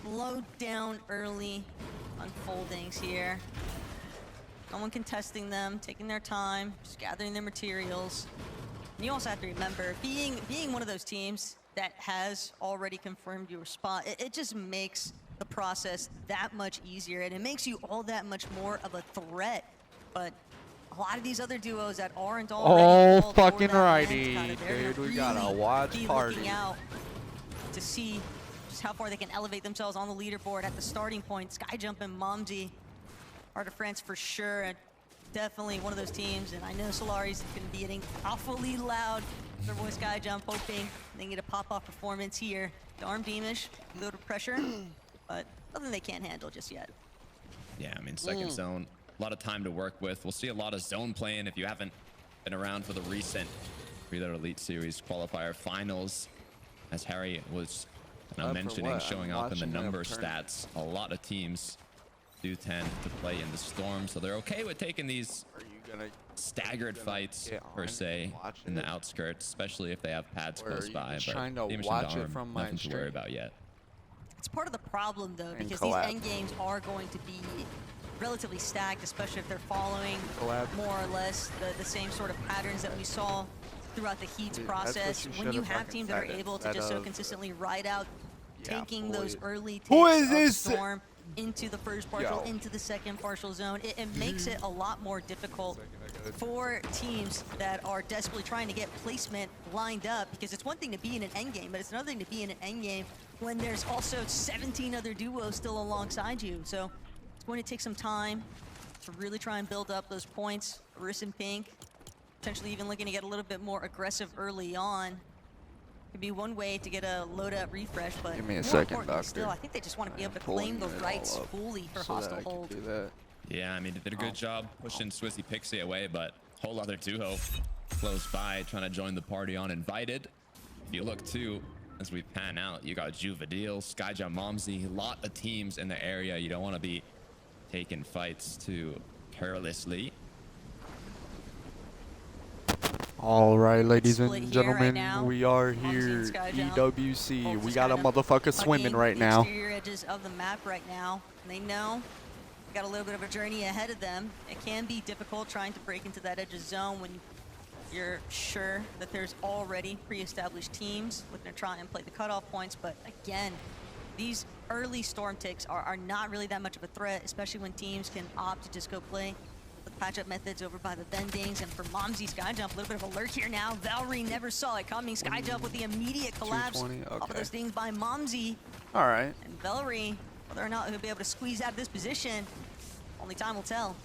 slowed down early unfoldings here. No one contesting them, taking their time, just gathering their materials. And you also have to remember, being one of those teams that has already confirmed your spot, it just makes the process that much easier, and it makes you all that much more of a threat. But a lot of these other duos that aren't already Oh, fucking righty, dude. We got a watch party. Looking out to see just how far they can elevate themselves on the leaderboard at the starting point. Skyjump and Momsy, Art of France for sure, and definitely one of those teams. And I know Solari's going to be getting awfully loud for their boy Skyjump, hoping they can get a pop-off performance here. Darn Beamish, a little pressure, but nothing they can't handle just yet. Yeah, I mean, second zone, a lot of time to work with. We'll see a lot of zone playing if you haven't been around for the recent Reload Elite Series qualifier finals. As Harry was mentioning, showing up in the number stats, a lot of teams do tend to play in the storm, so they're okay with taking these staggered fights per se in the outskirts, especially if they have pads close by. But trying to watch it from my nothing to worry about yet. It's part of the problem though, because these end games are going to be relatively stacked, especially if they're following more or less the same sort of patterns that we saw throughout the Heats process. When you have teams that are able to just so consistently ride out, taking those early takes of the storm into the first partial, into the second partial zone, it makes it a lot more difficult for teams that are desperately trying to get placement lined up, because it's one thing to be in an end game, but it's another thing to be in an end game when there's also 17 other duos still alongside you. So it's going to take some time to really try and build up those points. Riss and Pink potentially even looking to get a little bit more aggressive early on. Could be one way to get a loadout refresh, but give me a more second, importantly Doctor. still, I think they just want to be able to claim the rights fully for hostile hold. Yeah, I mean, they did a good job pushing Swizzy Pixie away, but whole other duo close by trying to join the party uninvited. If you look too, as we pan out, you got Juvadil, Skyjump, Momsy, a lot of teams in the area. You don't want to be taking fights too carelessly. All right, ladies and gentlemen, we are here. EWC, we got a motherfucker swimming right now. Exterior edges of the map right now. They know they got a little bit of a journey ahead of them. It can be difficult trying to break into that edge of zone when you're sure that there's already pre-established teams looking to try and play the cutoff points. But again, these early storm ticks are not really that much of a threat, especially when teams can opt to just go play the patch-up methods over by the bendings. And for Momsy, Skyjump, a little bit of a lurk here now. Valerie never saw it coming. Skyjump with the immediate collapse off of those things by Momsy. All right. And Valerie, whether or not he'll be able to squeeze out of this position, only time will tell.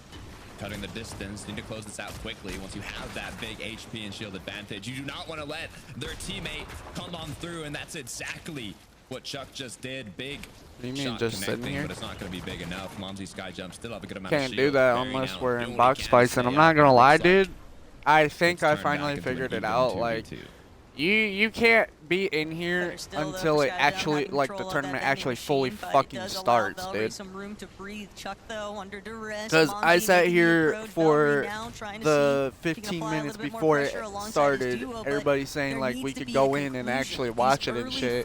Cutting the distance, need to close this out quickly. Once you have that big HP and shield advantage, you do not want to let their teammate come on through, and that's exactly what Chuck just did. Big you mean shot just sitting here? But it's not going to be big enough. Momsy Skyjump still have a good amount Can't of shield. do that unless we're in box fights, and I'm not gonna lie, dude. I think I finally figured it out. Like, you can't be in here until it actually, like, the tournament actually fully fucking starts, dude. Because I sat here for the 15 minutes before it started, everybody saying, like, we could go in and actually watch it and shit.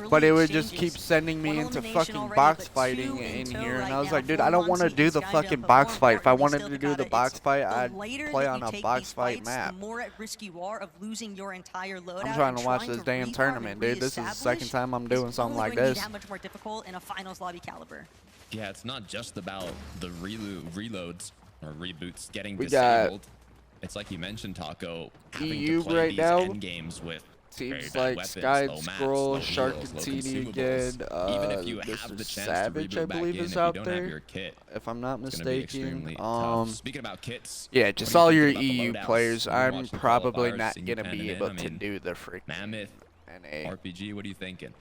But it would just keep sending me into fucking box fighting in here. And I was like, dude, I don't want to do the fucking box fight. If I wanted to do the box fight, I'd play on a box fight map. I'm trying to watch this damn tournament, dude. This is the second time I'm doing something like this. That much more difficult in a finals lobby caliber. Yeah, it's not just about the reloads or reboots getting disabled. It's like you mentioned, Taco, having to play these end games with teams like Sky Scroll, Shark and TD again. Even if you have the chance Savage, to I believe, is out there. If I'm not mistaken. Speaking about kits, yeah, just all your EU players. I'm probably not gonna be able to do the freaking Mammoth NA. RPG. What are you thinking?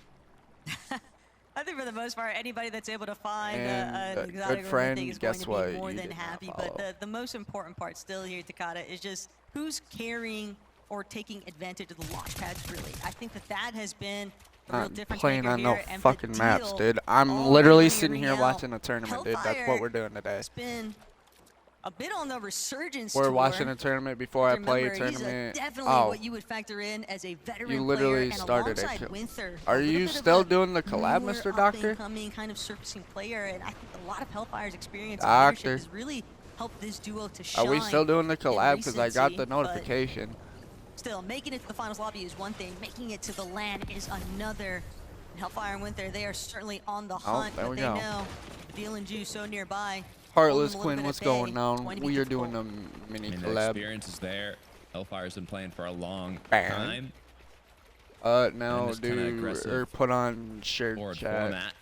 I think for the most part, anybody that's able to find a exotic good friend, thing is guess going to be what? more You than did not happy. follow. But the most important part still here, Takata, is just who's carrying or taking advantage of the launch pads, really. I think that has been the real difference playing maker on no here, and fucking maps, Fadil dude. I'm all literally around sitting here now. watching a tournament, dude. That's what we're doing today. It's been A bit on the resurgence We're tour. watching a tournament before I play a tournament. Definitely what you would factor in as a veteran you literally player, started and it. Winther, Are you still doing the collab, Mr. Doctor? Kind of surfacing player, and I think a lot of Hellfire's experience and leadership has really helped this duo to shine. Are we still doing the collab? Because I got the notification. Still, making it to the finals lobby is one thing. Making it to the LAN is another. Hellfire and Winther, they are certainly on the hunt, but they know the deal and juice so nearby. Heartless Quinn, what's going on? We are doing a mini collab. The experience is there. Hellfire's been playing for a long time. Now do or put on shared chat.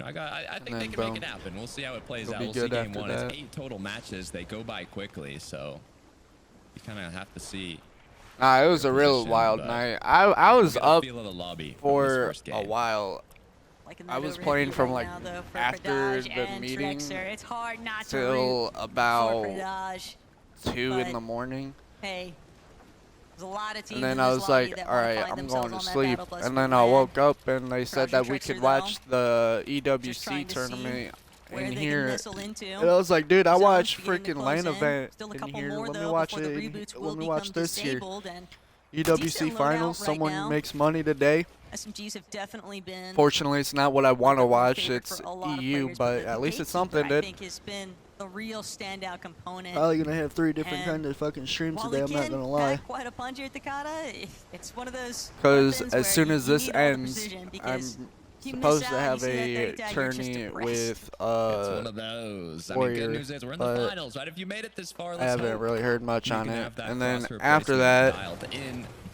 I think they can make it happen. We'll see how it plays out. We'll see game one. It's 8 total matches. They go by quickly, so you kind of have to see. Nah, it was a real wild night. I was up for a while. I was playing from like after the meeting till about 2 in the morning. Hey, there's a lot of teams. And then I was like, all right, I'm going to sleep. And then I woke up and they said that we could watch the EWC tournament in here. And I was like, dude, I watched freaking LAN event in here. Let me watch it. Let me watch this here. EWC finals. Someone makes money today. SMGs have definitely been. Fortunately, it's not what I want to watch. It's EU, but at least it's something, dude. I think has been the real standout component. Probably gonna have 3 different kinds of fucking streams today. I'm not gonna lie. Quite a punch here at Takata. It's one of those. Because as soon as this ends, I'm supposed to have a tourney with it's one of those. I mean, good news is we're in the finals, right? If you made it this far, I haven't really heard much on it. And then after that,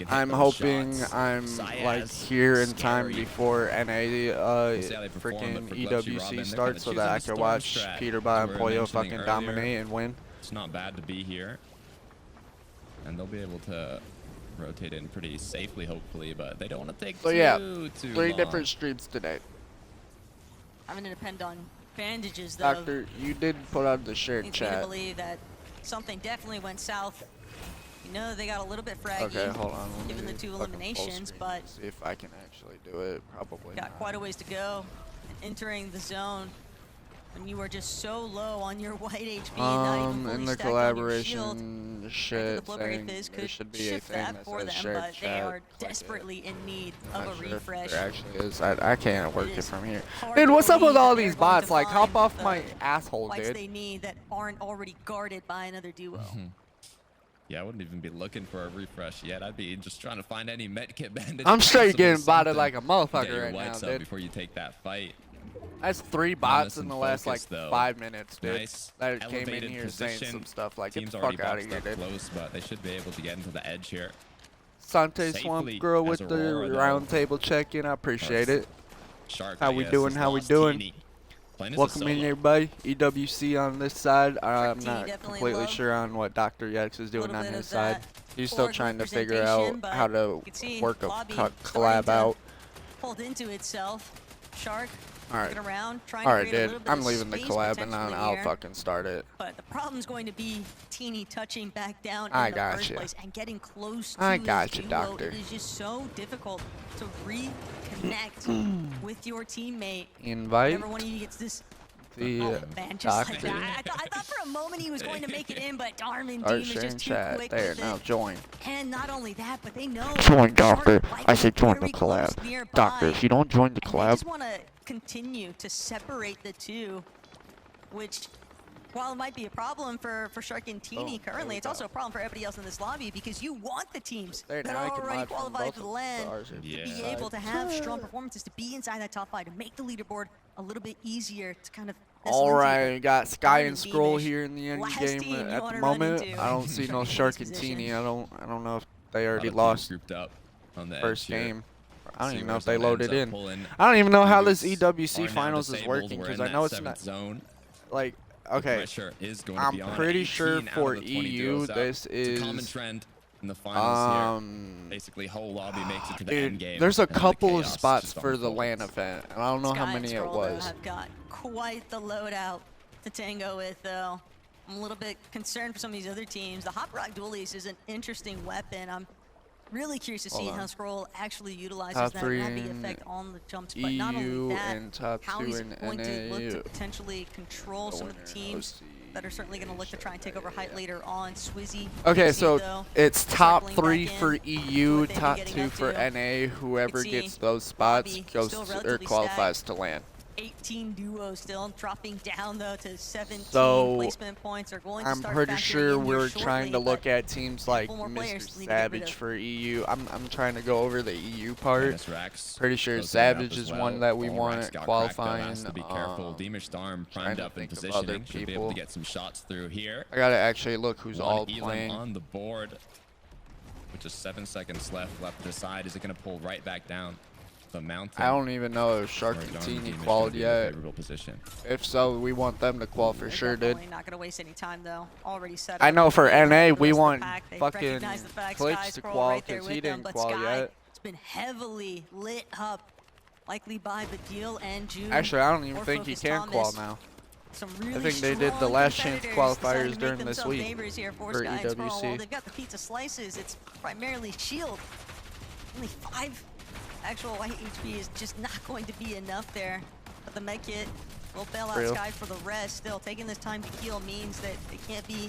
I'm hoping I'm like here in time before NA freaking EWC starts so that I can watch Peter Ba and Pollo fucking dominate and win. It's not bad to be here, and they'll be able to rotate in pretty safely, hopefully, but they don't want to take too long. 3 different streams today. I'm gonna depend on bandages, though. Doctor, you did put on the shared chat. I believe that something definitely went south. You know, they got a little bit fraggy. Okay, hold on. Given the 2 eliminations, but see if I can actually do it. Probably got quite a ways to go. And entering the zone when you are just so low on your white HP and not even fully in the stacked collaboration on your shield. shit thing, there should be a thing that says shared chat. They are desperately in need of a refresh. There actually is. I can't work it from here. Dude, what's up with all these bots? Like, hop off my asshole, dude. They need that aren't already guarded by another duo. Yeah, I wouldn't even be looking for a refresh yet. I'd be just trying to find any medkit bandage. I'm straight getting botted like a motherfucker right now, dude. Before you take that fight. That's 3 bots in the last like 5 minutes, dude. Nice. That came in here saying some stuff like, get the fuck out of here, dude. Close, but they should be able to get into the edge here. Sante Swamp Girl with the round table check-in. I appreciate it. How we doing? How we doing? Welcome in, everybody. EWC on this side. I'm not completely sure on what Dr. Yex is doing on his side. He's still trying to figure out how to work a collab out. Pulled into itself. Shark. Alright, dude. I'm leaving the collab and I'll fucking start it. But the problem's going to be Teeny touching back down in the first place and getting close to I got you, Doctor. It is just so difficult to reconnect with your teammate. Invite Whenever one of you gets this. the Doctor. Like I thought for a moment he was going to make it in, but Darman Dean is just too quick there, now join. And not only that, but they know. Join, Doctor. I said join the collab. Doctor, if you don't join the collab. I just want to continue to separate the two, which, while it might be a problem for Shark and Teeny currently, it's also a problem for everybody else in this lobby because you want the teams that are already qualified for the LAN to be able to have strong performances, to be inside that top 5, to make the leaderboard a little bit easier to kind of. Alright, got Sky and Scroll here in the end game at the moment. I don't see no Shark and Teeny. I don't know if they already lost first game. I don't even know if they loaded in. I don't even know how this EWC finals is working because I know it's not like okay. I'm pretty sure for EU this is common trend in the finals here. Basically, whole lobby makes it to the end game. There's a couple of spots for the LAN event, and I don't know how many it was. I've got quite the loadout to tango with, though. I'm a little bit concerned for some of these other teams. The Hop Rock Dualies is an interesting weapon. I'm Really curious to see how Scroll actually utilizes that heavy effect on the jumps, but not only that, how he's going to look to potentially control some of the teams that are certainly going to look to try and take over height later on. Swizzy. Okay, so it's top 3 for EU, top 2 for NA. Whoever gets those spots goes or qualifies to LAN. 18 duos still dropping down though to 17 so placement points. Are going to I'm start pretty sure we're shortly, trying to look at teams like Mr. Savage for EU. I'm trying to go over the EU part. Pretty sure Savage is one that we want qualifying. To be careful. Demish Darm primed up in positioning. Should be able to get some shots through here. I gotta actually look who's all playing on the board. With just 7 seconds left to decide, is it gonna pull right back down? I don't even know if Sharkatini qualified yet. If so, we want them to qualify for sure, dude. Not gonna waste any time though. Already set up. I know for NA, we want fucking Glitch to qualify because he didn't qualify yet. It's been heavily lit up, likely by Badil and June. Actually, I don't even think he can qual now. I think they did the last chance qualifiers during this week for EWC. They've got the pizza slices. It's primarily shield. Only 5. Actual white HP is just not going to be enough there. But the med kit will bail out Sky for the rest. Still, taking this time to heal means that they can't be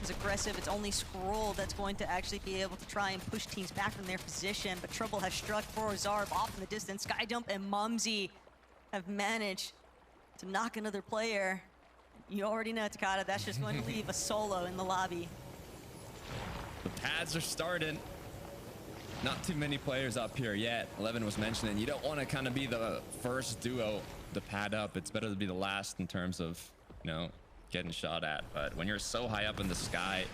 as aggressive. It's only Scroll that's going to actually be able to try and push teams back from their position. But trouble has struck for Zarb off in the distance. Skydump and Mumsy have managed to knock another player. You already know, Takada, that's just going to leave a solo in the lobby. The pads are starting. Not too many players up here yet. 11 was mentioning you don't want to kind of be the first duo to pad up. It's better to be the last in terms of, you know, getting shot at. But when you're so high up in the sky,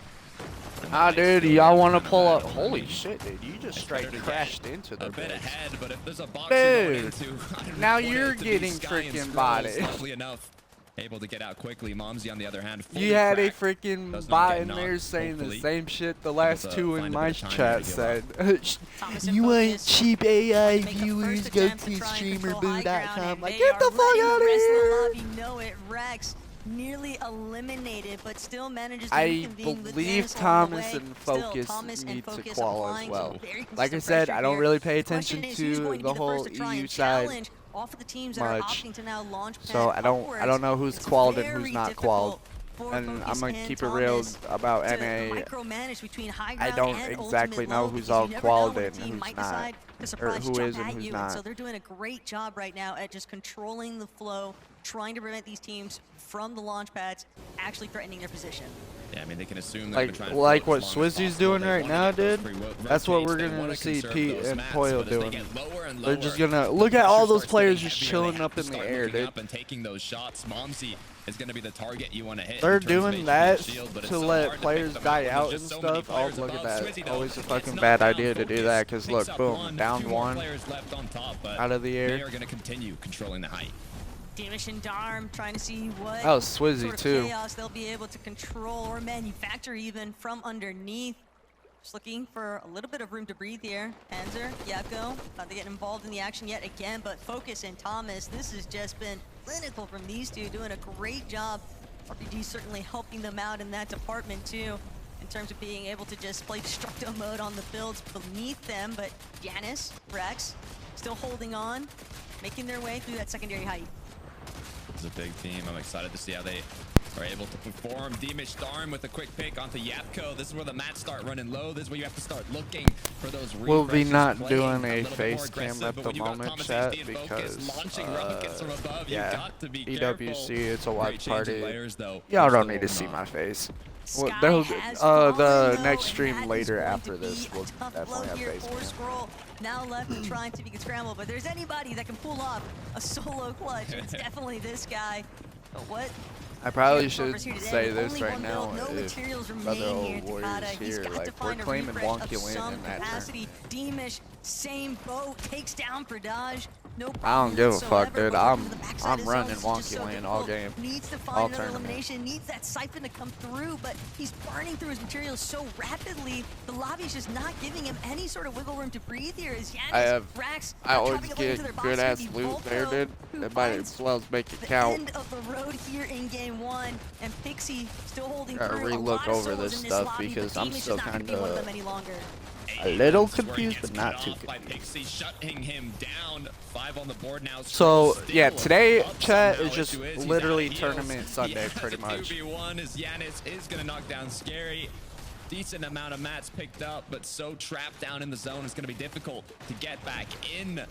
dude, y'all want to pull up? Holy shit, dude! You just straight crashed into the bit ahead. But if there's a box dude, now you're getting freaking botted. enough. Able to get out quickly. Momsy, on the other hand, you had a freaking bot in there saying the same shit the last two in my chat said. You want cheap AI viewers? Go to streamerboo.com. Like, get the fuck out of here! You know it, Rex nearly eliminated, but still manages to I believe Thomas and Focus need to qual as well. Like I said, I don't really pay attention to the whole EU side off of the teams that are opting to now launch so I don't know who's qualled and who's not qualled. And I'm gonna keep it real about NA. I don't exactly know who's all qualled and who's not, or who is and who's not. So they're doing a great job right now at just controlling the flow, trying to prevent these teams from the launch pads actually threatening their position. Yeah, I mean, they can assume like what Swizzy's doing right now, dude. That's what we're gonna see Pete and Poyo doing. They're just gonna look at all those players just chilling up in the air, dude. And taking those shots. Momsy is gonna be the target you want to hit. They're doing that to let players die out and stuff. Oh, look at that. Always a fucking bad idea to do that, because look, boom, down one out of the air. They are gonna continue controlling the height. Demish and Darm trying to see what that was Swizzy sort of too. Chaos they'll be able to control or manufacture even from underneath. Just looking for a little bit of room to breathe here. Panzer, Yapko, not to get involved in the action yet again, but Focus and Thomas, this has just been clinical from these two, doing a great job. RPG certainly helping them out in that department too, in terms of being able to just play destructo mode on the builds beneath them. But Giannis, Rex, still holding on, making their way through that secondary height. This is a big team. I'm excited to see how they are able to perform. Demish Darm with a quick pick onto Yapko. This is where the mats start running low. This is where you have to start looking for those refreshes. We'll be not doing a face cam at the moment, chat, because yeah, EWC, it's a watch party. Y'all don't need to see my face. Well, the next stream later after this will definitely have face cam. Now left and trying to be scramble, but there's anybody that can pull off a solo clutch. It's definitely this guy. But what? I probably should say this right now. If other old warriors here, like, we're claiming wonky land in that turn. Demish, same boat, takes down Pradaj. No I don't give a fuck, dude. I'm running wonky land all game. Needs to find another elimination, needs that siphon to come through, but he's burning through his materials so rapidly. The lobby's just not giving him any sort of wiggle room to breathe here. As Yanis, I always get good ass loot there, dude. It might as well make it count. End of the road here in game one, and Pixie still holding through. Gotta relook over this stuff because I'm still kind of a little confused, but not too by Pixie, shutting him down. 5 on the board now. So yeah, today chat is just literally tournament Sunday, pretty much. 2v1 as Yanis is gonna knock down Scary. Decent amount of mats picked up, but so trapped down in the zone, it's gonna be difficult to get back in.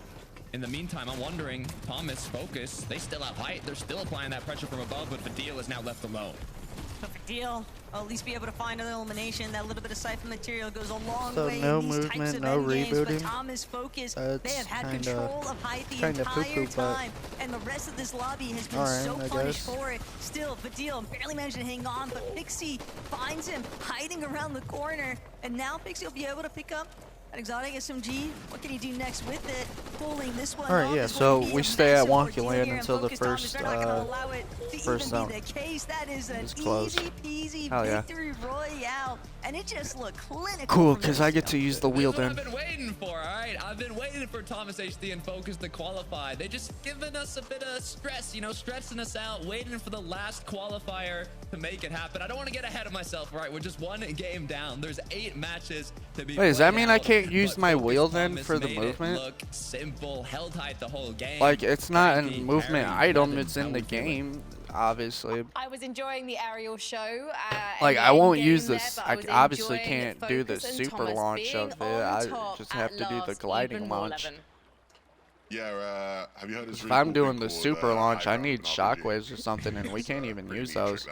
In the meantime, I'm wondering, Thomas, Focus, they still have height. They're still applying that pressure from above, but Fadil is now left alone. Deal. I'll at least be able to find another elimination. That little bit of siphon material goes a long So way no in these movement, types of no endgames, rebooting. but Thomas, Focus, they have had Kinda, control of height the entire time, and the rest of this lobby has been so punished for it. Still, Fadil barely managed to hang on, but Pixie finds him hiding around the corner, and now Pixie will be able to pick up an exotic SMG. What can he do next with it? Pulling this one. All right, yeah. So we stay at Wonky Land until the first zone. That is an easy peasy victory royale, and it just looked clinical. Cool, because I get to use the wheel then. I've been waiting for, all right? I've been waiting for Thomas HD and Focus to qualify. They just giving us a bit of stress, you know, stressing us out, waiting for the last qualifier to make it happen. I don't want to get ahead of myself, all right? We're just 1 game down. There's 8 matches to be. Wait, does that mean I can't but use my wheel then Thomas for the made it movement? look simple, held tight the whole game. Like, it's not a movement item, Brendan, it's in the game, obviously. I was enjoying the aerial show. Like, I won't use this. I obviously can't do the super launch of it. I just have to do the gliding launch. Yeah, have you heard this? If I'm doing the super launch, I need shockwaves or something, and we can't even use those.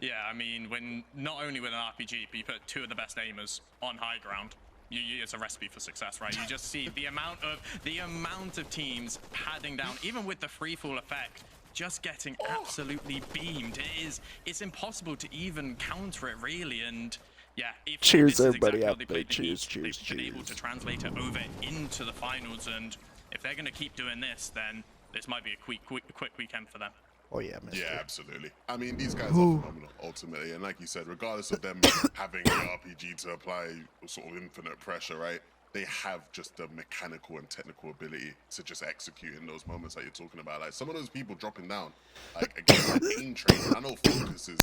Yeah, I mean, when not only with an RPG, but you put 2 of the best aimers on high ground, it's a recipe for success, right? You just see the amount of teams padding down, even with the free fall effect, just getting absolutely beamed. It's impossible to even counter it, really. And yeah, cheers everybody out there. Cheers. They've been able to translate it over into the finals, and if they're going to keep doing this, then this might be a quick weekend for them. Oh yeah, mister. Yeah, absolutely. I mean, these guys are phenomenal, ultimately. And like you said, regardless of them having the RPG to apply sort of infinite pressure, right? They have just the mechanical and technical ability to just execute in those moments that you're talking about. Like, some of those people dropping down, like, again, like aim training. I know Focus is,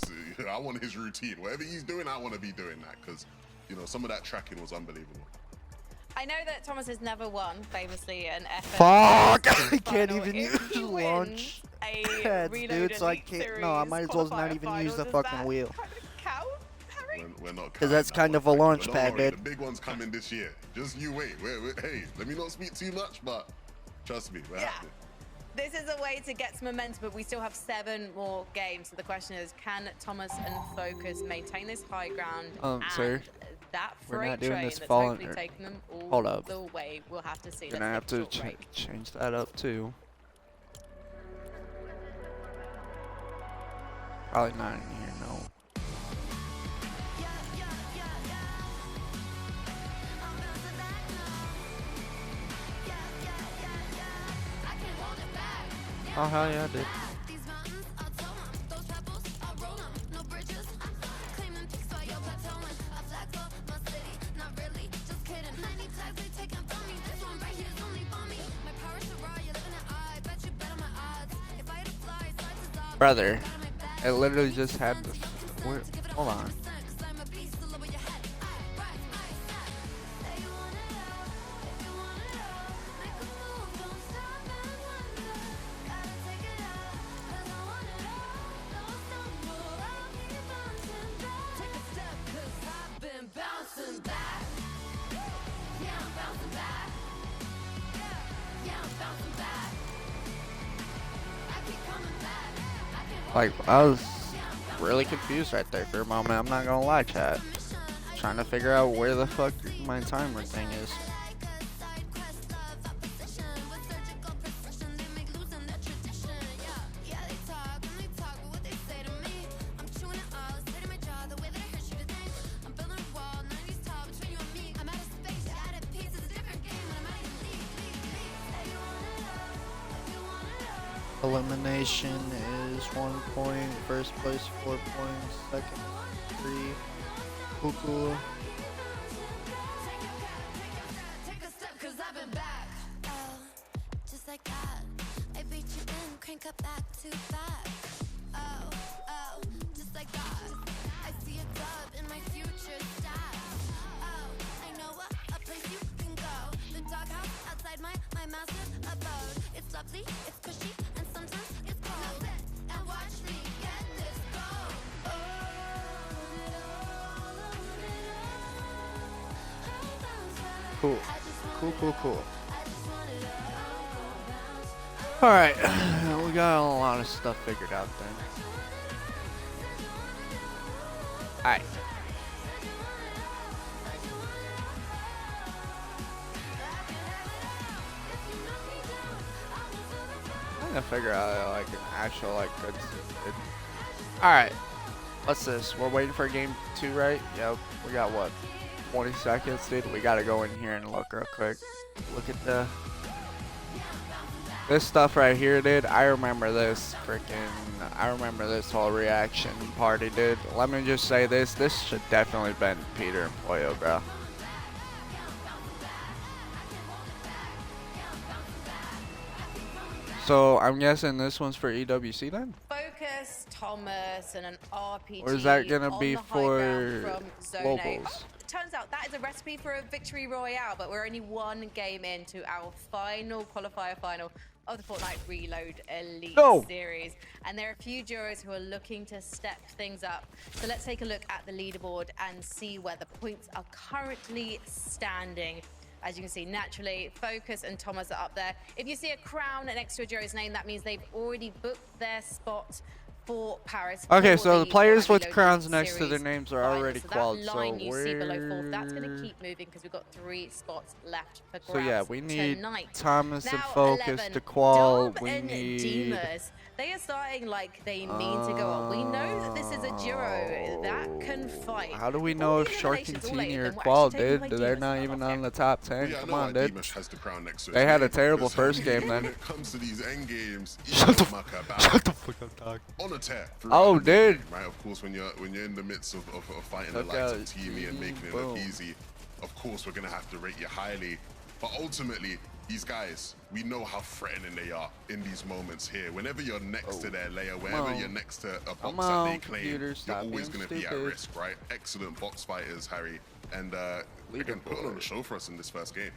I want his routine. Whatever he's doing, I want to be doing that. Because, you know, some of that tracking was unbelievable. I know that Thomas has never won, famously, an FF. Fuck! I can't even use launch pads, dude, so I can't. No, I might as well not even use the fucking wheel. We're not, because that's kind of a launch pad, dude. dude. The big one's coming this year. Just you wait. Hey, let me not speak too much, but trust me, we're happening. This is a way to get some momentum, but we still have 7 more games. So the question is, can Thomas and Focus maintain this high ground? Sir, that we're not freight doing this train falling. that's hopefully taking them all Hold up. the way. We'll have to see. Gonna have to change that up too. Probably not in here, no. Oh hell yeah, dude. Brother, it literally just had this. Hold on. Like, I was really confused right there for a moment. I'm not gonna lie, chat. Trying to figure out where the fuck my timer thing is. Elimination is 1 point, first place 4 points, second 3. Cuckoo. Just like that, I beat you in, crank up back to back. Oh, just like that, I see a dub in my future stats. Oh, I my massive abode. It's lovely, it's cushy, and sometimes it's cold. Now sit and watch me get this gold. Oh, Cool. Cool. All right, we got a lot of stuff figured out then. All right. I'm gonna figure out like an actual like good. All right. What's this? We're waiting for game 2, right? Yep. We got what? 20 seconds, dude. We gotta go in here and look real quick. Look at this stuff right here, dude. I remember this I remember this whole reaction party, dude. Let me just say this. This should definitely been Peter and Pollo, bro. So I'm guessing this one's for EWC then? Focus, Thomas, and an RPG. Or is that gonna be on the high for ground from Zone A. globals? Oh, it turns out that is a recipe for a victory royale, but we're only one game into our final qualifier final of the Fortnite Reload Elite Series. And there are a few jurors who are looking to step things up. So let's take a look at the leaderboard and see where the points are currently standing. As you can see, naturally, Focus and Thomas are up there. If you see a crown next to a juror's name, that means they've already booked their spot for Paris. Okay, so the players with crowns next to their names are already qualified. So that line you see below 4th, that's going to keep moving because we've got 3 spots left for grabs. So yeah, we need tonight. Thomas and Now, Focus 11, to qual. Dom We and need. Demers. They are starting like they mean to go on. We know that this is a duo that can fight. How do we know if Shark and Teeny are qual, dude? They're not even on the top 10. Yeah, Come on, dude. Has the crown next to They his had a name, terrible because first game then. When it comes to these end games, Shut the fuck up, dog. on a tear. Oh, dude. Right, of course, when you're in the midst of fighting the Look likes out. of Teeny and making it look easy, of course we're gonna have to rate you highly. But ultimately, these guys, we know how threatening they are in these moments here. Whenever you're next to their layer, whenever you're next to a box that they claim, you're always going to be at risk, right? Excellent box fighters, Harry. And again, putting on the show for us in this first game.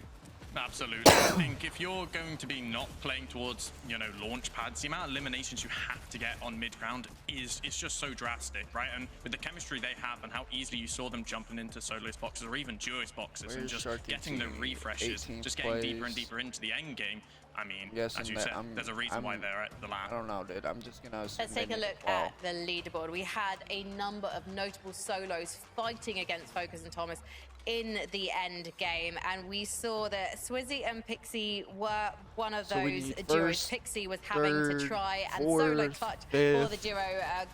Absolutely. I think if you're going to be not playing towards, you know, launch pads, the amount of eliminations you have to get on mid-ground is just so drastic, right? And with the chemistry they have and how easily you saw them jumping into soloist boxes or even duos boxes and just getting the refreshes, just getting deeper and deeper into the end game. I mean, as you said, there's a reason why they're at the land. I don't know, dude. I'm just gonna assume. Let's take a look at the leaderboard. We had a number of notable solos fighting against Focus and Thomas in the end game, and we saw that Swizzy and Pixie were one of those duos. Pixie was having to try and solo clutch for the duo,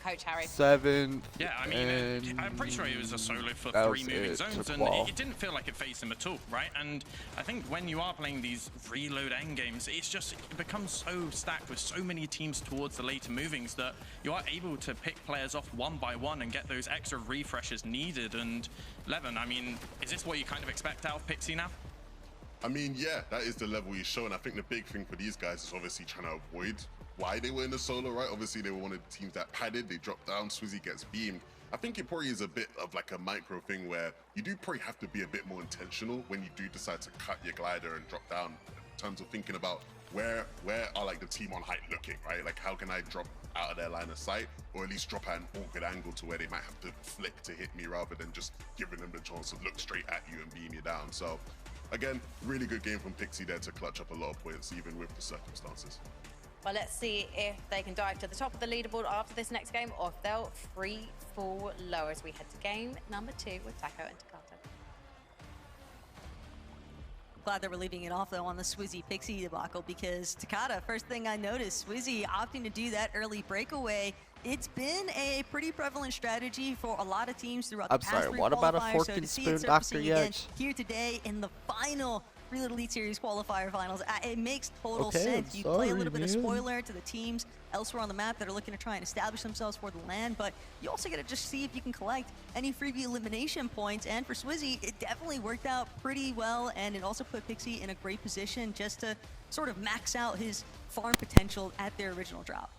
Coach Harry. 7th. Yeah, I mean, I'm pretty sure it was a solo for 3 moving zones, and it didn't feel like it faced him at all, right? And I think when you are playing these reload end games, it becomes so stacked with so many teams towards the later movings that you are able to pick players off one by one and get those extra refreshes needed. And Levin, I mean, is this what you kind of expect out of Pixie now? I mean, yeah, that is the level he's showing. I think the big thing for these guys is obviously trying to avoid why they were in the solo, right? Obviously, they were one of the teams that padded. They dropped down. Swizzy gets beamed. I think it probably is a bit of like a micro thing where you do probably have to be a bit more intentional when you do decide to cut your glider and drop down in terms of thinking about where are like the team on height looking, right? Like how can I drop out of their line of sight or at least drop at an awkward angle to where they might have to flick to hit me rather than just giving them the chance to look straight at you and beam you down. So again, really good game from Pixie there to clutch up a lot of points even with the circumstances. Well, let's see if they can dive to the top of the leaderboard after this next game or if they'll free fall low as we head to game number 2 with Taco and Takata. Glad that we're leaving it off though on the Swizzy Pixie debacle because Takata, first thing I noticed, Swizzy opting to do that early breakaway. It's been a pretty prevalent strategy for a lot of teams throughout the past 3 what about a qualifiers. fork So and to see spoon, it Dr. surfacing again Yates? here today in the final Reload Elite Series qualifier finals, it makes total sense. You play a little bit of spoiler to the teams elsewhere on the map that are looking to try and establish themselves for the LAN, but you also got to just see if you can collect any freebie elimination points. And for Swizzy, it definitely worked out pretty well, and it also put Pixie in a great position just to sort of max out his farm potential at their original drop.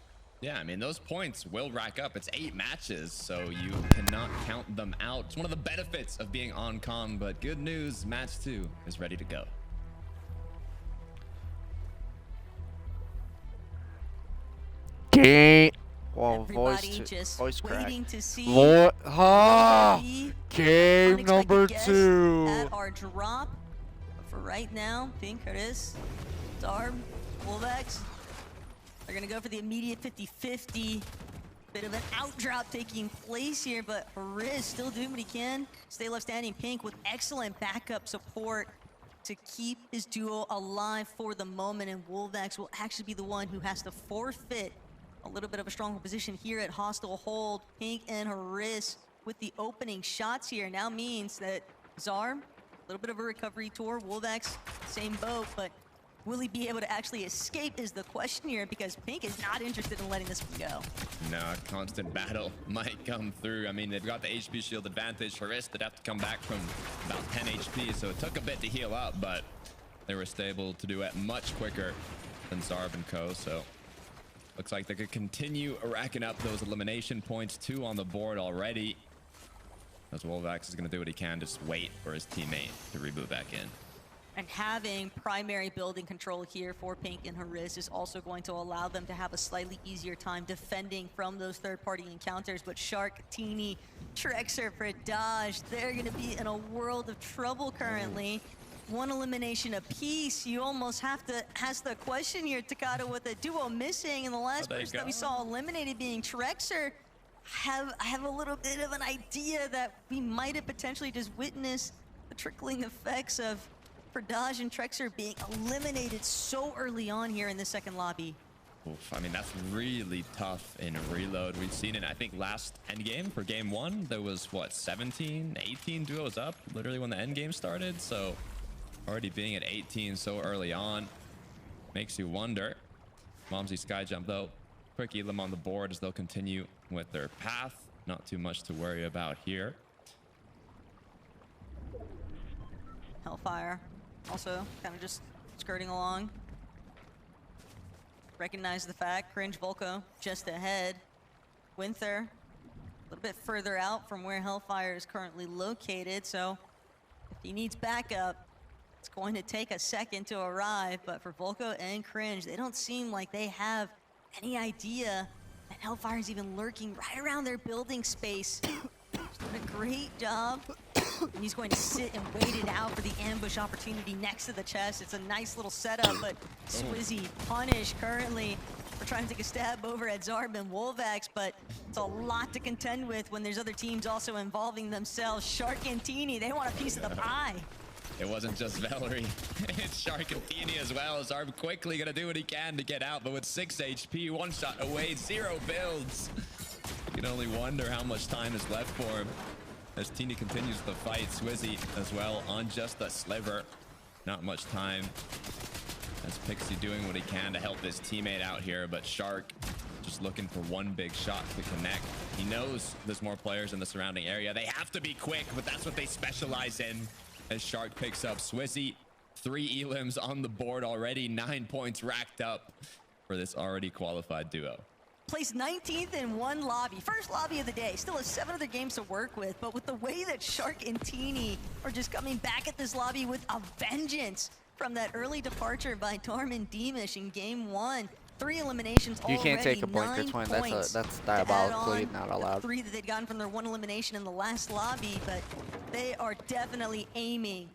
Yeah, I mean, those points will rack up. It's 8 matches, so you cannot count them out. It's one of the benefits of being on con, but good news, match 2 is ready to go. Game. Well, Everybody just voice crack. waiting to see game number 2 at our drop. But for right now, Pink, Curtis, Darb, Wolvex, they're gonna go for the immediate 50-50. Bit of an outdrop taking place here, but Riz still doing what he can. Stay left standing. Pink with excellent backup support to keep his duo alive for the moment, and Wolvex will actually be the one who has to forfeit a little bit of a stronger position here at Hostile Hold. Pink and Haris with the opening shots here now means that Zarb, a little bit of a recovery tour. Wolvex, same boat, but will he be able to actually escape is the question here, because Pink is not interested in letting this one go. No, a constant battle might come through. I mean, they've got the HP shield advantage. Haris would have to come back from about 10 HP, so it took a bit to heal up, but they were able to do it much quicker than Zarb and co. So looks like they could continue racking up those elimination points. 2 on the board already. As Wolvex is going to do what he can, just wait for his teammate to reboot back in. And having primary building control here for Pink and Haris is also going to allow them to have a slightly easier time defending from those third-party encounters. But Shark, Teeny, Trexer, Pradaj, they're going to be in a world of trouble currently. 1 elimination apiece. You almost have to ask the question here, Takata, with a duo missing, and the last person that we saw eliminated being Trexer. I have a little bit of an idea that we might have potentially just witnessed the trickling effects of Pradaj and Trexer being eliminated so early on here in the second lobby. Oof, I mean, that's really tough in reload. We've seen it, I think, last endgame for game 1. There was, what, 17, 18 duos up, literally when the endgame started. So already being at 18 so early on makes you wonder. Momsy Skyjump, though, quick Elam on the board as they'll continue with their path. Not too much to worry about here. Hellfire also kind of just skirting along. Recognize the fact, Cringe Volko just ahead. Winther a little bit further out from where Hellfire is currently located, so if he needs backup, it's going to take a second to arrive. But for Volko and Cringe, they don't seem like they have any idea that Hellfire is even lurking right around their building space. He's doing a great job. And he's going to sit and wait it out for the ambush opportunity next to the chest. It's a nice little setup, but Swizzy punished currently for trying to take a stab over at Zarb and Wolvex, but it's a lot to contend with when there's other teams also involving themselves. Shark and Teeny, they want a piece of the pie. It wasn't just Valerie, it's Shark and Teeny as well. Zarb quickly gonna do what he can to get out, but with 6 HP, 1 shot away, 0 builds. You can only wonder how much time is left for him as Teeny continues the fight. Swizzy as well on just a sliver. Not much time as Pixie doing what he can to help his teammate out here, but Shark just looking for 1 big shot to connect. He knows there's more players in the surrounding area. They have to be quick, but that's what they specialize in. As Shark picks up Swizzy, 3 elims on the board already, 9 points racked up for this already qualified duo. Placed 19th in 1 lobby. First lobby of the day. Still has 7 other games to work with, but with the way that Shark and Teeny are just coming back at this lobby with a vengeance from that early departure by Tormund Deemish in game 1. 3 eliminations already. You can't take a blinker twin. That's diabolically not allowed. 3 that they'd gotten from their 1 elimination in the last lobby, but they are definitely aiming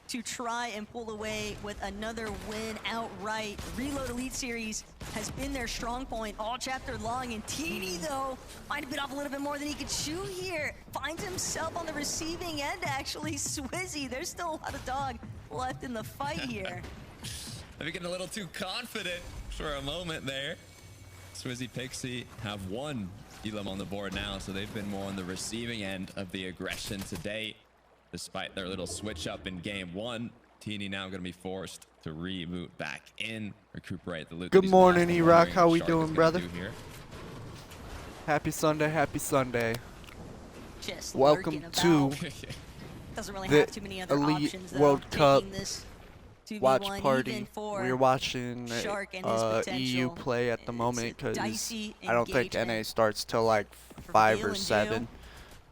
to try and pull away with another win outright. Reload Elite Series has been their strong point all chapter long, and Teeny, though, might have bit off a little bit more than he could chew here. Finds himself on the receiving end, actually. Swizzy, there's still a lot of dog left in the fight here. Maybe getting a little too confident for a moment there. Swizzy Pixie have 1 elim on the board now, so they've been more on the receiving end of the aggression today. Despite their little switch up in game 1, Teeny now going to be forced to reboot back in, recuperate the loot. Good morning, E-Rock. How we doing, brother? Happy Sunday, happy Sunday. Just welcome to doesn't really have too many other Elite options, though, World Cup watch 2v1 party. We're watching EU play at the moment because I don't think NA starts till like 5 or 7.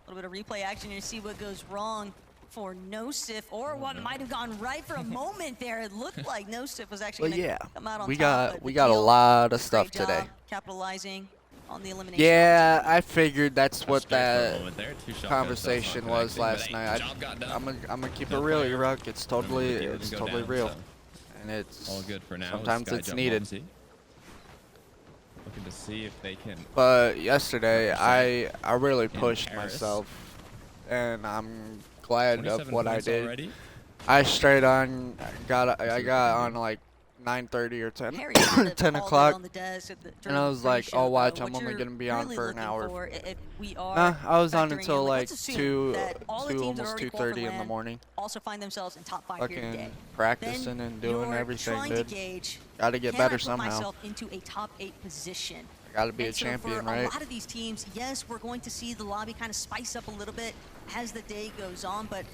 A little bit of replay action here to see what goes wrong for Nosif, or what might have gone right for a moment there. It looked like Nosif was actually going to come out on top. We got a lot of stuff today. capitalizing on the elimination. Yeah, I figured that's what Frustrated for a that moment there. 2 shotguns, conversation that's not was connecting, last but hey, night. job got done. I'm gonna keep it No real, player Ruck. It's totally real, so and it's all good for now. sometimes Sky it's jump needed. Looking to see if they can. But yesterday, I really in pushed Paris. myself, and I'm glad of 27 what I points did. already. I straight on got on like 9:30 or 10 Harry kind of 10 called it o'clock, on the desk at the, and during I the was like, pre-show, "Oh, watch, though, I'm what only you're gonna be on really for an looking hour." for, if we are Nah, I was on factoring until in, like let's assume 2, that all the teams that almost already 2:30 in the qualified morning. also find themselves in top 5 here today. Fucking practicing Then and doing you're everything, trying dude. to gauge, Gotta get can better I put somehow. myself into a top 8 position? Gotta be a And so champion, for right? a lot of these teams, yes, we're going to see the lobby kind of spice up a little bit as the day goes on, but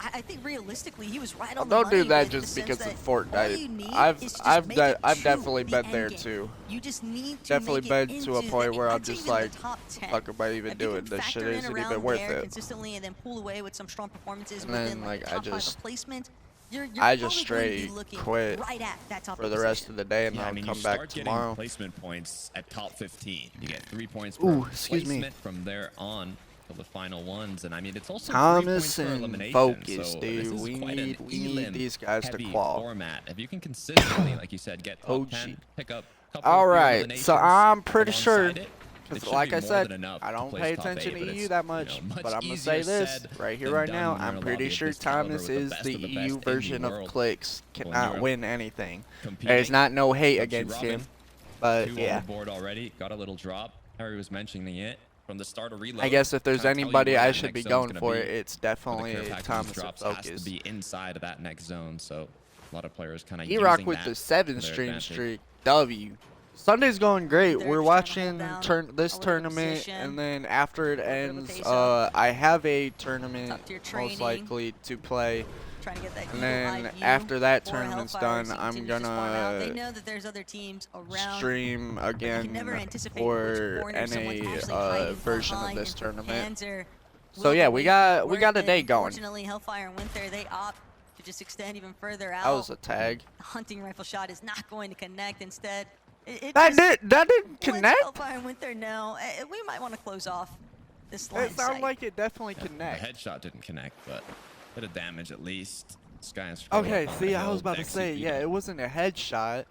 I think realistically, he was right on the Don't money do that with the just sense because that it's all you Fortnite. need I've is to just make it to definitely the been end there game. too. You just need to Definitely make it been to a into point the, where I'm I'd say just even the like, top 10. fuck am I even If you doing can this shit? factor in Isn't around even worth there it. consistently and then pull away with some strong performances And within then, like like, the I top 5 just- of placement, you're I probably just going to be straight looking quit right at that top for the position. rest of the day, and Yeah, I I'll mean, come you back start tomorrow. getting placement points at top 15. You get 3 points per Ooh, excuse me. placement from there on to the final ones, and I mean it's also 3 Thomas points per and elimination. Focus, so dude. this is We quite an need these guys to heavy qual. format. If you can consistently, like you said, get top OG. 10, pick up a couple All of right, eliminations so I'm pretty sure, alongside it, because should like be I more said, than enough I to don't place pay top attention 8, to but EU it's, that much, you know, much but I'm gonna easier say this said right here, than right done now. when you're I'm in a pretty lobby of sure this caliber Thomas with the is best the of the EU best in version the of world. Clicks. When Cannot you're win anything. competing. There's not no hate Don't you, against Robin? him, but 2 on yeah. the board already. Got a little drop. Harry was mentioning it from the start of reload. I guess if there's Kinda tell you anybody where I that should next be zone's going gonna for be. it, it's Where the definitely care package Thomas and drops has to Focus. be inside of that next zone, so a lot of players kind of E-Rock using with that the to 7 their stream advantage. streak. W. Sunday's going great. They're We're just trying to watching hold down this a little tournament, position, and then after it bit of a ends, pace up. I have a tournament Top-tier most training. likely to play. Trying to get that And then eagle-eye view after that for tournament's Hellfire as done, he I'm continues to spawn out. They gonna know that there's other teams around. stream but you can again never anticipate for which corner someone's NA actually hiding version of behind, this and for tournament. Panzer, So will yeah, the we wait got be a worth it? day going. Unfortunately, Hellfire and Winter, they opt to just extend even further out. That was a tag. The hunting rifle shot is not going to connect. Instead, it That just didn't lets connect. Hellfire and Winter know we might want to close off this line It of sounded sight. like it definitely The connect. headshot didn't connect, but a bit of damage at least. Sky and Scroll Okay, up on see, the I hill. was about to Dexy say, beat yeah, him. it wasn't a headshot,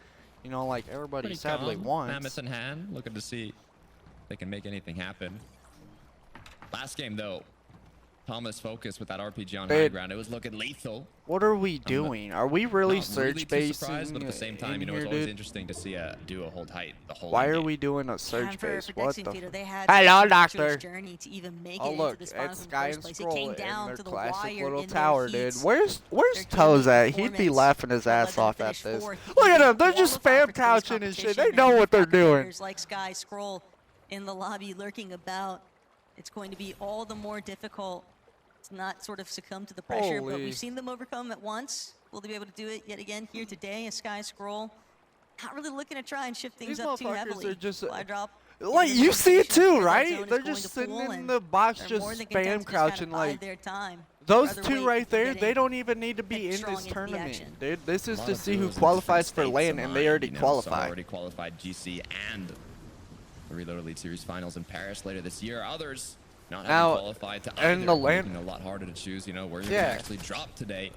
you know, like everybody Pretty sadly calm. wants. Mammoth in hand, looking to see if they can make anything happen. Last game though, Thomas focused with that RPG on high Dude. ground. It was looking lethal. What are we doing? Are we really Not search too basing surprised, but at the same time, in you know, here, it's always dude? interesting to see a duo hold height the whole Why are game. we doing a And search for base? Dex What and the? Feeder, they had Hello, such a doctor. tumultuous journey to even make Oh it look, into this final it's in the Sky first and place. Scroll It came in down their to the classic wire little in tower, their dude. heats. Where's Their Toes teammate at? He'd be performance laughing his led ass them to off at finish this. fourth. Look at They them, they're just qualified spam for today's couching and shit. They competition, know and what they're you've got doing. players like Sky Scroll in the lobby lurking about. It's going to be all the more difficult to not sort of succumb to the pressure, but Holy. we've seen them overcome it once. Will they be able to do it yet again here today? As Sky Scroll not really looking to try and shift things These up too motherfuckers heavily. are just, Fly drop. Like, given the you see it location too, where that right? zone is They're going just to sitting pool, in and the box they're just more than content spam to just kind of crouching bide like their time. those Rather two wait right than there. getting They don't even need to be in headstrong this into the tournament, action. dude. This is A lot to of see who duos in qualifies for different LAN, states of and they mind, already you know, qualified. Some already qualified GC and the Reload Elite Series Finals in Paris later this year. Others not Now, having qualified to and either, the LAN- making it a lot harder to choose, you know, where you're Yeah. gonna actually drop today.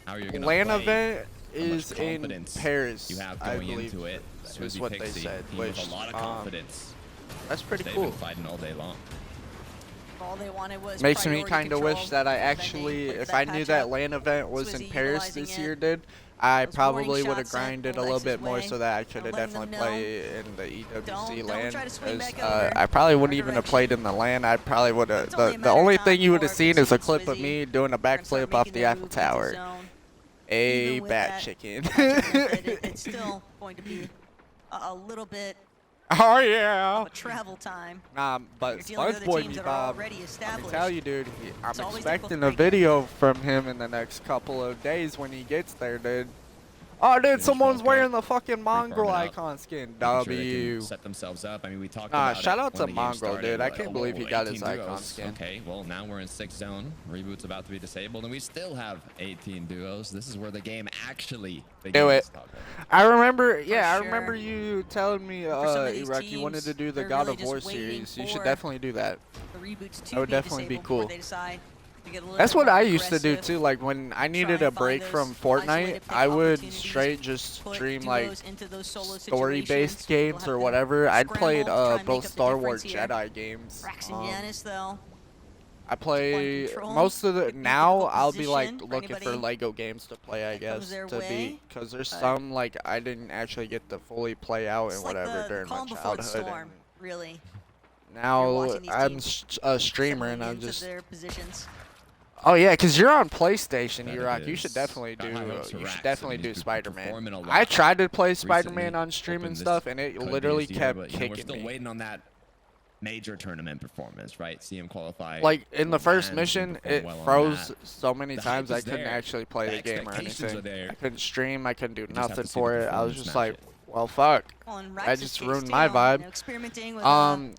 How you're gonna LAN play, event how much is in confidence Paris, you have I going believe, into it. is what they Pixie, said, team which, with a lot of confidence. That's pretty They've cool. been fighting all day long. All they wanted was Makes me priority kind of wish control, that I defending, actually, wait for if that I knew that patch-up. LAN event was in Swizzy Paris utilizing this it. year, dude, I Those warning probably would have shots sent grinded a little Alexis bit more way, so that I could have letting them definitely know, played in the EWC don't LAN. try to swing 'cause, back over I probably wouldn't our even have direction. played in the LAN. I probably would have. It's only a The matter of only time thing you would have before seen is a Pixie clip of Swizzy me doing a are gonna start backflip off making the their Eiffel move into Tower. zone. A Even with bat that chicken. patch-up method, it's still going to be a little bit Oh yeah. of a travel time. Nah, but You're dealing with other SpongeBob teams that are Bob, already let me established. tell you, dude, I'm always difficult expecting to a break video from him in the next couple of days when he gets there, dude. Oh, dude, Finish someone's well, wearing the fucking mongrel farm it up. icon skin. Make sure they W. can set themselves up. I mean, we talked Nah, about shout it out to when the game Mongrel, started. dude. I Like, can't oh, believe he got 18 his icon duos. skin. Okay, well, now we're in 6th zone. Reboot's about to be disabled, and we still have 18 duos. This is where the game actually begins. I remember, yeah, I sure. remember you telling me, For some of these Iraq, you wanted to teams, do the they're God really of War just waiting series. You should for definitely do that. The reboots to That would be definitely be disabled before cool. they decide to get a little That's bit what more I used to do aggressive. too. Like when I needed Try a and find break those from isolated Fortnite, pick I would opportunities, straight just put stream duos like into those solo story-based situations. games They'll or have to whatever. I'd scramble played to try and make both up the Star Wars difference here. Jedi games. Rax and Janice, though. I play control. most of the Could be a now. difficult I'll be like position for looking for anybody Lego games to play. I that comes guess their to way, beat because there's but some like I didn't actually get to fully play out It's and like whatever the during my calm before the childhood. storm, And really. now watching these I'm teams a streamer settling and I'm into just. their positions. Oh yeah, because you're on PlayStation, That Iraq. You should is definitely got do. high hopes for You Rax. should I definitely mean, do he's been Spider-Man. performing a I lot tried to play recently, Spider-Man on stream hoping and this stuff, and it could be literally his year, kept but, you know, kicking we're still me. waiting on that major tournament performance, right? See him qualify. Like in the first and mission, perform it well on froze that. so many The times hype I is couldn't there. actually play The the game or expectations anything. are there. I couldn't stream. I couldn't do You just have nothing to see the for it. I was performance just match like, it. well, fuck. Well, in That Rax's just case, ruined too, my vibe. you know, experimenting with Um,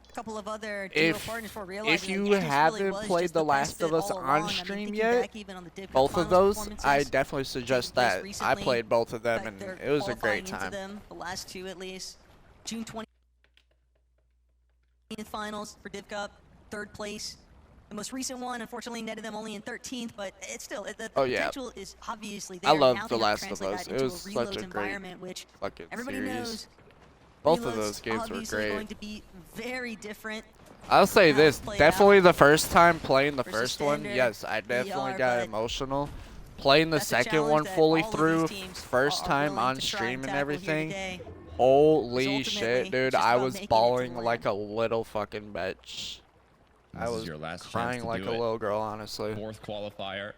a couple of other duo partners before realizing if that you Janice really haven't was played just The best Last of fit Us all on along. I mean, stream thinking yet, back even on the Div Cup both of Finals those, I performances definitely suggest taking place that. I recently, played both of them, in fact, and they're it was a qualifying great into time. them, the last two at least. June 20th finals for Div Cup, 3rd place. The most recent one, unfortunately, netted them only in 13th, but it's still the potential is obviously there. I love Now The they have Last to of translate Us. that It into was a such Reloads a great environment, which fucking everybody series. knows. Both of Reload's those games were obviously great. going to be very different. I'll say how this, it's played definitely out the first time playing the versus first one, standard yes, I definitely VR, got but emotional. Playing the that's a second challenge one that fully all of these through, teams first are time willing on to try stream and tackle here everything, today. holy Because shit, ultimately, dude, it's just I about was making it to the bawling win. like a little fucking bitch. I This is was your last chance crying to like do a it. little girl, honestly. 4th qualifier.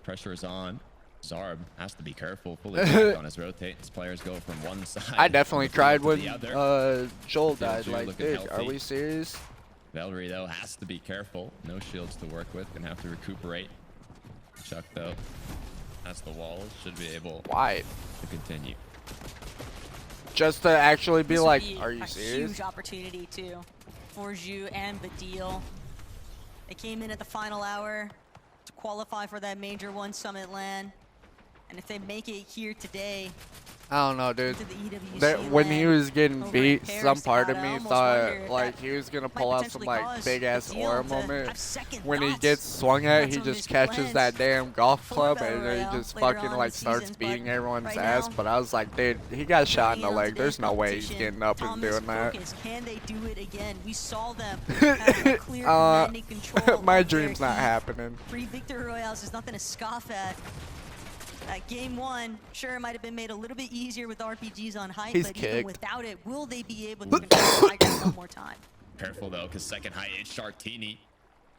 Pressure is on. Zarb has to be careful. Fully back on his rotate. His players go from one side. I definitely of the field cried to when the other. Joel Field died. two Like, looking dude, are healthy. we serious? Valerie, though, has to be careful. No shields to work with. Gonna have to recuperate. Chuck, though, that's the wall. Should be able Why? to continue. Just to actually be This would like, be are you a serious? huge opportunity too for Zhu and Badil. They came in at the final hour to qualify for that Major 1 Summit LAN. And if they make it here today, I don't know, dude. to the EWC That when he LAN was getting over beat, in Paris, some part of I me almost thought wonder if like that he was gonna might pull out some potentially like cause big ass Badil aura to moment have second when he thoughts gets swung at. about He some of just his catches plans that damn golf for club Battle and then Royale he just later fucking on in like the starts seasons, beating but everyone's right ass. now, But I was like, dude, he got shot in the Going on leg. There's today's no way he's competition, getting up and Thomas doing that. focus. Can they do it again? We saw them have clear commanding control. My of their dream's not heat. happening. 3 victory royales is nothing to scoff at. Game 1, sure, it might have been made a little bit easier with RPGs on height, He's but even kicked. without it, will they be able to control the high ground one more time? Careful, though, because second height is Shartini.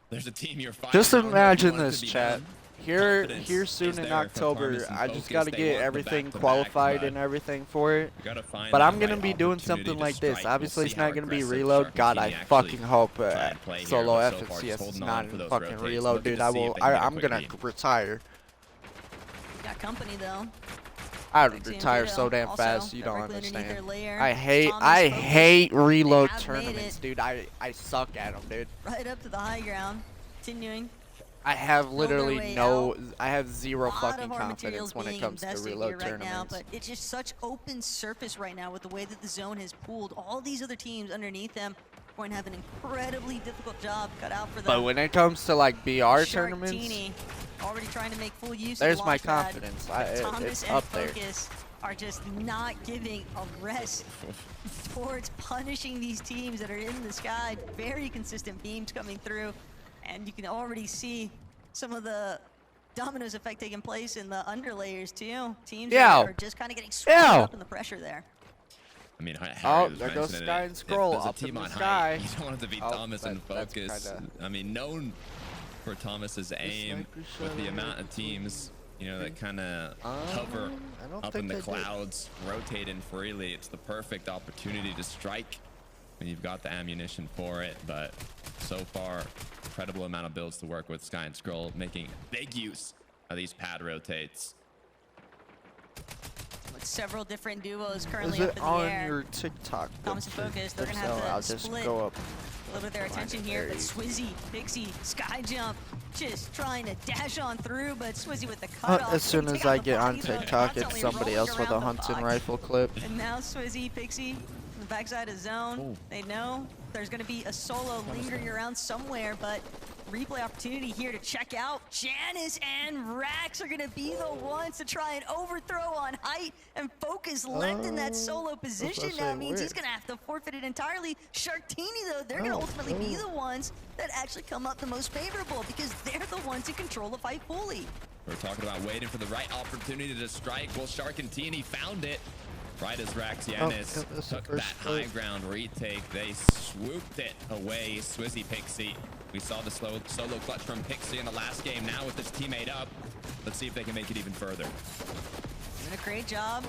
There's a team you're fighting. Just on if you imagine want it this, to be chat. done. Here Confidence soon is in there for October, Thomas and I just Focus. gotta They get want the everything back-to-back, qualified but and everything for it. you gotta find But that I'm gonna right be doing opportunity something to like this. strike. We'll Obviously, see it's not how gonna be aggressive reload. God, I Shartini actually fucking hope try and play here, solo but F so and far he's CS is holding not on for in those fucking rotates, reload, looking dude. to I see will. if they can get a I'm quick gonna beat. retire. Got company, though. I'd Lexi and retire Vito so damn also fast. You don't directly underneath their understand. layer. I hate Thomas Focus, hate reload they have made tournaments, it dude. I suck at them, dude. right up to the high ground. Continuing. I have their literally way no. out. I have zero A lot fucking of our materials confidence when it being comes to invested reload here right now, tournaments. but it's just such open surface right now with the way that the zone has pooled. All these other teams underneath them are going to have an incredibly difficult job cut out for them. But when it comes to like BR tournaments, Shartini already trying to make full use there's of the my launch pad, confidence. but Thomas It's and up there. Focus are just not giving a rest towards punishing these teams that are in the sky. Very consistent beams coming through, and you can already see some of the dominoes effect taking place in the underlayers too. Teams that are just kind of getting swept up in the pressure there. I mean, Harry Oh, was there goes mentioning Sky it. and Scroll If there's a up in team the on sky. height, you don't want it to be Oh, Thomas and that's Focus. kinda- I mean, known for Thomas's aim sniper with the shot amount of teams, you know, that kind of hover I don't up think in the they did. clouds, rotating freely. It's the perfect opportunity to strike when you've got the ammunition for it. But so far, incredible amount of builds to work with. Sky and Scroll making big use of these pad rotates. with several different duos currently Is up it in the on air. your TikTok? Thomas and Focus, they're If gonna so, have to I'll just split go up. a little bit of their attention here, but Swizzy, Pixie, Skyjump, just trying to dash on through, but Swizzy with the cutoff. As soon as I get on body, TikTok, it's constantly somebody rolling else with a around the Hunting box. rifle clip. And now Swizzy, Pixie, on the backside of zone. They know there's going to be a solo lingering around somewhere, but replay opportunity here to check out. Janice and Rax are going to be the ones to try and overthrow on height, and Focus left in that solo position now means he's going to have to forfeit it entirely. Sharktini, though, they're going to ultimately be the ones that actually come up the most favorable because they're the ones who control the fight fully. We're talking about waiting for the right opportunity to strike. Well, Sharktini found it. Right as Raxianis took that high ground retake, they swooped it away. Swizzy Pixie. We saw the solo clutch from Pixie in the last game. Now with his teammate up, let's see if they can make it even further. Doing a great job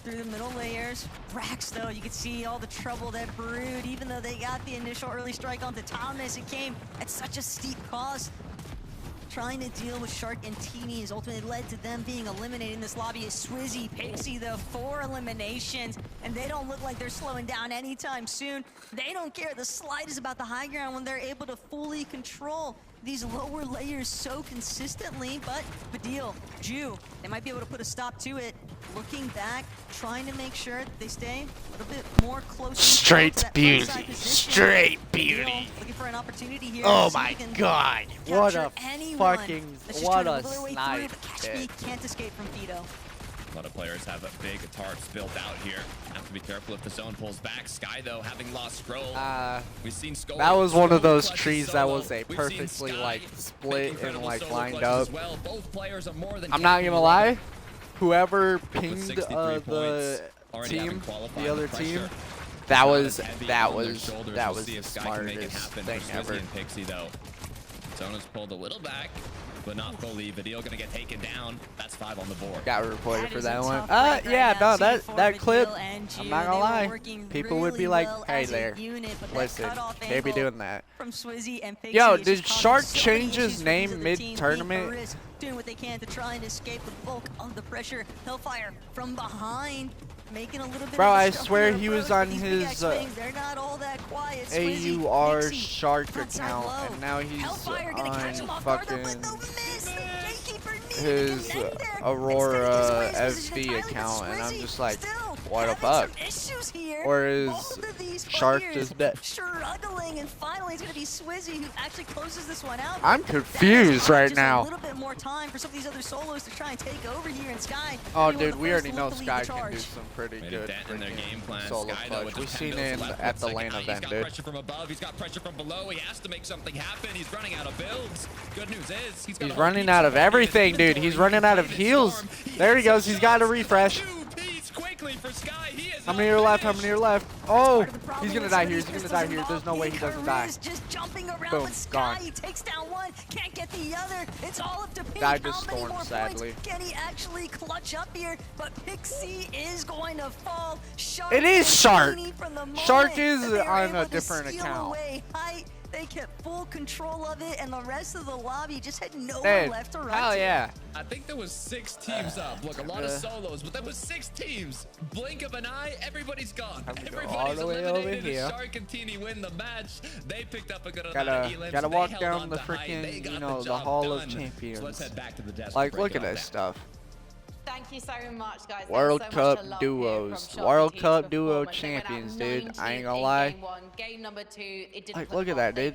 through the middle layers. Rax, though, you can see all the trouble that brewed. Even though they got the initial early strike onto Thomas, it came at such a steep cost. Trying to deal with Shark and Teeny has ultimately led to them being eliminated in this lobby. Is Swizzy, Pixie, the 4 eliminations, and they don't look like they're slowing down anytime soon. They don't care the slightest about the high ground when they're able to fully control these lower layers so consistently. But Badil, Ju, they might be able to put a stop to it. Looking back, trying to make sure that they stay a little bit more close. Straight beauty. Straight beauty. Looking for an opportunity here. Oh my god. What a fucking, what a snipe. Can't escape from Fido. A lot of players have big tarps built out here. Have to be careful if the zone pulls back. Sky, though, having lost scroll. We've seen Skull. That was one of those trees that was a perfectly like split and like lined up. Well. Both players are more than I'm not gonna lie. Whoever pinged the team, the other team, that was the smartest thing ever. Pixie, though. Zona's pulled a little back, but not fully. Badil gonna get taken down. That's 5 on the board. Got reported for that one. Yeah, no, that clip, I'm not gonna lie, people would be like, hey there, listen, they be doing that. Yo, did Shark change his name mid-tournament? Doing what they can to try and escape the bulk of the pressure. Hellfire from behind, making a little bit. Bro, I swear he was on his they're not all that quiet. AUR Shark account, and now he's on fucking his Aurora FV account, and I'm just like, what the fuck? Or is Shark just dead? Struggling, and finally it's gonna be Swizzy who actually closes this one out. I'm confused right now. A little bit more time for some of these other solos to try and take over here, and Sky. Oh, dude, we already know Sky can do some pretty good solo clutch. We've seen him at the lane event, dude. He's got pressure from above. He's got pressure from below. He has to make something happen. He's running out of builds. Good news is he's running out of everything, dude. He's running out of heals. There he goes. He's got a refresh. How many are left? How many are left? Oh, he's gonna die here. He's gonna die here. There's no way he doesn't die. Boom, gone. He takes down one, can't get the other. It's all up to Pink. Guy just stormed, sadly. Can he actually clutch up here? But Pixie is going to fall. It is Shark. Shark is on a different account. They kept full control of it, and the rest of the lobby just had nowhere left to run. Hell yeah. I think there was 6 teams up. Look, a lot of solos, but there was 6 teams. Blink of an eye, everybody's gone. Everybody's eliminated. Shark and Teeny win the match. They picked up a good amount of elims. Gotta walk down the freaking, you know, the Hall of Champions. So let's head back to the desk. Like, look at this stuff. Thank you so much, guys. World Cup duos, World Cup duo champions, dude. I ain't gonna lie. Game number 2, it didn't like, look at that, dude.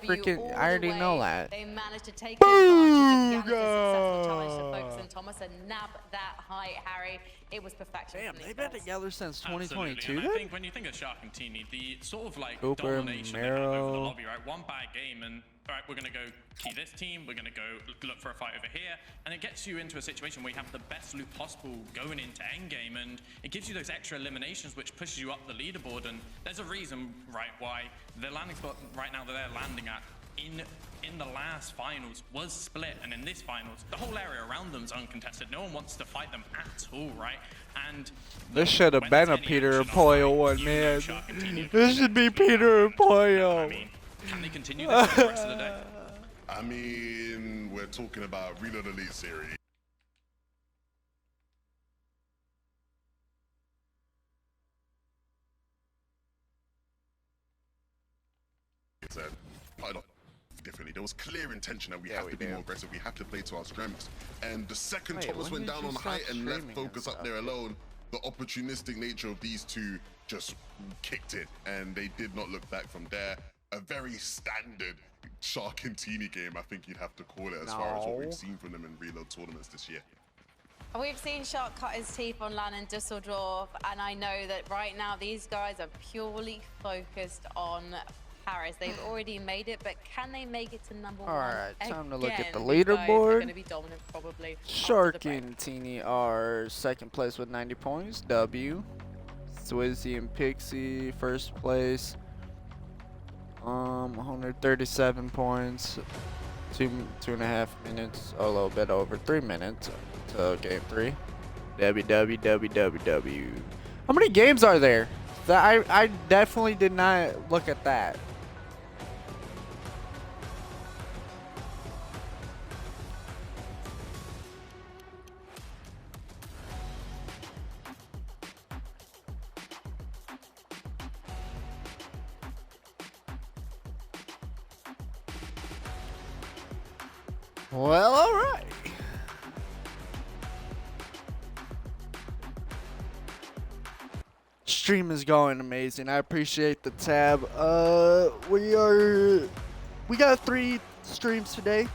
Freaking, I already know that. They managed to take advantage of the successful challenge to Focus and Thomas and nab that height, Harry. It was perfection. Damn, they've been together since 2022. And I think when you think of Shark and Teeny, the sort of like Cooper, domination they have over the lobby, right? One bad game and all right, we're gonna go key this team, we're gonna go look for a fight over here, and it gets you into a situation where you have the best loot possible going into endgame, and it gives you those extra eliminations which pushes you up the leaderboard. And there's a reason, right, why the landing spot right now that they're landing at in the last finals was split, and in this finals the whole area around them's uncontested. No one wants to fight them at all, right? And this should have been a Peter and Pollo one, man. This should be Peter and Pollo. I mean, can they continue this for the rest of the day? I mean, we're talking about Reload Elite Series. said, differently. There was clear intention that we have to be more aggressive. We have to play to our strengths. And the second Thomas went down on height and left Focus up there alone, the opportunistic nature of these two just kicked it, and they did not look back from there. A very standard Shark and Teeny game, I think you'd have to call it, as far as what we've seen from them in Reload tournaments this year. We've seen Shark cut his teeth on LAN and Dusseldorf, and I know that right now these guys are purely focused on Paris. They've already made it, but can they make it to number one? All right, time to look at the These guys are leaderboard. going to be dominant probably. Shark and Teeny are second place with 90 points. W. Swizzy and Pixie first place. 137 points. 2.5 minutes, a little bit over 3 minutes to game 3. WWWWW. How many games are there? I definitely did not look at that. Well, all right. Stream is going amazing. I appreciate the tab. We got 3 streams today.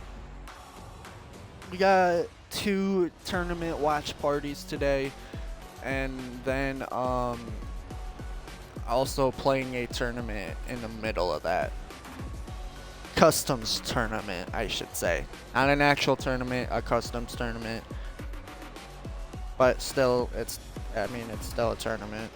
We got 2 tournament watch parties today, and then also playing a tournament in the middle of that. Customs tournament, I should say. Not an actual tournament, a customs tournament. But still, it's still a tournament.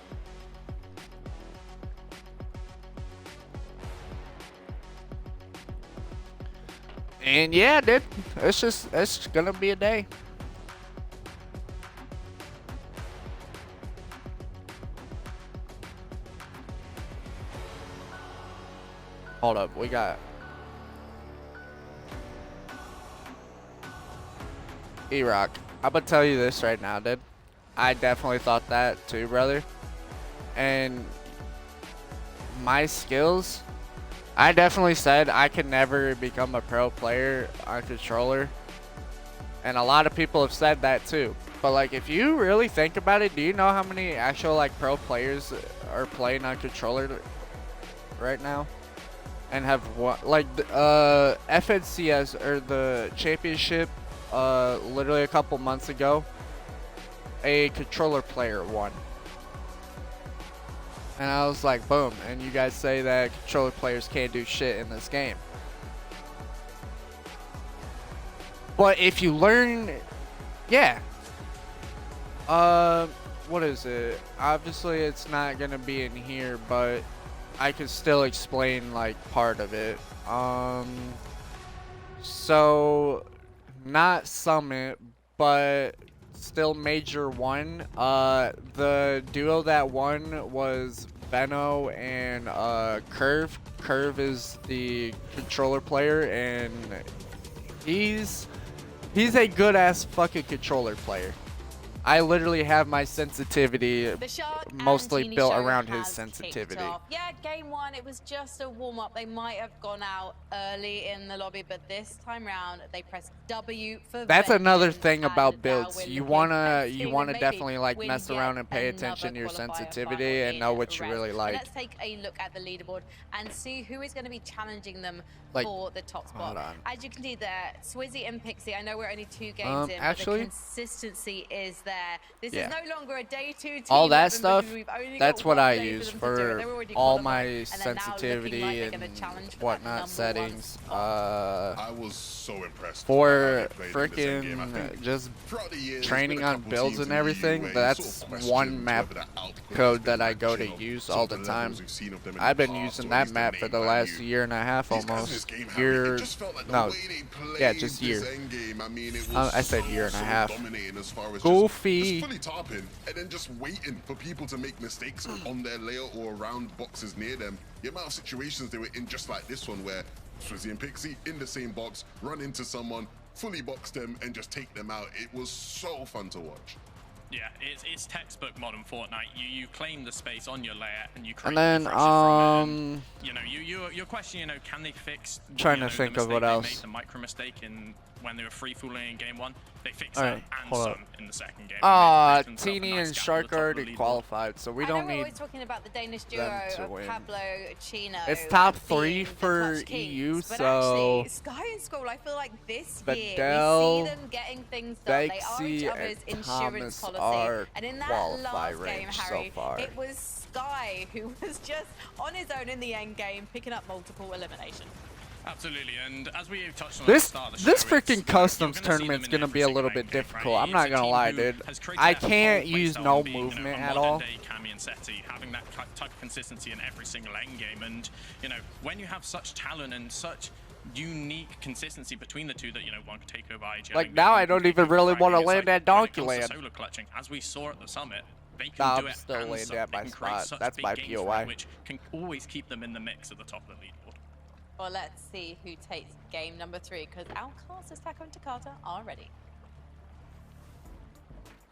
And yeah, dude, it's gonna be a day. Hold up, we got E-Rock. I'm gonna tell you this right now, dude. I definitely thought that too, brother. And my skills, I definitely said I could never become a pro player on controller. And a lot of people have said that too. But like, if you really think about it, do you know how many actual like pro players are playing on controller right now? And have what, like FNCS or the championship literally a couple months ago, a controller player won. And I was like, boom. And you guys say that controller players can't do shit in this game. But if you learn, yeah. What is it? Obviously, it's not gonna be in here, but I could still explain like part of it. So not Summit, but still Major 1. The duo that won was Veno and Curve. Curve is the controller player, and he's a good ass fucking controller player. I literally have my sensitivity mostly built around his sensitivity. Yeah, game 1, it was just a warm-up. They might have gone out early in the lobby, but this time round they pressed W for That's another vengeance, thing about and builds. You wanna definitely like mess around and pay attention to your sensitivity and know what you really like. Let's take a look at the leaderboard and see who is going to be challenging them for the top spot. As you can see there, Swizzy and Pixie, I know we're only 2 games in, but the consistency is there. This is no longer a day 2 team. All that stuff, that's what I use for all my sensitivity and whatnot settings. I was so impressed. For freaking just training on builds and everything, that's one map code that I go to use all the time. I've been using that map for the last year and a half almost. Year, no, yeah, just year. I said year and a half. Goofy. Just fully tarping and then just waiting for people to make mistakes on their layer or around boxes near them. The amount of situations they were in, just like this one, where Swizzy and Pixie in the same box, run into someone, fully box them, and just take them out. It was so fun to watch. Yeah, it's textbook modern Fortnite. You claim the space on your layer and you create And then, the pressure from it. And, you know, your question, you know, can they fix? Trying you to know, think the of what mistake they else. made, the micro mistake when they were free fooling in game 1. They fixed All that right, and hold some up. in the second game. Teeny and Shark already qualified, so we I know don't we're need. always talking about the Danish duo to of win. Pablo Chino. It's top being 3 the for Clutch Kings, EU, but so actually, Sky and Skull, I feel like this Fidel, year we see them getting things done. They are each Vexy, other's and insurance Thomas policy. are And in that qualify last game, range Harry, so far. it was Sky who was just on his own in the end game, picking up multiple eliminations. Absolutely, and as we touched on This at the start of the show, this freaking you're customs gonna see them tournament's in gonna every be a single little end bit game, difficult. right? I'm not It's a gonna team lie, who dude. has created I their whole can't play use style no on being, movement a at all. modern-day Cammy and Seti, having that type of consistency in every single end game, and you know, when you have such talent and such unique consistency between the two that, you know, one could take over IGL. Like, now I don't even really want to land that donkey land. land. Solo clutching, as we saw at the summit, they can Nah, do I'm it still and landing some. at They my can create spot. such That's big my games from POI. it, which can always keep them in the mix at the top of the leaderboard. Well, let's see who takes game number 3, because our casters back on Takata are ready.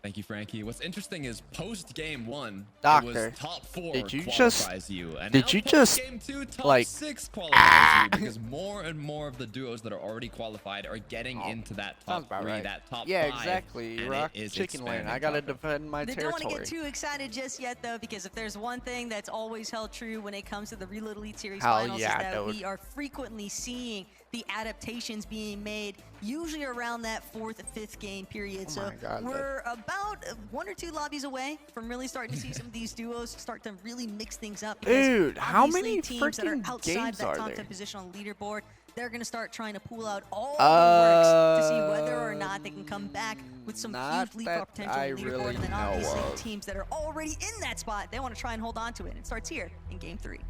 Thank you, Frankie. What's interesting is post game 1, Doctor, it was top 4 did you qualifies you, and did now you post just, game 2, top like, 6 qualifies you, because more and more of the duos that are already qualified are getting into that top 3, right. that top 5. Yeah, exactly. And Rock it is chicken lane. I expanding gotta tougher. defend my They don't want to territory. get too excited just yet, though, because if there's one thing that's always held true when it comes to the Reload Elite Series Hell finals, yeah, is that dude. we are frequently seeing the adaptations being made, usually around that 4th or 5th game period. So my God, we're about 1 or 2 lobbies away from really starting to see some of these duos start to really mix things up. Because Dude, how many obviously teams that are freaking outside games that are top there? 10 position on the leaderboard, they're going to start trying to pull out all the works to see whether or not they can come back with some Not huge leap that up potential I in the leaderboard. really And then know obviously of. teams that are already in that spot, they want to try and hold on to it. It starts here in game 3.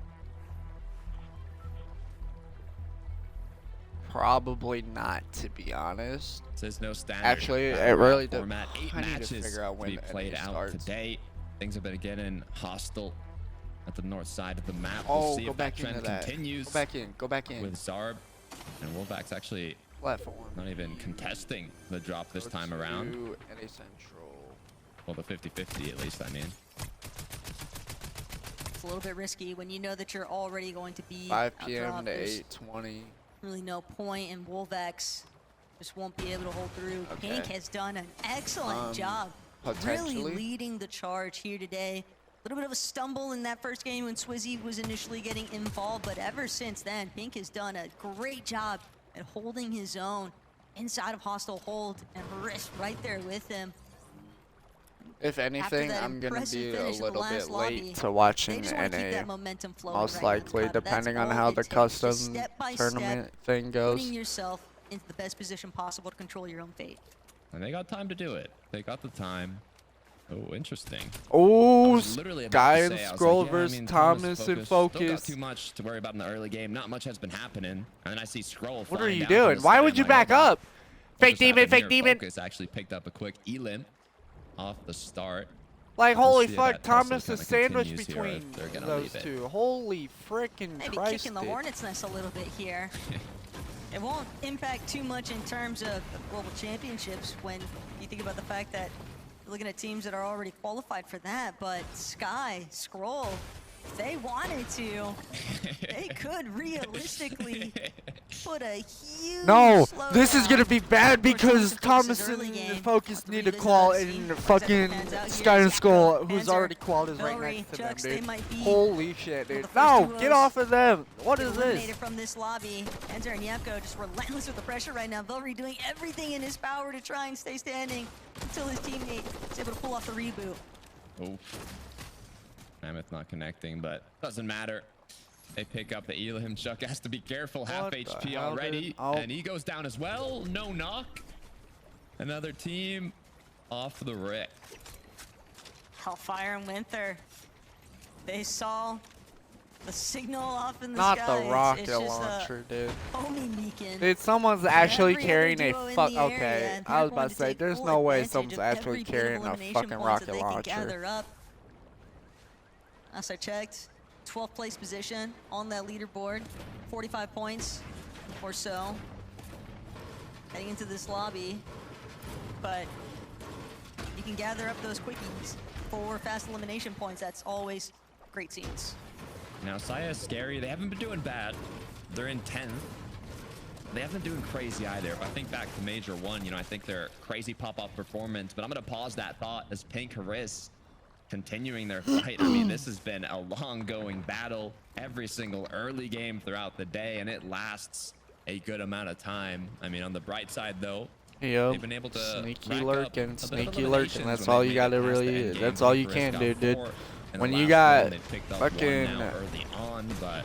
Probably not, to be honest. There's no standard. Actually, it really does. format. 8 I need to matches figure out when to be played NA out starts. today. Things have been getting hostile at the north side of the map. Oh, we'll see go if back that trend into that. continues. Go back in. Go back in. With Zarb and Wolfak's actually Platform. not even contesting the drop this time around. To NA Central. Well, the 50-50 at least, I mean. It's a little bit risky when you know that you're already going to be 5 p.m. outdropped. to There's 8:20. really no point, and Wolvex just won't be able to hold through. Okay. Pink has done an excellent job really potentially. leading the charge here today. A little bit of a stumble in that first game when Swizzy was initially getting involved, but ever since then, Pink has done a great job at holding his own inside of hostile hold, and Risk right there with him. If anything, that I'm gonna impressive be a finish in the little last bit lobby, late to watching They just want to keep NA. that momentum flowing Most right now, likely, Takata. That's depending on all how it the takes, just custom step by tournament step, thing goes. putting yourself into the best position possible to control your own fate. And they got time to do it. They got the time. Oh, interesting. Oh, Literally about Sky to and say, I was Scroll like, yeah, I versus mean, Thomas and Don't got Focus. too much to worry about in the early game. Not much has been happening. And then I see Scroll. What are flying you down from doing? the Why sky. would I'm you like, back hold on. up? What Fake just demon, happened fake here? demon. Focus actually picked up a quick elim off the start. Like, We'll holy see if fuck, that tussle Thomas is kinda sandwiched continues here, or between if they're gonna those leave it. two. Holy freaking Maybe Christ. kicking the hornet's nest a little bit here. It won't impact too much in terms of global championships when you think about the fact that you're looking at teams that are already qualified for that, but Sky, Scroll, if they wanted to, they could realistically put a huge No, slowdown. this is gonna be bad because Of course, Thomas Focus's early and game. Focus We'll need to revisit call that and scene. fucking Pans out here. Sky and Zappa, Skull, who's Panzer, already qualled, is right Valerie, next to Chucks, them, they dude. might be Holy shit, one dude. of the first No, duos get off of them. What get is eliminated this? from this lobby. Panzer and Yevko just relentless with the pressure right now. Valerie doing everything in his power to try and stay standing until his teammate is able to pull off the reboot. Oh. Mammoth not connecting, but doesn't matter. They pick up the Elohim. Chuck has to be careful. Half What the HP hell, already. dude? Oh. And he goes down as well. No knock. Another team off the wreck. Hellfire and Winter, they saw the signal off in the Not sky. the rocket it's just launcher, dude. homie beacon. Dude, someone's actually Every other carrying a duo in fuck. the area, Okay, and I was they're about going to to say, take there's full no way advantage someone's of actually every bit of carrying a elimination fucking points that rocket they can launcher. gather up. Last I checked, 12th place position on that leaderboard, 45 points or so, heading into this lobby. But you you can gather up those quickies for fast elimination points, that's always great scenes. Now, Saya is scary. They haven't been doing bad. They're in 10th. They haven't been doing crazy either. If I think back to Major 1, you know, I think they're crazy pop-up performance, but I'm going to pause that thought as Pink Haris continuing their fight. I mean, this has been a long-going battle every single early game throughout the day, and it lasts a good amount of time. I mean, on the bright side, though, they've been able to sneaky lurking. That's all you gotta really. That's all you can do, dude. When you got fucking. Early on, but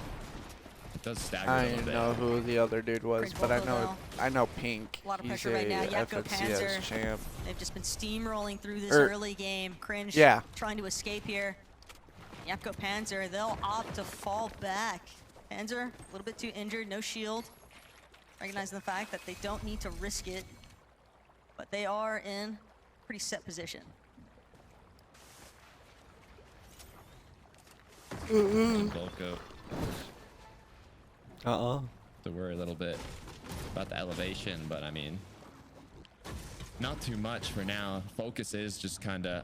it does stagger I a little didn't bit. know who the other dude was, Cringe but I Vocal, know Pink. A lot of He's pressure right now. a Yapko FNCS Panzer. champ. They've just been steamrolling through this early game. Cringe trying to escape here. Yapko Panzer, they'll opt to fall back. Panzer, a little bit too injured, no shield. Recognizing the fact that they don't need to risk it, but they are in pretty set position. Volko Uh-oh. to worry a little bit about the elevation, but I mean, not too much for now. Focus is just kind of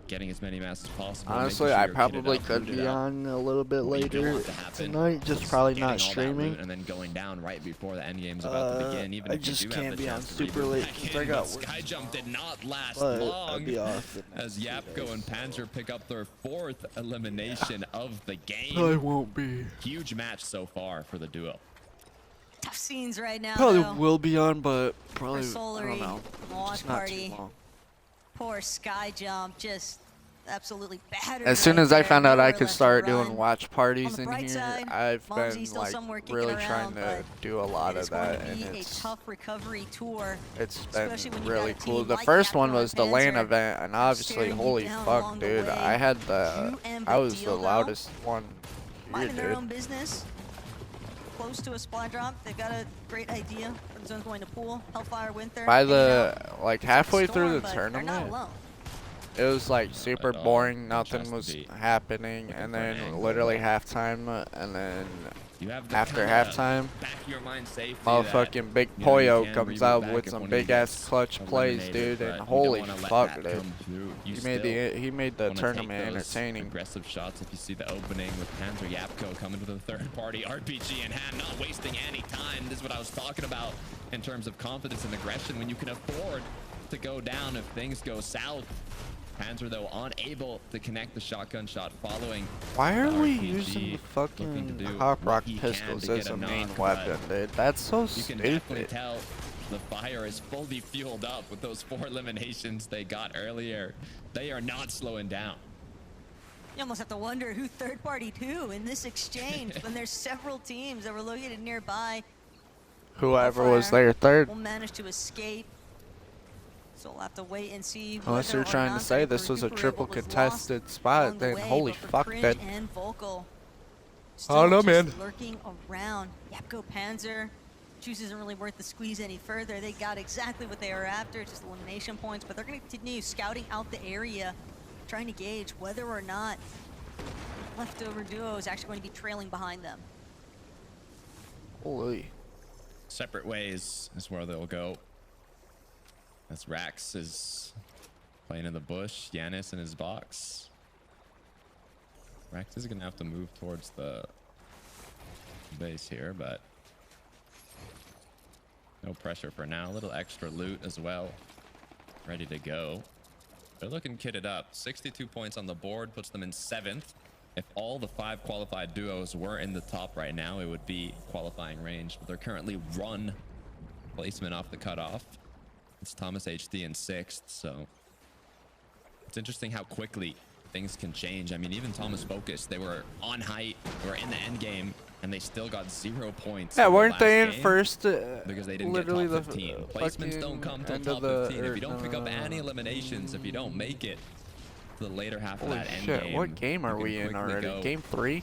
getting as many masses as possible. Honestly, sure I you're probably kitted up, could booted be up. on a little bit What you don't later want to happen tonight, just is probably getting not all that streaming. loot and then going down right before the end game's about to begin. Even I if you just do have can't the be on chance to super reboot late back because in, I got but work Sky Jump did not last but long I'll be off the as next few Yapko and days. Panzer pick up their 4th elimination of the game. Probably won't be. Huge match so far for the duo. Tough scenes right now, Probably though. will be on, but probably, I Solary, don't know. Watch Just not Party. too long. Poor Sky Jump, just absolutely battered. As soon right as I there, found out I nowhere could left to start run. doing watch parties the in bright here, side, I've Mumsy been still like somewhere kicking really around, trying to but do a lot It's of going that, to and be a tough recovery tour. it's especially been when you really got a cool. team The like first one Yapko was and the LAN Panzer event, and obviously, staring you holy down fuck, along the dude, way. I had the, Drew and I was Badil, the though, loudest one here, minding their dude. own business. Close to a spot drop. They've got a great idea where the zone's going to pool. Hellfire Winther. By hanging the, out. like, It's like a halfway storm, through the but they're not tournament, alone. it was like super at all. boring, It nothing has to was be happening, looking and for an then angle, literally but- halftime, and then You have the after kinda halftime, back your mind safety motherfucking Big that, you know, you Poyo can comes reboot out back with if some one of you big ass gets clutch plays, eliminated, dude, but and you don't holy wanna let fuck, that dude. come through. You He made the wanna tournament take those entertaining. aggressive shots. If you see the opening with Panzer Yapko coming to the third party RPG in hand, not wasting any time. This is what I was talking about in terms of confidence and aggression. When you can afford to go down if things go south. Panzer, though, unable to connect the shotgun shot following. Why are the we RPG, using looking to fucking do hop what rock he can pistols to as get a main knock, weapon, but dude? That's so you can definitely stupid. tell the fire is fully fueled up with those 4 eliminations they got earlier. They are not slowing down. You almost have to wonder who third party to in this exchange when there's several teams that were located nearby. Whoever was Hellfire there third. will manage to escape. So we'll have to wait and see. Unless whether you're or trying to not say they're this was a recuperate triple what was contested lost spot, along the then way, holy but for fuck, Cringe then. and Vocal, I don't know, still just man. lurking around. Yapko Panzer. Juice isn't really worth the squeeze any further. They got exactly what they were after, just elimination points, but they're going to continue scouting out the area, trying to gauge whether or not leftover duo is actually going to be trailing behind them. Holy. Separate ways is where they'll go. As Rax is playing in the bush, Yanis in his box. Rax is going to have to move towards the base here, but no pressure for now. A little extra loot as well. Ready to go. They're looking kitted up. 62 points on the board puts them in 7th. If all the 5 qualified duos were in the top right now, it would be qualifying range. But they're currently run placement off the cutoff. It's Thomas HD in 6th, so it's interesting how quickly things can change. I mean, even Thomas Focus, they were on height, they were in the end game, and they still got 0 points. Yeah, in the weren't they last in game first? because they didn't Literally get top the 15. Placements don't come till end top of the, 15. If you don't pick up any eliminations, if you don't make it to the later half Holy of that end shit! game, What game are you we can in quickly already? go Game 3?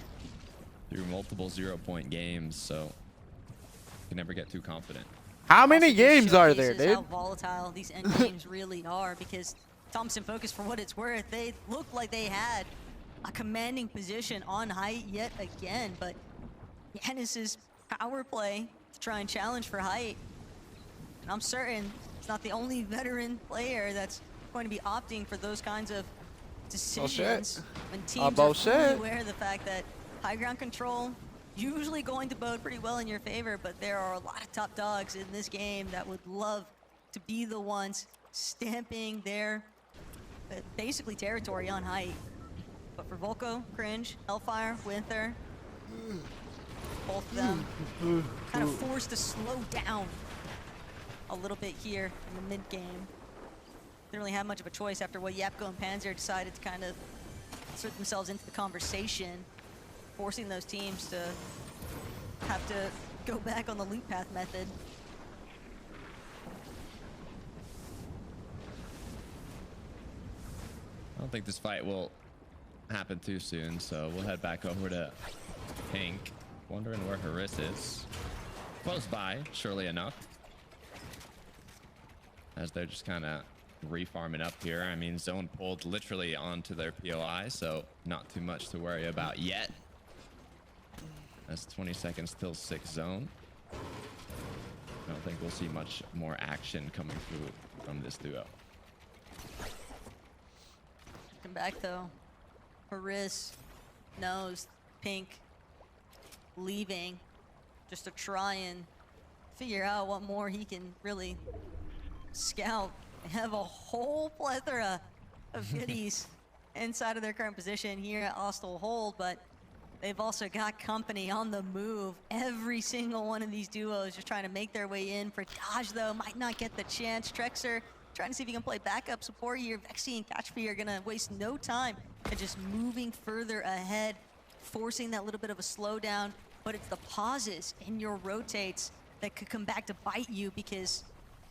through multiple 0-point games, so you can never get too confident. How many Also, games this are there, showcases dude? how volatile these end games really are, because Thompson Focus, for what it's worth, they looked like they had a commanding position on height yet again, but Yanis's power play to try and challenge for height, and I'm certain it's not the only veteran player that's going to be opting for those kinds of decisions when teams are fully aware of the fact that high ground control usually going to bode pretty well in your favor, but there are a lot of top dogs in this game that would love to be the ones stamping their basically territory on height. But for Volko, Cringe, Hellfire, Winther, both of them kind of forced to slow down a little bit here in the mid game. Didn't really have much of a choice after what Yapko and Panzer decided to kind of insert themselves into the conversation, forcing those teams to have to go back on the loop path method. I don't think this fight will happen too soon, so we'll head back over to Pink. Wondering where Haris is. Close by, surely enough. As they're just kind of refarming up here. I mean, zone pulled literally onto their POI, so not too much to worry about yet. That's 20 seconds till 6 zone. I don't think we'll see much more action coming through from this duo. Come back though. Haris knows Pink leaving just to try and figure out what more he can really scout. They have a whole plethora of goodies inside of their current position here at Hostile Hold, but they've also got company on the move. Every single one of these duos just trying to make their way in. For Dodge, though, might not get the chance. Trexer trying to see if he can play backup support here. Vexy and Catchfee are going to waste no time and just moving further ahead, forcing that little bit of a slowdown. But it's the pauses in your rotates that could come back to bite you, because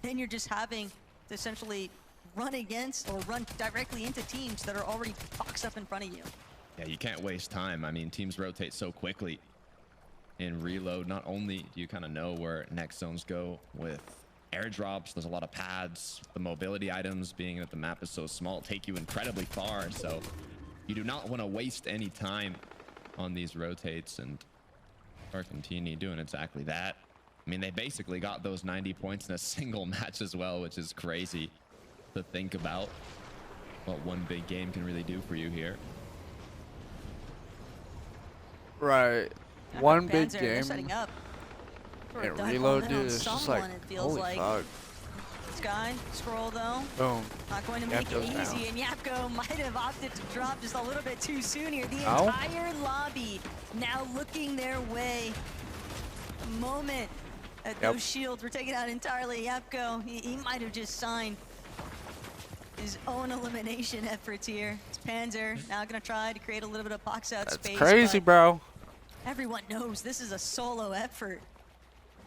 then you're just having to essentially run against or run directly into teams that are already boxed up in front of you. Yeah, you can't waste time. I mean, teams rotate so quickly in reload. Not only do you kind of know where next zones go with airdrops, there's a lot of pads, the mobility items, being that the map is so small, take you incredibly far. So you do not want to waste any time on these rotates, and Argentini doing exactly that. I mean, they basically got those 90 points in a single match as well, which is crazy to think about what one big game can really do for you here. Right. One big Panzer, game. Setting up And reload, dude, it's just like, holy fuck. Sky, scroll though. Boom. Not going to make it easy, down. and Yapko might have opted to drop just a little bit too soon here. The entire lobby now looking their way. The moment that those shields were taken out entirely, Yapko, he might have just signed his own elimination efforts here. It's Panzer now gonna try to create a little bit of box out space. That's crazy, bro. Everyone knows this is a solo effort,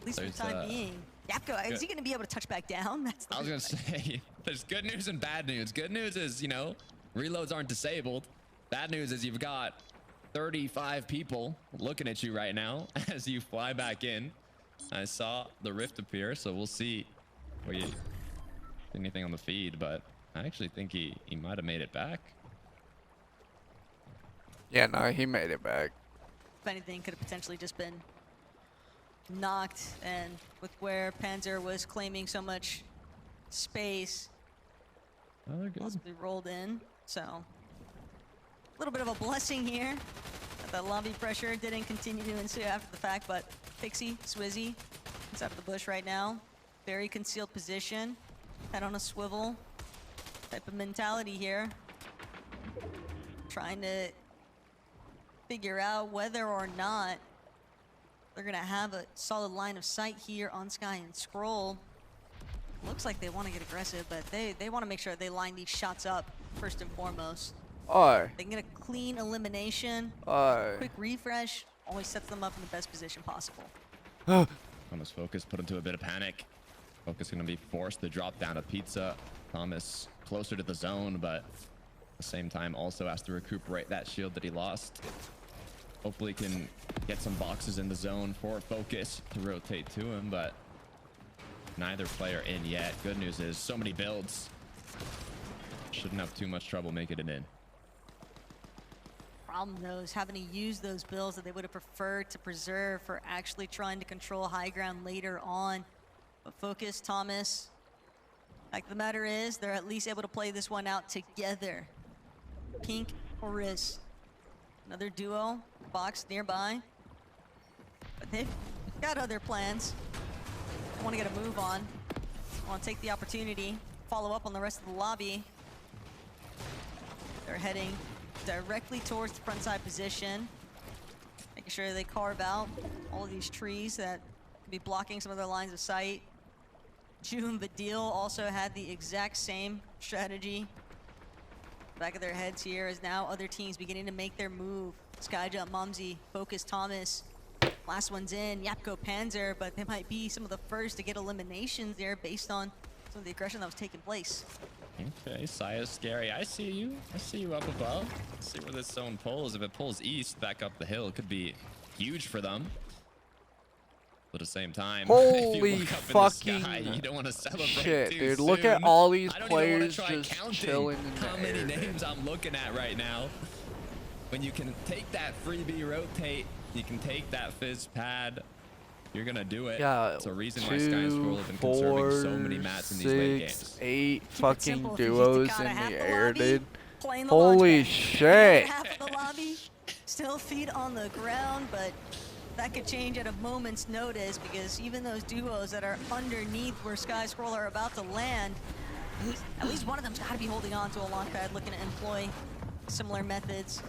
at least for the time being. Yapko, is he going to be able to touch back down? That's the I was going to say, there's good news and bad news. Good news is, you know, reloads aren't disabled. Bad news is you've got 35 people looking at you right now as you fly back in. I saw the rift appear, so we'll see where you anything on the feed, but I actually think he might have made it back. Yeah, no, he made it back. If anything, could have potentially just been knocked, and with where Panzer was claiming so much space, possibly rolled in. So a little bit of a blessing here that the lobby pressure didn't continue to ensue after the fact. But Pixie, Swizzy inside of the bush right now, very concealed position, head on a swivel type of mentality here, trying to figure out whether or not they're gonna have a solid line of sight here on Sky and Scroll. Looks like they want to get aggressive, but they want to make sure they line these shots up first and foremost. They can get a clean elimination. Quick refresh always sets them up in the best position possible. Thomas Focus put into a bit of panic. Focus gonna be forced to drop down a pizza. Thomas closer to the zone, but at the same time also has to recuperate that shield that he lost. Hopefully can get some boxes in the zone for Focus to rotate to him, but neither player in yet. Good news is so many builds. Shouldn't have too much trouble making it in. Problem though is having to use those builds that they would have preferred to preserve for actually trying to control high ground later on. But Focus, Thomas, Like the matter is, they're at least able to play this one out together. Pink or Riz. Another duo, box nearby. But they've got other plans. They want to get a move on. Want to take the opportunity, follow up on the rest of the lobby. They're heading directly towards the front side position. Making sure they carve out all of these trees that could be blocking some of their lines of sight. Ju and Vidil also had the exact same strategy. Back of their heads here as now other teams beginning to make their move. Skyjump, Mumsy, Focus, Thomas. Last one's in, Yapko, Panzer, but they might be some of the first to get eliminations there based on some of the aggression that was taking place. Okay, Saya's scary. I see you. I see you up above. Let's see where this zone pulls. If it pulls east, back up the hill, it could be huge for them. But at the same time, holy if you look up fucking in the sky, you don't want to celebrate shit, too dude. soon. Look at all these I don't players even wanna try just counting chilling in how the many air, names I'm looking at right now. When you can take that freebie rotate, you can take that fizz pad, you're gonna do it. Yeah, it's a reason why Sky and Scroll have been conserving so many mats in these late games. 8 Keep it fucking simple. If you duos just in got half the the air, lobby, dude. playing the Holy launch pad. shit. Half of the lobby, still feet on the ground, but that could change at a moment's notice because even those duos that are underneath where Sky Scroll are about to land, at least one of them's got to be holding on to a launch pad, looking to employ similar methods.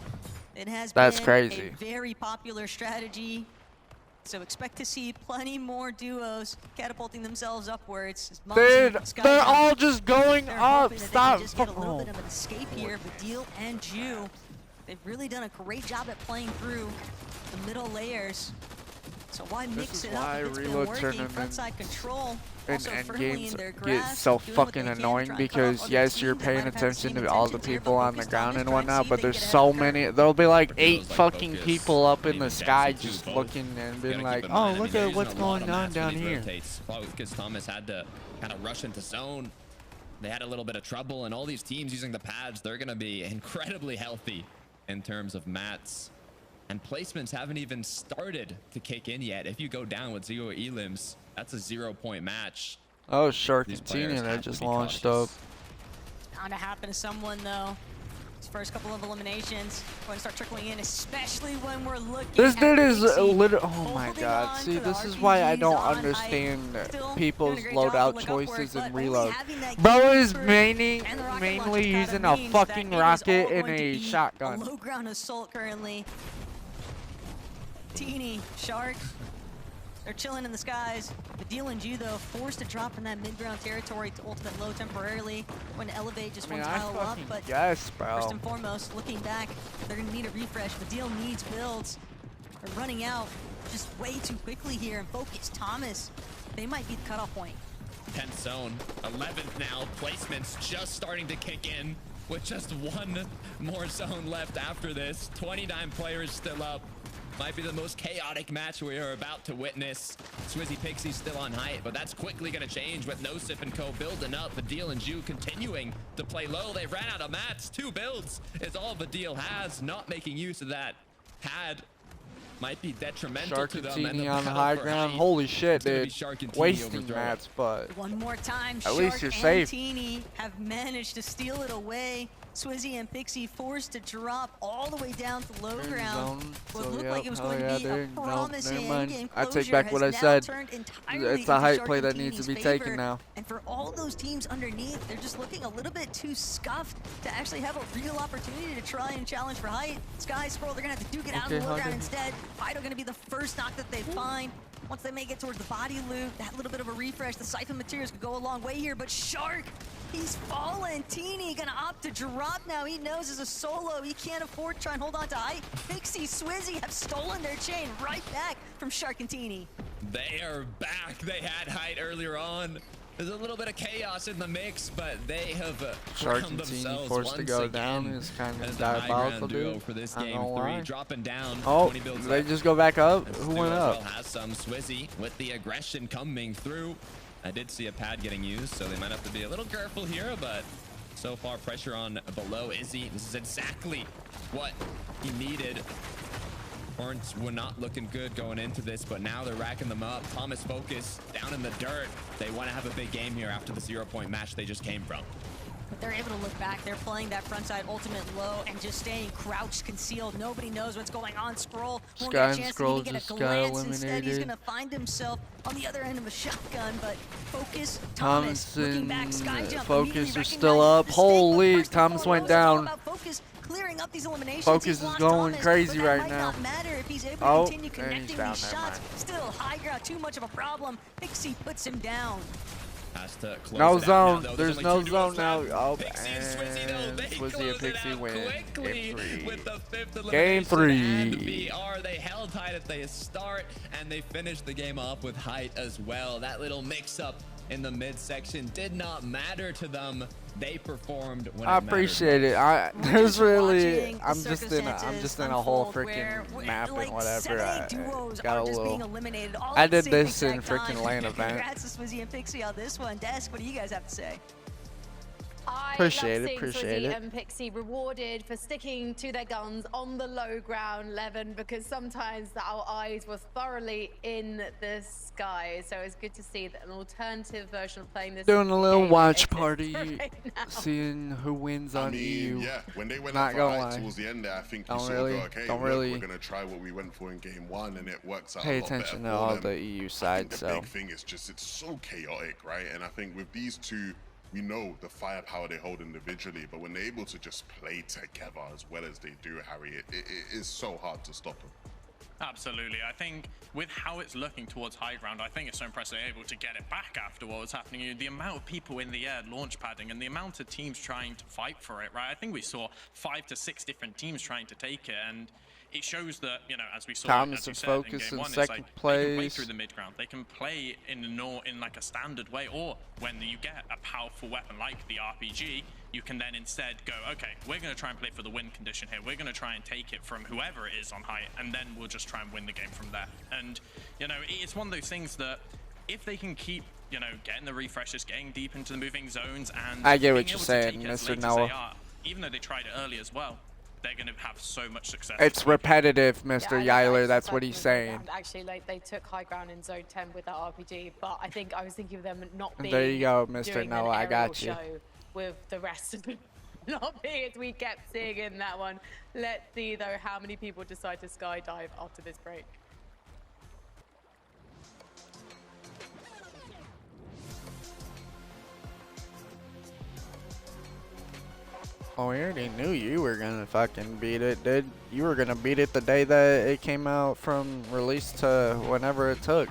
It has been crazy. A very popular strategy, so expect to see plenty more duos catapulting themselves upwards. Dude, they're all just going up. Stop. Just get a little bit of an escape here. Vidil and Ju, they've really done a great job at playing through the middle layers. So why mix it up? It's been working. Frontside control and games get so fucking annoying because yes, you're paying attention to all the people on the ground and whatnot, but there's so many. There'll be like 8 fucking people up in the sky just looking and being like, oh, look at what's going on down here. Because Thomas had to kind of rush into zone. They had a little bit of trouble, and all these teams using the pads, they're going to be incredibly healthy in terms of mats. And placements haven't even started to kick in yet. If you go down with 0 elims, that's a 0-point match. Oh, Sharkantini that just launched up. Bound to happen to someone though. His first couple of eliminations going to start trickling in, especially when we're looking. This dude is literally. Oh holding my god! on See, to the this is why I don't RPGs on understand height. Still people's doing a great job loadout to look upward, choices but and only reload. having that Bro game is for- mainly and the rocket mainly launcher using kinda a means fucking that it is rocket all and going to a be shotgun. A low ground assault currently. Teeny, Shark, they're chilling in the skies. Vidil and Ju, though, forced to drop in that mid-ground territory to ultimate low temporarily when elevate just one tile up. But yes, bro. first and foremost, looking back, they're going to need a refresh. Vidil needs builds. They're running out just way too quickly here. And Focus, Thomas, they might be the cutoff point. 10th zone, 11th now. Placements just starting to kick in with just one more zone left after this. 29 players still up. Might be the most chaotic match we are about to witness. Swizzy Pixie's still on height, but that's quickly going to change with Nosif and Co. building up. Vidil and Ju continuing to play low. They ran out of mats. 2 builds is all Vidil has. Not making use of that pad might be detrimental to them. And on the high ground. Holy shit, dude. Wasting mats, but one more time, at least you're safe. Teeny have managed to steal it away. Swizzy and Pixie forced to drop all the way down to low ground. What looked like it was going to be a promising endgame I closure take back what I has now said. turned entirely It's a into height play that needs Sharkantini's to be favor. taken now. And for all those teams underneath, they're just looking a little bit too scuffed to actually have a real opportunity to try and challenge for height. Sky Scroll, they're going to have to duke it out in the low ground instead. Fido going to be the first knock that they find. Once they make it towards the body loop, that little bit of a refresh, the siphon materials could go a long way here, but Shark, he's fallen. Teeny gonna opt to drop now. He knows as a solo, he can't afford to try and hold on to height. Pixie, Swizzy have stolen their chain right back from Shark and Teeny. They are back. They had height earlier on. There's a little bit of chaos in the mix, but they have found themselves forced to go down is kind of diabolical, dude. For this game 3, dropping down. Oh, 20 builds they up. just go back up? Who went Well up? has some Swizzy with the aggression coming through. I did see a pad getting used, so they might have to be a little careful here, but so far pressure on below Izzy. This is exactly what he needed. Horns were not looking good going into this, but now they're racking them up. Thomas Focus down in the dirt. They want to have a big game here after the 0-point match they just came from. But they're able to look back. They're playing that frontside ultimate low and just staying crouched, concealed. Nobody knows what's going on. Scroll won't get a chance to even get a glance. Instead, he's going to find himself on the other end of a shotgun. But Focus, Thomas looking back, Skyjump. Focus are still up. Holy, Thomas went down. Focus clearing up these eliminations. Focus is going crazy right now. Not matter if he's able to continue connecting these shots. Still high ground, too much of a problem. Pixie puts him down. No zone. There's no zone now. Oh, Pixie and Swizzy, though, they Swizzy and Pixie win. quickly with the 5th Game elimination. 3. And BR, they held tight at the start, and they finished the game off with height as well. That little mix-up in the midsection did not matter to them. They performed when I appreciate it. There's really, I'm just in a whole freaking map and whatever. I got a little. I did this in freaking LAN event. Congrats to Swizzy and Pixie on this one. Desk, what do you guys have to say? Appreciate it. Swizzy and Pixie rewarded for sticking to their guns on the low ground, Levin, because sometimes our eyes were thoroughly in the sky. So it's good to see that an alternative version of playing this. Doing a little watch party, seeing who wins on EU. Yeah, when they went Not up gonna for lie. towards the end there, I think you Don't saw really- go, okay, don't look, really we're gonna try what we went for in game 1, and it works out Pay a lot attention to better for all them. the EU I think sides. the So big thing is just it's so chaotic, right? And I think with these two, we know the firepower they hold individually, but when they're able to just play together as well as they do, Harry, it is so hard to stop them. Absolutely. I think with how it's looking towards high ground, I think it's so impressive they're able to get it back after what was happening. The amount of people in the air launch padding and the amount of teams trying to fight for it, right? I think we saw 5 to 6 different teams trying to take it, and it shows that, you know, as we saw, Thomas as you and said, Focus in in game 1, it's second like they can play place. through the mid ground. They can play in like a standard way, or when you get a powerful weapon like the RPG, you can then instead go, okay, we're going to try and play for the win condition here. We're going to try and take it from whoever it is on height, and then we'll just try and win the game from there. And, you know, it's one of those things that if they can keep, you know, getting the refreshes, getting deep into the moving zones, and I get what being you're able to saying, take it as Mr. late as Noah. they are, even though they tried it early as well, they're going to have so much success. it's repetitive, Mr. Yeah, Yiler. That's what he's saying. Actually, like they took high ground in zone 10 with that RPG, but I think I was thinking of them not being. There you go, Mr. doing Noah. an I got aerial you. show with the rest of them not being as we kept seeing in that one. Let's see though how many people decide to skydive after this break. Oh, we already knew you were gonna fucking beat it, dude. You were gonna beat it the day that it came out from release to whenever it took.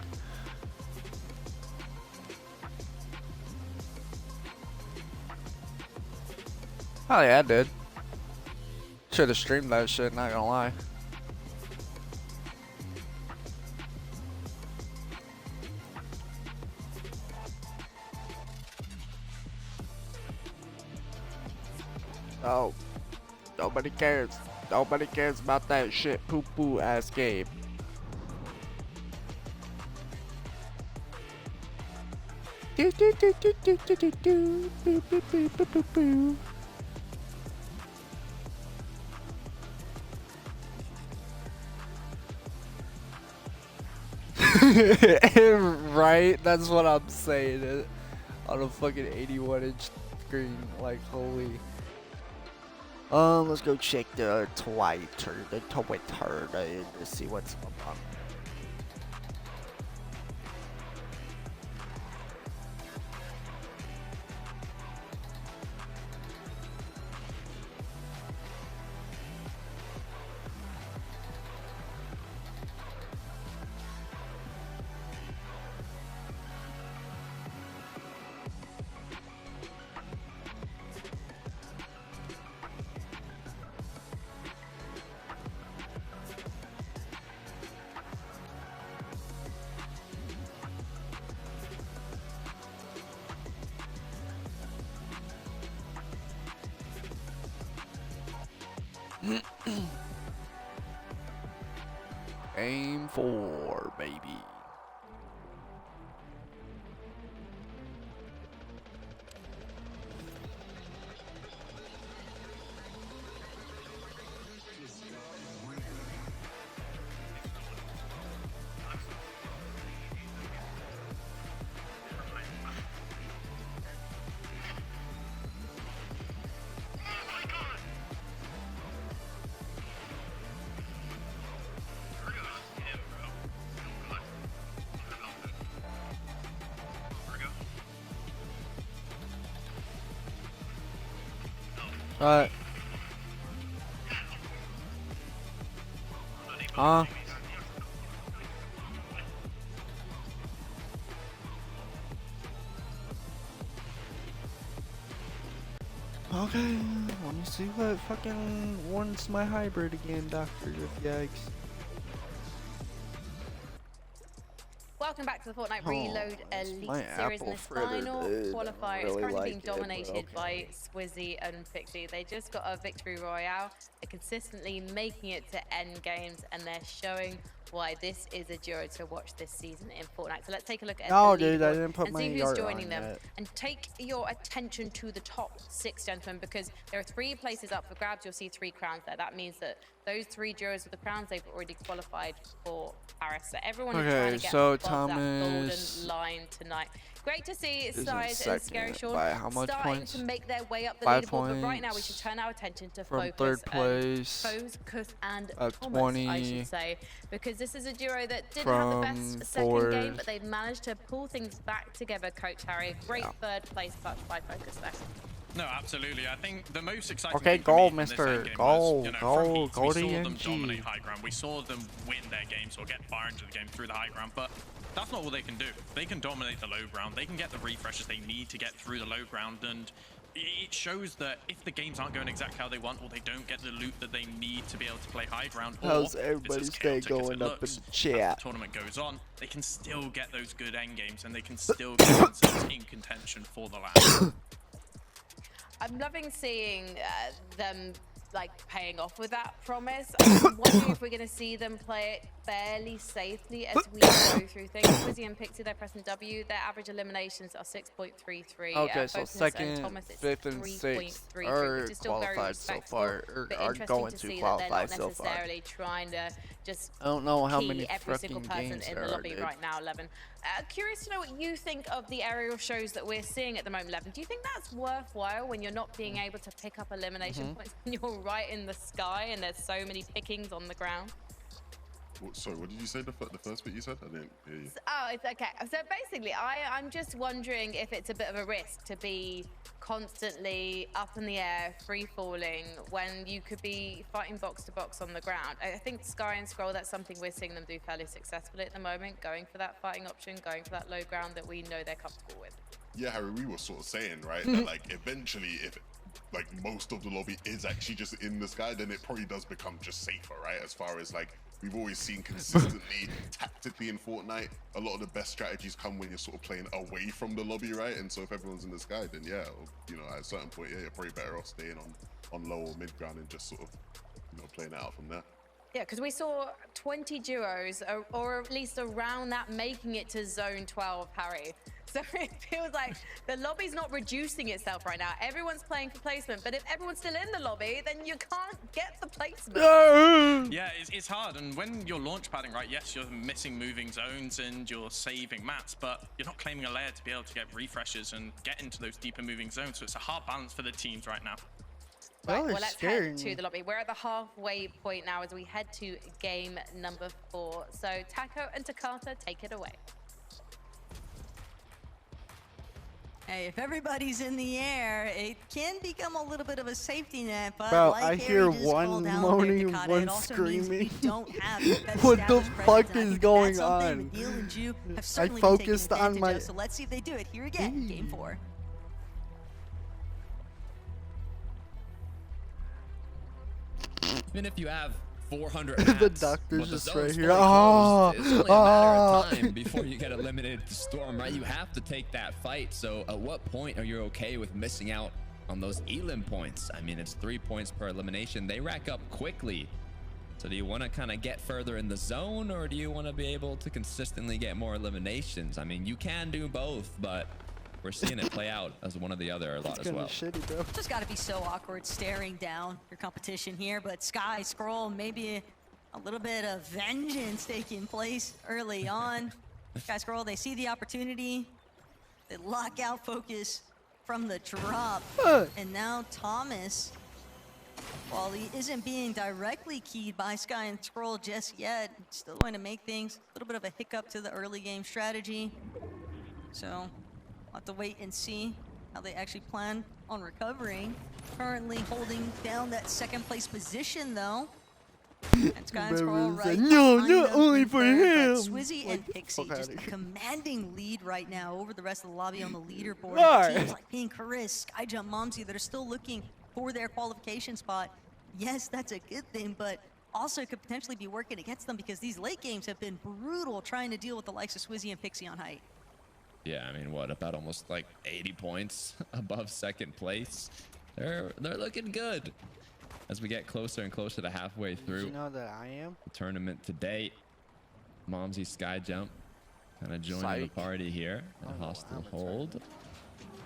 Oh yeah, I did. Should have streamed that shit, not gonna lie. Oh, nobody cares. Nobody cares about that shit. Poo-poo ass game. Do do do do do do do do. Boo boo boo boo boo boo. Right? That's what I'm saying. On a fucking 81-inch screen, like holy. Let's go check the Twitter, to see what's going on. Aim 4, baby. Okay, let me see what fucking wants my hybrid again, Dr. Yikes. Welcome back to the Fortnite Reload Elite Series. And this final qualifier is currently being dominated by Swizzy and Pixie. They just got a victory royale. They're consistently making it to end games, and they're showing why this is a duo to watch this season in Fortnite. So let's take a look at the leaderboard and see who's joining them. And take your attention to the top 6, gentlemen, because there are 3 places up for grabs. You'll see 3 crowns there. That means that those 3 duos with the crowns, they've already qualified for Paris. So everyone is trying to get above that golden line tonight. Great to see Size and Scary Sean starting to make their way up the leaderboard, but right now we should turn our attention to Focus and Thomas, I should say, because this is a duo that didn't have the best second game, but they've managed to pull things back together, Coach Harry. Great third place clutch by Focus there. No, absolutely. I think the most exciting thing goal, Mister. Goal, goal, we saw them dominate high ground. We saw them win their games or get far into the game through the high ground, but that's not all they can do. They can dominate the low ground. They can get the refreshes they need to get through the low ground, and it shows that if the games aren't going exactly how they want, or they don't get the loot that they need to be able to play high ground, how's everybody's day going up in chat? As the tournament goes on, they can still get those good end games, and they can still get themselves in contention for the land. I'm loving seeing them like paying off with that promise. I'm wondering if we're going to see them play it fairly safely as we go through things. Swizzy and Pixie, they're pressing W. Their average eliminations are 6.33. Okay, so second, Thomas, 5th, and 6th are qualified so far, or are going to qualify so far. Necessarily trying to just I don't know how many every single person games in the lobby right now, Levin. Curious to know what you think of the aerial shows that we're seeing at the moment, Levin. Do you think that's worthwhile when you're not being able to pick up elimination points when you're right in the sky and there's so many pickings on the ground? Sorry, what did you say? The first bit you said? I didn't hear you. Oh, it's okay. So basically, I'm just wondering if it's a bit of a risk to be constantly up in the air, free falling, when you could be fighting box to box on the ground. I think Sky and Scroll, that's something we're seeing them do fairly successfully at the moment, going for that fighting option, going for that low ground that we know they're comfortable with. Yeah, Harry, we were sort of saying, right, that like eventually if like most of the lobby is actually just in the sky, then it probably does become just safer, right? As far as like we've always seen consistently tactically in Fortnite, a lot of the best strategies come when you're sort of playing away from the lobby, right? And so if everyone's in the sky, then yeah, you know, at a certain point, yeah, you're probably better off staying on low or mid ground and just sort of, you know, playing it out from there. Yeah, because we saw 20 duos, or at least around that, making it to zone 12, Harry. So it feels like the lobby's not reducing itself right now. Everyone's playing for placement, but if everyone's still in the lobby, then you can't get the placement. Yeah, it's hard. And when you're launch padding, right, yes, you're missing moving zones and you're saving mats, but you're not claiming a layer to be able to get refreshes and get into those deeper moving zones. So it's a hard balance for the teams right now. Right, well, let's head to the lobby. We're at the halfway point now as we head to game number 4. So Taco and Takata, take it away. Hey, if everybody's in the air, it can become a little bit of a safety net, but bro, like I hear one moaning, one screaming. What the fuck is going on? I focused on my... So let's see if they do it. Here again, game 4. Even if you have 400 mats, the doctor's just right here. It's only a matter of time before you get eliminated to Storm, right? You have to take that fight. So at what point are you okay with missing out on those elim points? I mean, it's 3 points per elimination. They rack up quickly. So do you want to kind of get further in the zone, or do you want to be able to consistently get more eliminations? I mean, you can do both, but we're seeing it play out as one or the other a lot as well. Shitty, bro. Just got to be so awkward staring down your competition here, but Sky, Scroll, maybe a little bit of vengeance taking place early on. Sky, Scroll, they see the opportunity. They lock out Focus from the drop. And now Thomas, while he isn't being directly keyed by Sky and Scroll just yet, still going to make things a little bit of a hiccup to the early game strategy. So we'll have to wait and see how they actually plan on recovering. Currently holding down that second place position though. And Sky and Scroll right no, behind not them only in for third, but him. Swizzy and Like, Pixie fuck just a outta here. commanding lead right now over the rest of the lobby on the leaderboard. Right. Teams like Pink, Haris, Skyjump, Momsy that are still looking for their qualification spot. Yes, that's a good thing, but also could potentially be working against them because these late games have been brutal trying to deal with the likes of Swizzy and Pixie on height. Yeah, I mean, what, about almost like 80 points above second place? They're looking good as we get closer and closer to halfway through. Did you know that I am? The tournament today. Momsy Skyjump kind of joining Psych. the party here. Oh, A hostile amateur. hold.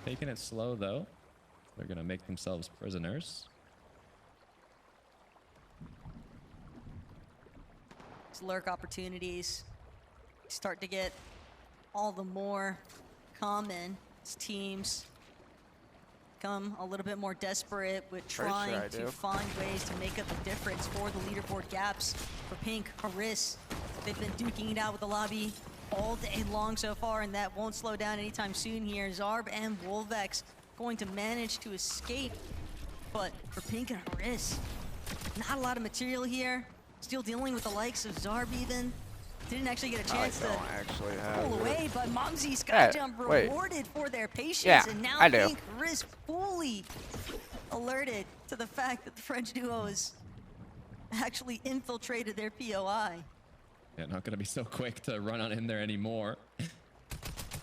Taking it slow though. They're gonna make themselves prisoners. These lurk opportunities start to get all the more common as teams become a little bit more desperate with Pretty sure trying I to do. find ways to make up the difference for the leaderboard gaps. For Pink, Haris, they've been duking it out with the lobby all day long so far, and that won't slow down anytime soon here. Zarb and Wolvex going to manage to escape, but for Pink and Haris, not a lot of material here. Still dealing with the likes of Zarb even. Didn't actually get a chance to actually have pull it. away, but Momsy Yeah, Skyjump wait. rewarded for their patience, Yeah, and now I do. Pink Haris fully alerted to the fact that the French duo has actually infiltrated their POI. Yeah, not gonna be so quick to run on in there anymore.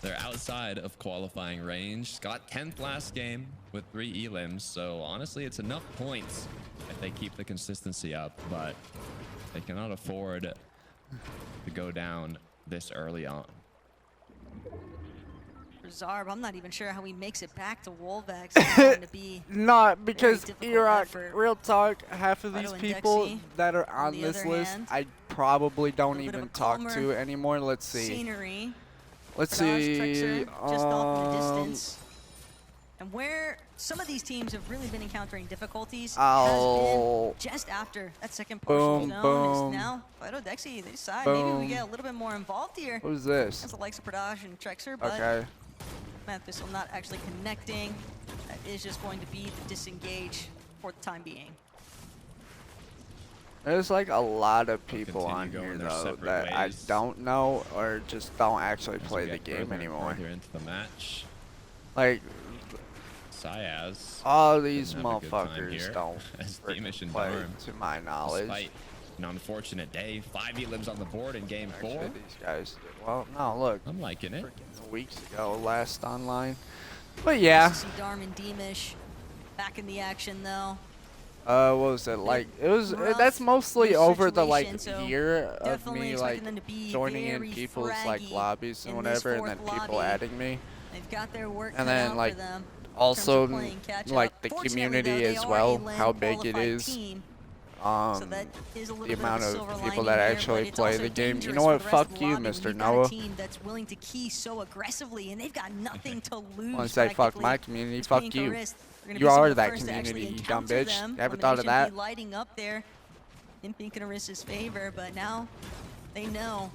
They're outside of qualifying range. Got 10th last game with 3 elims, so honestly, it's enough points if they keep the consistency up, but they cannot afford to go down this early on. For Zarb, I'm not even sure how he makes it back to Wolvex. It's going to be Not because difficult Iraq, effort. real talk, half of these Fido and people Dexy, that are on on the this other list, hand, I probably don't little bit of even a talk calmer to anymore. Let's see. scenery. Let's Fadash, see. Trixer, just off in the distance. And where some of these teams have really been encountering difficulties has been just after that second partial Boom, zone boom. is now Fido, Dexy, they decide maybe we Boom. get a little bit more involved here. Who's this? That's the likes of Fadash and Trexer, but Okay. Memphis not actually connecting. That is just going to be the disengage for the time being. There's like a lot of people continue on going here their though separate that I ways. don't know or just don't actually As we play the get game further and anymore. further into the match. Like Sayaz. all these Didn't have a good time motherfuckers here, don't as freaking Beamish and play, Darm, to my knowledge. Despite an unfortunate day, 5 elims on the board in game 4. Actually, these guys did well. No, look, I'm liking it. freaking weeks ago, last online. But yeah, Nice to see Darm and Deemish back in the action though. what was it like? It was Rough that's mostly little over the like situation, so year of definitely me expecting like them to be joining in very people's like fraggy lobbies and in this whatever, and then fourth people lobby. adding me. They've got their work And cut then, out like, for them. in terms of Also, playing catch like up. the Fortunately, community though, they as are well, a LAN how big it qualified is. team, so that is a little The bit amount of, a of silver people lining that there, actually but it's play also the game. You dangerous know what? for the rest of Fuck the you, lobby when Mr. you've got Noah. a team that's willing to key so aggressively, and they've got nothing to lose. Want to say fuck my practically. community? It's Fuck Pink you. Arist. They're gonna You be some are of the that first to actually community, you dumb encounter bitch. them. Ever thought of Elimination that? be lighting up there in Pink and Arist's favor, but now they know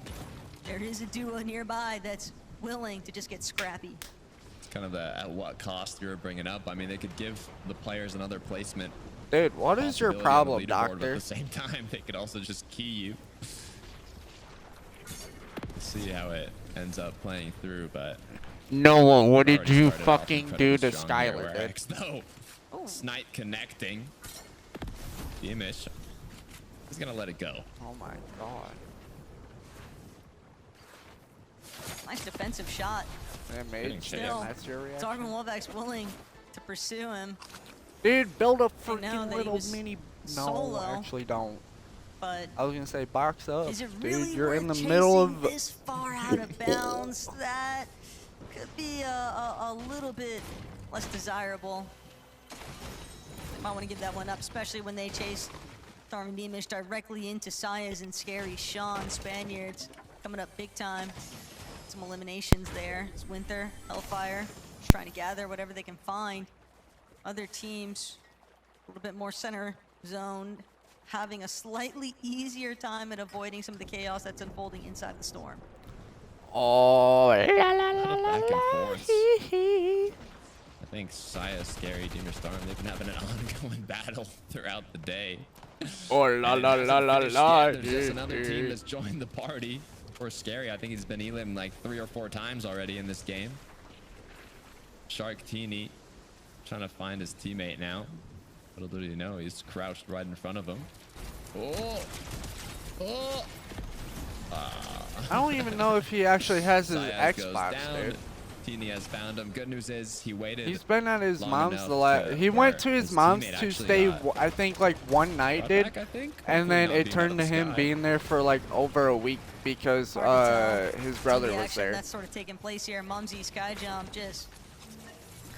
there is a duo nearby that's willing to just get scrappy. It's kind of the at what cost you were bringing up. I mean, they could give the players another placement. Dude, what is your possibility on the problem, leaderboard, but doctor? At the same time, they could also just key you. See how it ends up playing through, but Noah, what did already you started off fucking incredibly do to strong here, Skylar, where dude? X, though, Snipe connecting. Beamish is gonna let it go. Oh my god. Nice defensive shot. Man, Getting made chased. Still, that's your reaction? Darwin Wolvex willing to pursue him, Dude, build a know freaking that he little was mini. solo. No, actually don't. but I was gonna say box up, is it dude. really You're worth in the middle chasing of. this far out of bounds? That could be a little bit less desirable. They might want to give that one up, especially when they chase Darwin Beamish directly into Sayas and Scary Sean. Spaniards coming up big time. Some eliminations there. It's Winter, Hellfire, just trying to gather whatever they can find. Other teams, a little bit more center zoned, having a slightly easier time at avoiding some of the chaos that's unfolding inside the storm. Oh, la la la Back la and la. forth. hee hee. think Saya, Scary, Demir Storm, they've been having an ongoing battle throughout the day. Oh la la la la la. There's just another team that's joined the party. Or Scary, I think he's been elim like 3 or 4 times already in this game. Shark Teeny trying to find his teammate now. Little did he know, he's crouched right in front of him. Oh! Oh! I don't even know if he actually has his Saya Xbox, goes down. dude. Teeny has found him. Good news is he waited. He's been at his mom's enough the last. to He went to where his his mom's teammate to actually stay, got I think, like one night, dude. back, I think. And Hopefully then not it being turned up to the him sky. being there for like over a week because his brother The was action there. that's sort of taking place here. Mumsy Skyjump just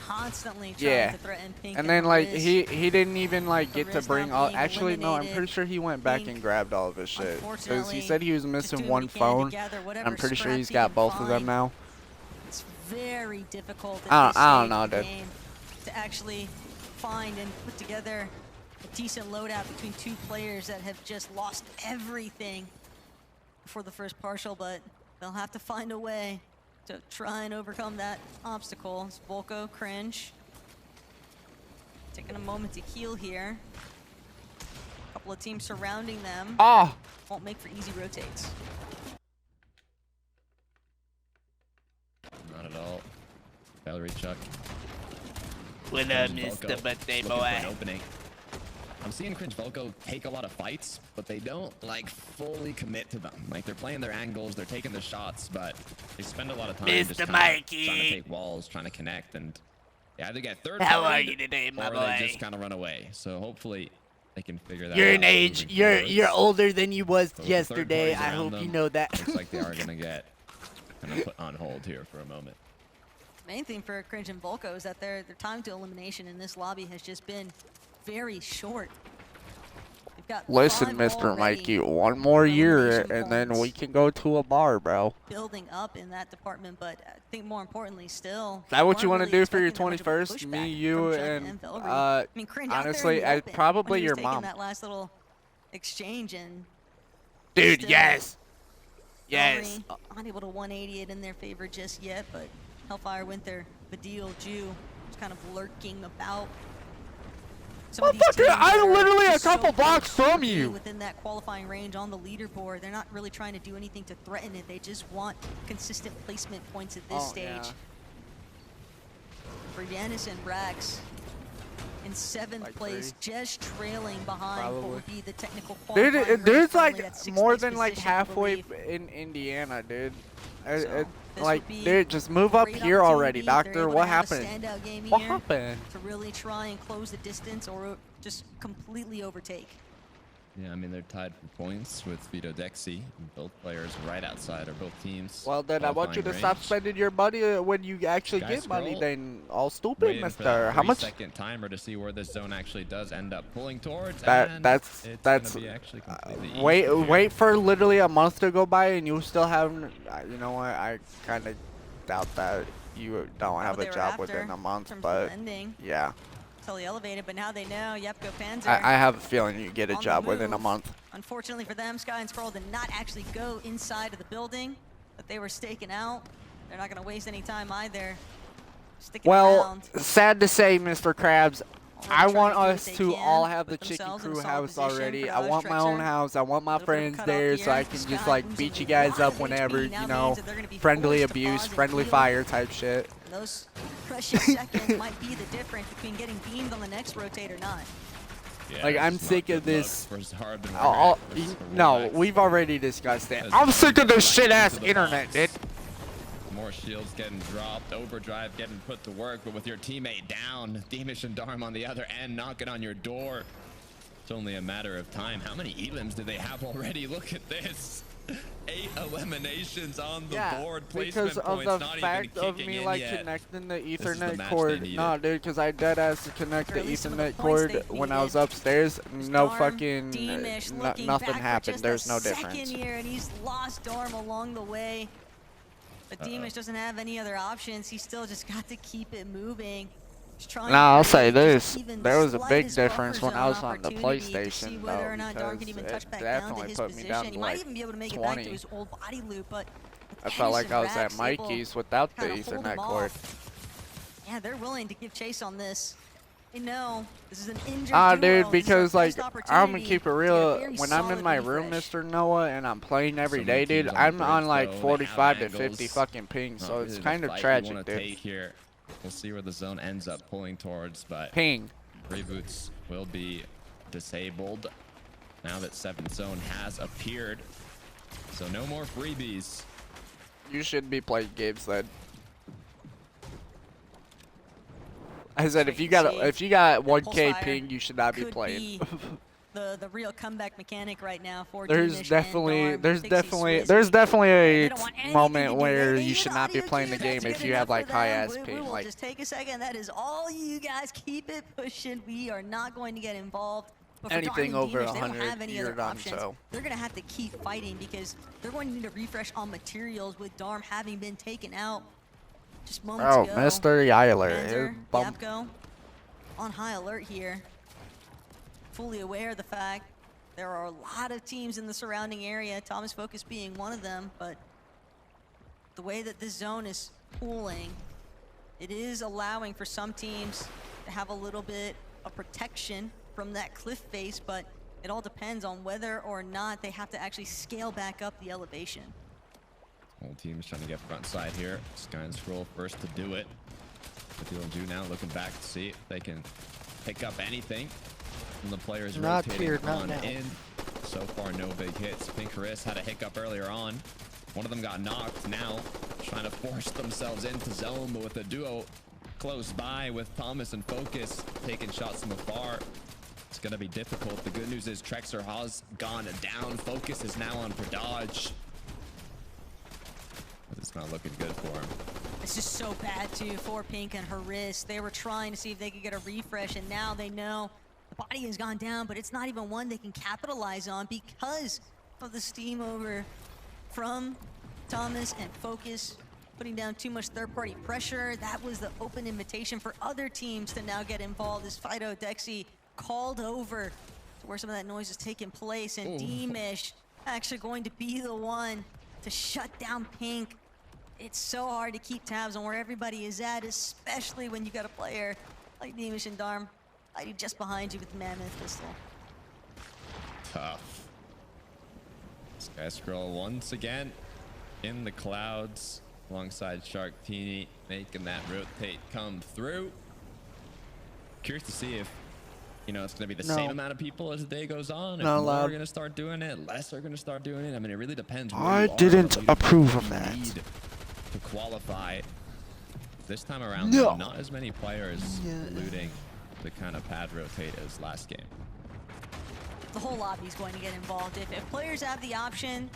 constantly trying Yeah. to threaten Pink. And then like Riz. he didn't even like get to Riz bring now all. being Actually, no, I'm eliminated. pretty sure he went back Pink, and grabbed all of his shit because he unfortunately, said he was just missing doing one what he can to phone. gather And whatever I'm pretty sure scraps he's he got can both of them find. now. It's very difficult at I this don't stage know, of the dude. game to actually find and put together a decent loadout between 2 players that have just lost everything before the first partial, but they'll have to find a way to try and overcome that obstacle. It's Volko, Cringe, taking a moment to heal here. A couple of teams surrounding them. Ah! Won't make for easy rotates. Not at all. Valerie Chuck. What Cringe Volko looking for an opening. I'm seeing Cringe Volko take a lot of fights, but they don't like fully commit to them. Like they're playing their angles, they're taking the shots, but they spend a lot of time just kinda trying to take walls, trying to connect, and they either get third How are parried, you today, my or boy? they just kind of run away. So hopefully they can figure that out. You're an age. moving You're forwards. older than you was But with the third yesterday. parties I around hope you them, know that. Looks like they are gonna get kind of put on hold here for a moment. Main thing for Cringe and Volko is that their time to elimination in this lobby has just been very short. They've got Listen, 5 Mr. already Mikey, one more year elimination and then points we can go to a bar, bro. building up in that department, but I think more importantly still. Is that what you want want to do for your 21st? Me, you, and I mean, Cringe out there in honestly, the open probably when he was your taking mom. that last little exchange and Dude, still yes. Valerie unable to 180 it in their favor just yet, but Hellfire Winter, Badil, Jew, just kind of lurking about. Some of these Motherfucker, teams I'm are literally a just so couple blocks close to from being you. within that qualifying range on the leaderboard. They're not really trying to do anything to threaten it. They just want consistent placement points at this stage. Yeah. For Yanis and Rax in 7th Like place, just trailing behind what Probably. would be the technical Dude, qualifying range, dude's currently like at 6th more place than like position, I halfway believe. in Indiana, dude. So, this Like, would be dude, just move up great here already, opportunity if they're doctor. able to What have a happened? standout game What here happened? to really try and close the distance or just completely overtake. Yeah, I mean, they're tied for points with Vito Dexy. Both players right outside of both teams. Well, then I want you to qualifying stop range. spending your money when you actually Guys, get money. scroll. Then all stupid, Waiting for mister. that How much? 3-second timer to see where this zone actually does end up pulling towards. and That's it's that's. gonna be actually completely easy Wait, here. wait for literally a month to go by, and you still haven't. You know what? I kind of doubt that you don't have What a they were job after within a in month, terms of but lending, yeah, totally elevated, but now they know Yepko Panzer. I have a feeling you get a on the job within a move. month. Unfortunately for them, Sky and Scroll did not actually go inside of the building that they were staking out. They're not going to waste any time either. Sticking Well, around. sad to say, Mr. Krabs, I Already want trying to do us what they to can, all have the put Chicken themselves in a Crew solid house position already. for I want my own Trexer. house. I want my Little bit of friends cutoff there here. so I can Sky just like losing beat you a guys lot up of whenever, HP now you know, means that they're gonna be friendly forced to abuse, pause and friendly heal. fire type shit. And those precious seconds might be the difference between getting beamed on the next rotate or not. Yeah, Like, it's I'm not sick good of this. luck for Hard and I'll, Rax for no, Warmax. we've already discussed it. As I'm we sick of get this right shit ass into the internet, box. dude. More shields getting dropped, overdrive getting put to work, but with your teammate down, Deemish and Darm on the other end knocking on your door. It's only a matter of time. How many elims do they have already? Look at this. 8 eliminations on the board. Placement because of points the not fact even of kicking me in like yet. connecting the is the Ethernet match cord. they needed. No, dude, because I dead ass to connect Or the at least some of the Ethernet points cord they've when I was needed. upstairs. No Darm, fucking Deemish looking nothing back for happened. just There's a no second difference. here, and he's lost Darm along the way. But Deemish doesn't have any other options. He's still just got to keep it moving. He's trying Now I'll to say create just this: even there was a big slightest difference buffer when I was zone on the opportunity to see PlayStation, whether though, or not Darm can because even it touch back down to definitely his put me position. down He to might like even be able to make it back to 20. his old body loop, but I felt like I was at Rax able Mikey's without the kinda hold Ethernet him cord. off. yeah, they're willing to give chase on this. They know this is an injured duo. Dude, because like I'm gonna keep it real. very When I'm in my room, refresh. Mr. Noah, and I'm playing every So day, many dude, teams I'm the on bridge, like though. They 45 to have 50 angles. fucking ping, Not so it's really the kind of fight we tragic, wanna dude. take here. We'll see where the zone ends up pulling towards, but Ping. reboots will be disabled now that 7th zone has appeared. So no more freebies. You should be playing games then. I said if you got 1K ping, you should not be playing. the real comeback mechanic right now for There's Dimish definitely and Darm, there's definitely They a don't want anything moment to do. where They you need should an not be audio playing the cue. game That's if good you have enough like for high them. ass We ping. will Like just take a second. That is all you guys. Keep it pushing. We are not going to get involved. But for anything Darm and over Dimish, they don't 100, have any you're other done. options. So They're going to have to keep fighting because they're going to need a refresh on materials with Darm having been taken out just moments ago. Mr. Eiler, Panzer, Yapko on high alert here. Fully aware of the fact there are a lot of teams in the surrounding area, Thomas Focus being one of them, but the way that this zone is pooling, it is allowing for some teams to have a little bit of protection from that cliff face, but it all depends on whether or not they have to actually scale back up the elevation. Whole team is trying to get front side here. Sky and Scroll first to do it. What they'll do now, looking back to see if they can pick up anything from the players rotating on in. So far, no big hits. Pinkaris had a hiccup earlier on. One of them got knocked. Now trying to force themselves into zone, but with a duo close by with Thomas and Focus taking shots from afar, it's going to be difficult. The good news is Trexer has gone down. Focus is now on for dodge. But it's not looking good for him. It's just so bad too for Pink and her wrist. They were trying to see if they could get a refresh, and now they know the body has gone down, but it's not even one they can capitalize on because of the steam over from Thomas and Focus putting down too much third-party pressure. That was the open invitation for other teams to now get involved as Fido Dexy called over to where some of that noise is taking place, and Dimish actually going to be the one to shut down Pink. It's so hard to keep tabs on where everybody is at, especially when you got a player like Dimish and Darm fighting just behind you with the Mammoth Pistol. Tough. Sky Scroll once again in the clouds alongside Shark Teeny, making that rotate come through. Curious to see if, you know, it's going to be the same amount of people as the day goes on. If more are going to start doing it, less are going to start doing it. I mean, it really depends. I didn't approve of that. To qualify this time around, not as many players looting the kind of pad rotate as last game. The whole lobby is going to get involved. If players have the option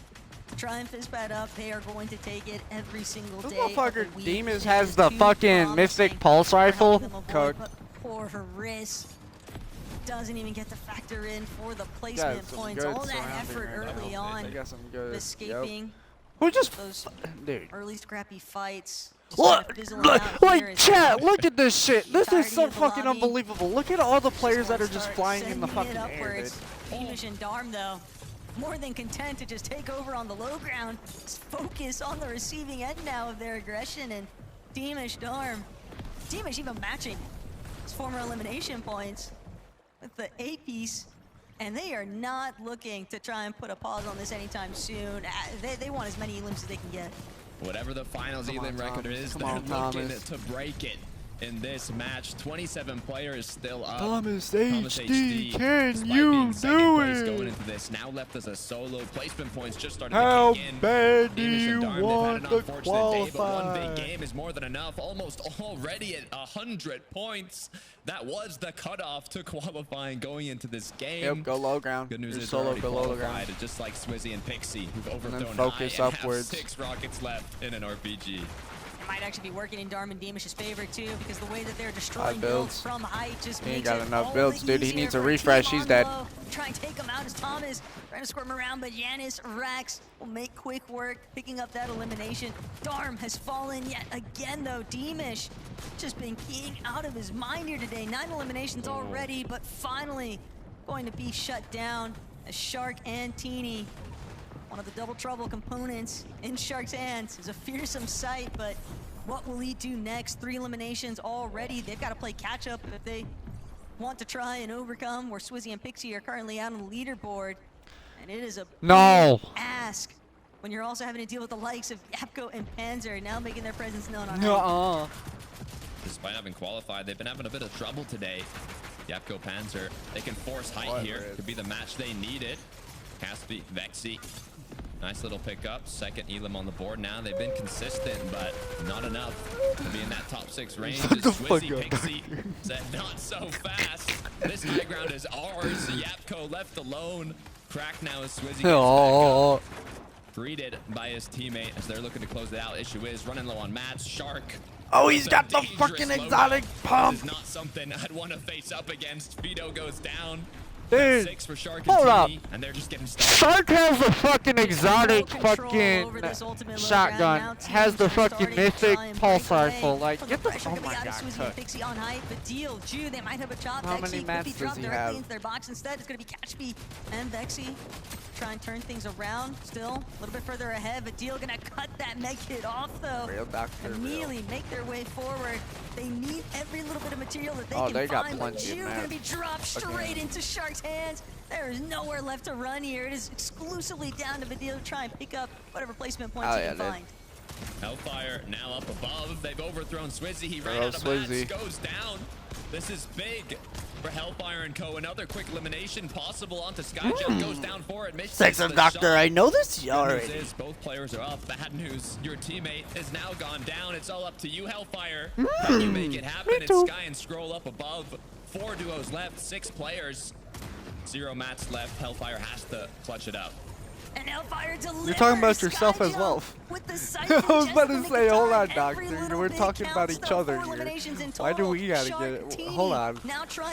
to try and fizz pad up, they are going to take it every single day. Motherfucker Demons has the fucking Mystic Pulse Rifle. Cook. Poor her wrist. Doesn't even get to factor in for the placement points. All that effort early on, escaping who just those dude. early scrappy fights. Look, like chat, look at this shit. This is so fucking unbelievable. Look at all the players that are just flying in the fucking air. Dimish and Darm, though, more than content to just take over on the low ground. Just focus on the receiving end now of their aggression, and Dimish, Darm. Dimish even matching his former elimination points with the A-piece. And they are not looking to try and put a pause on this anytime soon. They want as many elims as they can get. Whatever the finals elim record is, they're looking to break it in this match. 27 players still up. Thomas HD, can you do it? Going into this, now left as a solo. Placement points just started to kick in. How bad do you Darm, want to qualify? Day, but one big game is more than enough. Almost already at 100 points. That was the cutoff to qualifying going into this game. Yep, go low ground. Good news is solo, go low ground. Just like Swizzy and Pixie, who've overthrown focus high and upwards. have 6 rockets left in an RPG. It might actually be working in Darm and Damish's favor too, because the way that they're destroying builds from height just he ain't makes got it enough all builds, the dude. He easier needs a for refresh. team He's on dead. low. Try and take him out as Thomas trying to squirt him around, but Yanis, Rax will make quick work, picking up that elimination. Darm has fallen yet again though. Dimish just been keying out of his mind here today. 9 eliminations already, but finally going to be shut down as Shark and Teeny, one of the double trouble components in Shark's hands, is a fearsome sight, but What will he do next? 3 eliminations already. They've got to play catch up if they want to try and overcome where Swizzy and Pixie are currently out on the leaderboard. And it is a big ask when you're also having to deal with the likes of Yapko and Panzer now making their presence known on Despite having qualified, they've been having a bit of trouble today. Yapko, Panzer, they can force height here. Could be the match they needed. Caspi, Vexy. Nice little pickup. Second Elam on the board now. They've been consistent, but not enough to be in that top 6 range. Swizzy, Pixie said not so fast. This high ground is ours. Yapko left alone. Crack now as Swizzy gets back up. Greeted by his teammate as they're looking to close it out. Issue is running low on mats. Shark. Oh, he's got the fucking exotic pump. This is not something I'd want to face up against. Fido goes down. Dude, 6 for Shark hold up. and they're just getting started. Shark has the fucking exotic fucking shotgun. Has the fucking mythic pulse rifle. Like, get the oh my god. Pixie on height, but deal. Jew, they might have a chop. How many mats does he have? Into their box instead. It's gonna be Catchby and Vexy. Try and turn things around. Still a little bit further ahead, but Deal gonna cut that med kit off though. Real doctor. Immediately make their way forward. They need every little bit of material that they can they got find. plenty Jew of gonna be dropped straight into Shark's hands. There is nowhere left to run here. It is exclusively down to Vidil to try and pick up whatever placement points he can find. Hellfire now up above. They've overthrown Swizzy. He ran out of mats, goes down. This is big for Hellfire and Co. Another quick elimination possible onto Skyjump. Goes down for it. Sexy doctor, I know this already. News is both players are up. Bad news, your teammate is now gone down. It's all up to you, Hellfire. Can you make it happen? It's Sky and Scroll up above. 4 duos left, 6 players. 0 mats left. Hellfire has to clutch it up. And Hellfire delivers. You're talking about yourself as well. I was about to say, hold on, doctor. We're talking about each other here. Why do we gotta get it? Hold on.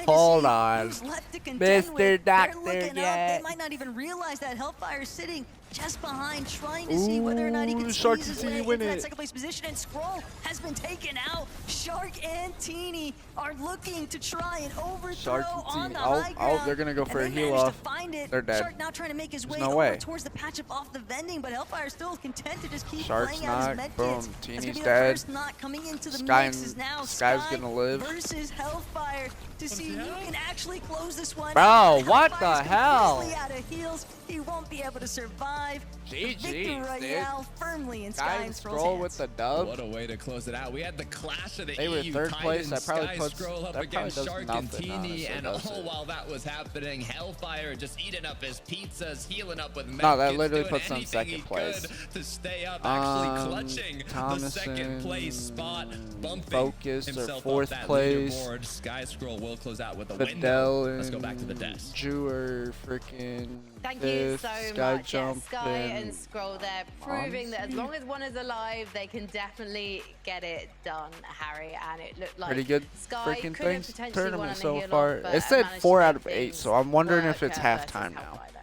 Hold on. Mr. Doctor, They might not even realize that Hellfire is sitting just behind, trying to see whether or not he can squeeze his way into that second place position. And Scroll has been taken out. Shark and Teeny are looking to try and overthrow on the high ground. Oh, they're gonna go for a heal off. They're dead. Shark now trying to make his way no over way. towards the patch up off the vending, but Hellfire still content to just keep Shark's playing out his med kits. Boom. That's Teeny's gonna be dead. the first knock coming into the Sky mix is now Sky's Sky gonna live. versus Hellfire to see who can actually close this one. Bro, what the Hellfire's hell? completely out of heals. He won't be able to survive. GG, Royale firmly in Sky and Scroll's Scroll hands. with the dub. What a way to close it out. We had the clash of the They were EU third place. Titans. That probably Sky puts Scroll up that against does Shark and nothing, Teeny, honestly, and does all it? while that was happening, Hellfire just eating up his pizzas, healing up with No, that medkits, literally doing puts them anything second he place. could to stay up, actually clutching the second place spot, bumping Focus or himself fourth up that place. leaderboard. Sky Scroll will close out with a win. Fidel Let's go back to the desk. Jew are freaking Thank you so much. Skyjump Sky and Scroll there, proving that as long as one is alive, they can definitely get it done, Harry. And it looked like pretty good Sky freaking could have potentially won tournament on the so heel far. off, but It said managed to 4 make out of 8, things so I'm wondering if work it's versus halftime now. Hellfire there.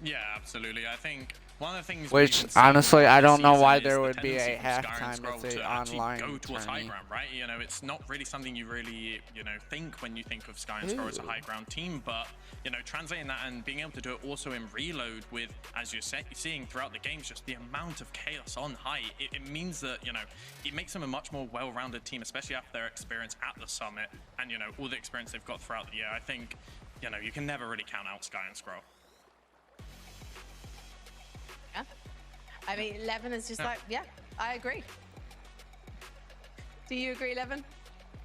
Yeah, absolutely. I think one of the things Which, we've been honestly, seeing I don't know this why season there is would the be a tendency from Sky and halftime Scroll if they to actually online go towards high tourney. ground, right? You know, it's not really something you really, think when you think of Sky and Scroll as a high ground team, but, translating that and being able to do it also in reload with, as you're seeing throughout the games, just the amount of chaos on high, it means that, it makes them a much more well-rounded team, especially after their experience at the Summit and, all the experience they've got throughout the year. I think, you can never really count out Sky and Scroll. Yeah. I mean, Levin is just like, yeah, I agree. Do you agree, Levin?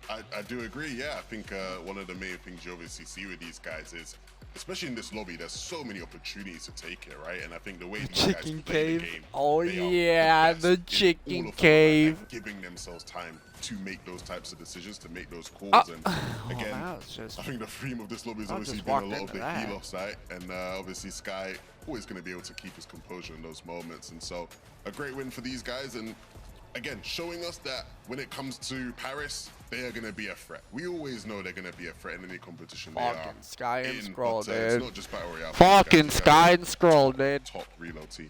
I do agree, yeah. I think one of the main things you obviously see with these guys is, especially in this lobby, there's so many opportunities to take it, right? And I think the way these guys Chicken play the cave. game, Oh they are yeah, best the in chicken all of them, cave. and giving themselves time to make those types of decisions, to make those calls. Oh. And Oh, again, wow, it's just- I think the theme of this lobby has I obviously just been a walked lot of into the that. heel off, right? And obviously Sky always going to be able to keep his composure in those moments. And so a great win for these guys. And again, showing us that when it comes to Paris, they are going to be a threat. We always know they're going to be a threat in any competition they are. Fucking Sky and in, Scroll, but, it's dude. not just Battle Royale. Fucking These guys Sky are and Scroll, dude. top reload team.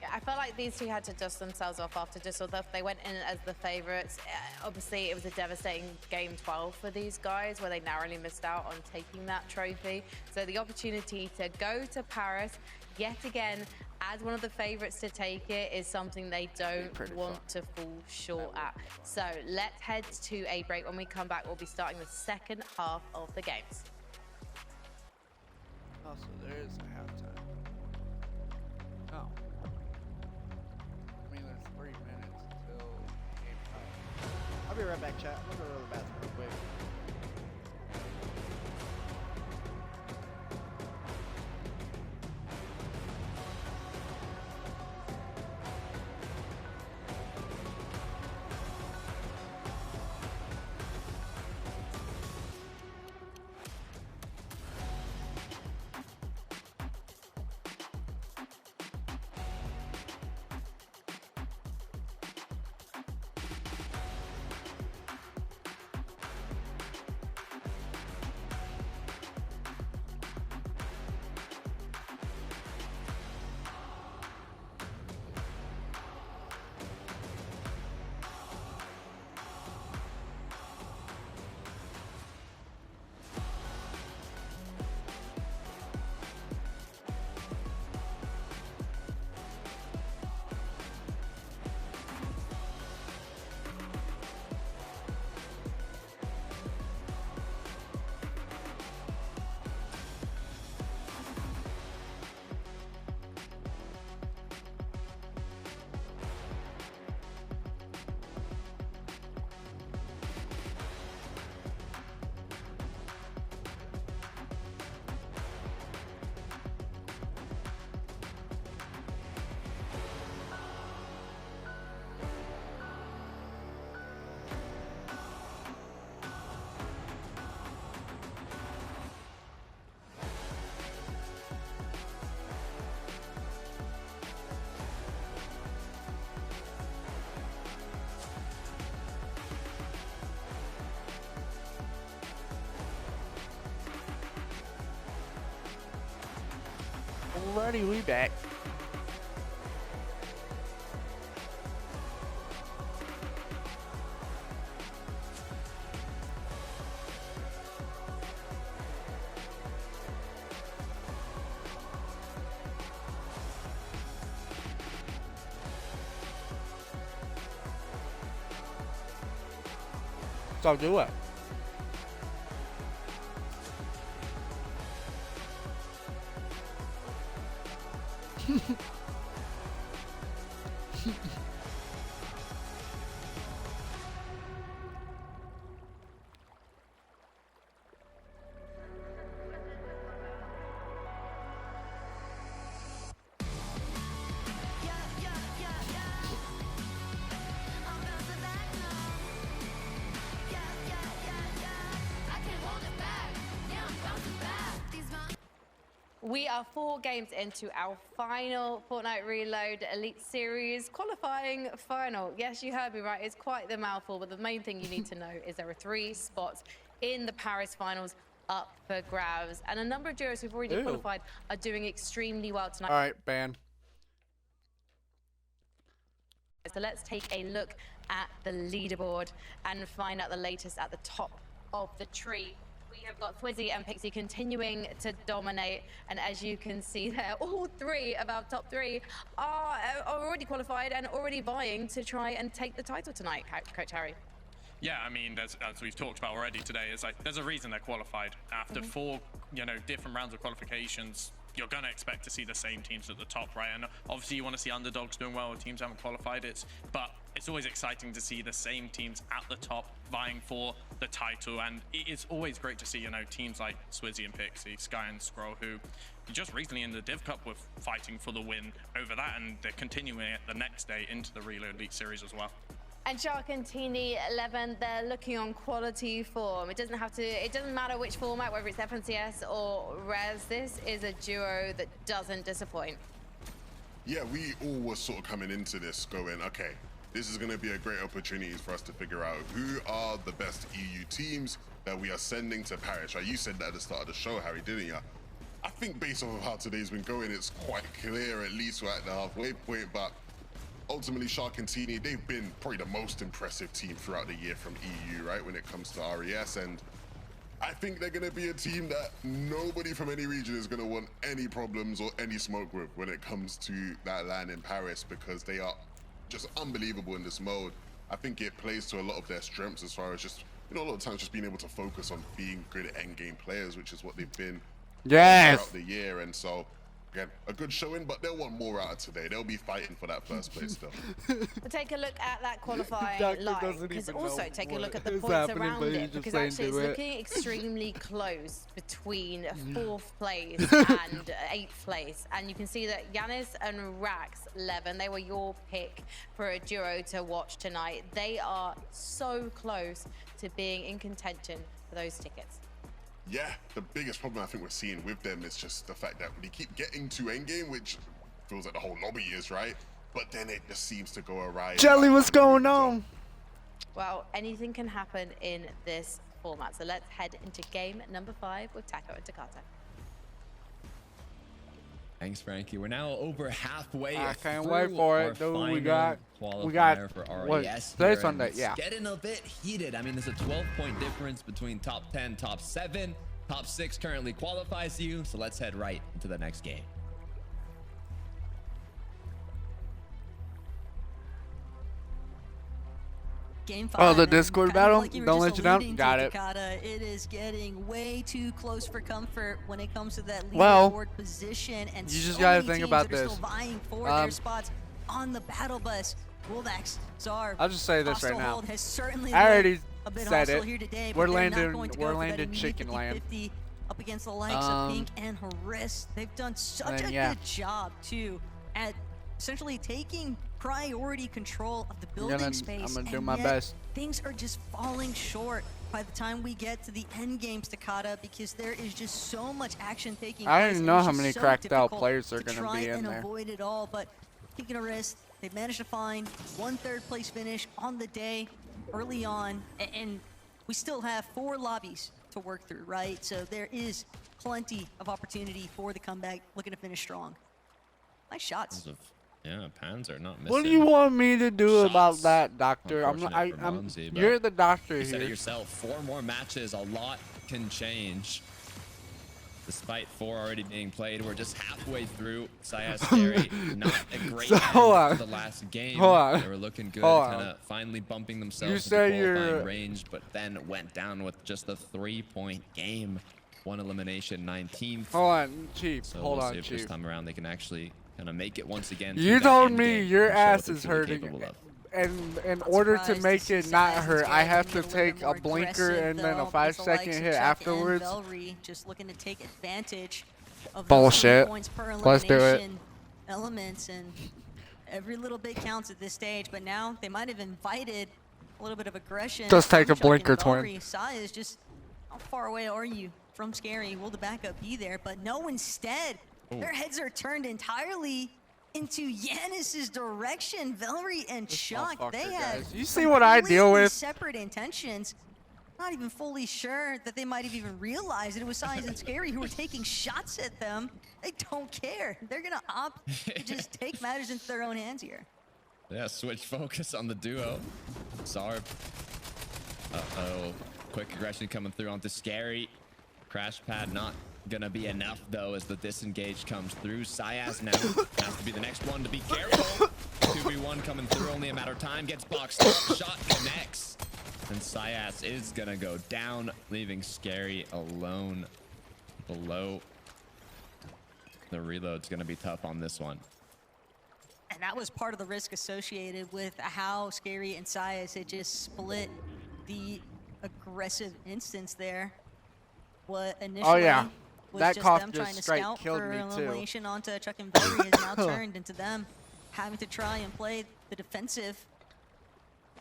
Yeah, I felt like these two had to dust themselves off after Düsseldorf. They went in as the favourites. Obviously, it was a devastating game 12 for these guys where they narrowly missed out on taking that trophy. So the opportunity to go to Paris yet again as one of the favorites to take it, is something they don't want to fall short at. So let's head to a break. When we come back, we'll be starting the second half of the games. Oh, so there is a halftime. Oh. I mean, there's 3 minutes until game time. I'll be right back, chat. I'm gonna go to the bathroom real quick. Alrighty, we back. So do it. We are 4 games into our final Fortnite Reload Elite Series qualifying final. Yes, you heard me right. It's quite the mouthful, but the main thing you need to know is there are 3 spots in the Paris finals up for grabs. And a number of duos who've already qualified are doing extremely well tonight. All right, ban. So let's take a look at the leaderboard and find out the latest at the top of the tree. We have got Swizzy and Pixie continuing to dominate, and as you can see there, all 3 of our top 3 are already qualified and already vying to try and take the title tonight, Coach Harry. Yeah, I mean, as we've talked about already today, it's like there's a reason they're qualified. After 4, different rounds of qualifications, you're going to expect to see the same teams at the top, right? And obviously you want to see underdogs doing well, teams haven't qualified. But it's always exciting to see the same teams at the top vying for the title. And it's always great to see, teams like Swizzy and Pixie, Sky and Scroll, who just recently in the Div Cup were fighting for the win over that, and they're continuing it the next day into the Reload Elite Series as well. And Shark and Teeny 11, they're looking on quality form. It doesn't matter which format, whether it's FNCS or Res. This is a duo that doesn't disappoint. Yeah, we all were sort of coming into this going, okay, this is going to be a great opportunity for us to figure out who are the best EU teams that we are sending to Paris. Right? You said that at the start of the show, Harry, didn't you? I think based off of how today's been going, it's quite clear, at least we're at the halfway point, but ultimately, Shark and Teeny, they've been probably the most impressive team throughout the year from EU, right, when it comes to RES. And I think they're going to be a team that nobody from any region is going to want any problems or any smoke with when it comes to that LAN in Paris, because they are just unbelievable in this mode. I think it plays to a lot of their strengths as far as just, you know, a lot of times just being able to focus on being good end game players, which is what they've been throughout the year. And so, again, a good showing, but they'll want more out of today. They'll be fighting for that first place still. We'll take a look at that qualifying line, because also take a look at the points around it, because actually it's looking extremely close between 4th place and 8th place. And you can see that Yanis and Rax, Levin, they were your pick for a duo to watch tonight. They are so close to being in contention for those tickets. Yeah, the biggest problem I think we're seeing with them is just the fact that they keep getting to endgame, which feels like the whole lobby is, right? But then it just seems to go awry. Jelly, what's going on? Well, anything can happen in this format. So let's head into game number 5 with Taco and Takata. Thanks, Frankie. We're now over halfway. I can't wait for it, dude. We got for what? RES Today's here, Sunday, and yeah. it's getting a bit heated. I mean, there's a 12-point difference between top 10, top 7. Top 6 currently qualifies you, so let's head right into the next game. Game 5. Oh, the Discord battle? Like Don't let you down? Got it. Takata, it is getting way too close for comfort when it comes to that Well, leaderboard position, and you just so gotta many think teams about that are this. still vying for their spots on the battle bus. Wolvax, Zarb, I'll just say this right now. Has certainly I already a bit said hostile it. Here today, We're but they're not landing. going to We're go for that landing immediate chicken land. 50-50 up against the likes of Pink and Haris. They've done such a good job too at essentially taking priority control of the building space. I'm gonna do my best. Things are just falling short by the time we get to the end games, Takata, because there is just so much action taking place. I don't know how many so cracked out difficult players are to gonna try be in and there. avoid it all, but taking a risk, they've managed to find 1 3rd-place finish on the day early on, and we still have 4 lobbies to work through, right? So there is plenty of opportunity for the comeback, looking to finish strong. Nice shots. Yeah, Panzer not missing. What do you want me to do about that, Doctor? You're the doctor You said it here. yourself. 4 more matches, a lot can change. Despite 4 already being played, we're just halfway through. Sayas Scary, not a great end to the last game. They were looking good, kind of finally bumping themselves into qualifying range, but then went down with just a 3-point game. 1 elimination, 19th. Hold on, Chief. So Hold we'll on, see if Chief. this time around they can actually kind of make it once again. You told me your ass is hurting, and in order to make it not hurt, I have to take a blinker and then a 5-second hit afterwards. Just looking to take advantage of Bullshit. points per Let's do it. elements, and every little bit counts at this stage. But now they might have invited a little bit of aggression. Just take a Chuck blinker, and twin. Velry. Sai is just, how far away are you from Scary? Will the backup be there? But no, instead, their heads are turned entirely into Yanis's direction. Velry and Chuck, they have You see what I deal with? separate intentions. Not even fully sure that they might have even realized that it was Science and Scary who were taking shots at them. They don't care. They're gonna opt to just take matters into their own hands here. Yeah, switch focus on the duo. Zarb. Uh-oh. Quick aggression coming through onto Scary. Crash pad not gonna be enough though as the disengage comes through. Sayas now has to be the next one to be careful. 2v1 coming through, only a matter of time. Gets boxed up, shot connects. And Sayas is gonna go down, leaving Scary alone below. The reload's gonna be tough on this one. And that was part of the risk associated with how Scary and Sayas had just split the aggressive instance there. What initially was that just cough them just trying to straight scout killed for me an too. elimination onto Chuck and Velry has now turned into them having to try and play the defensive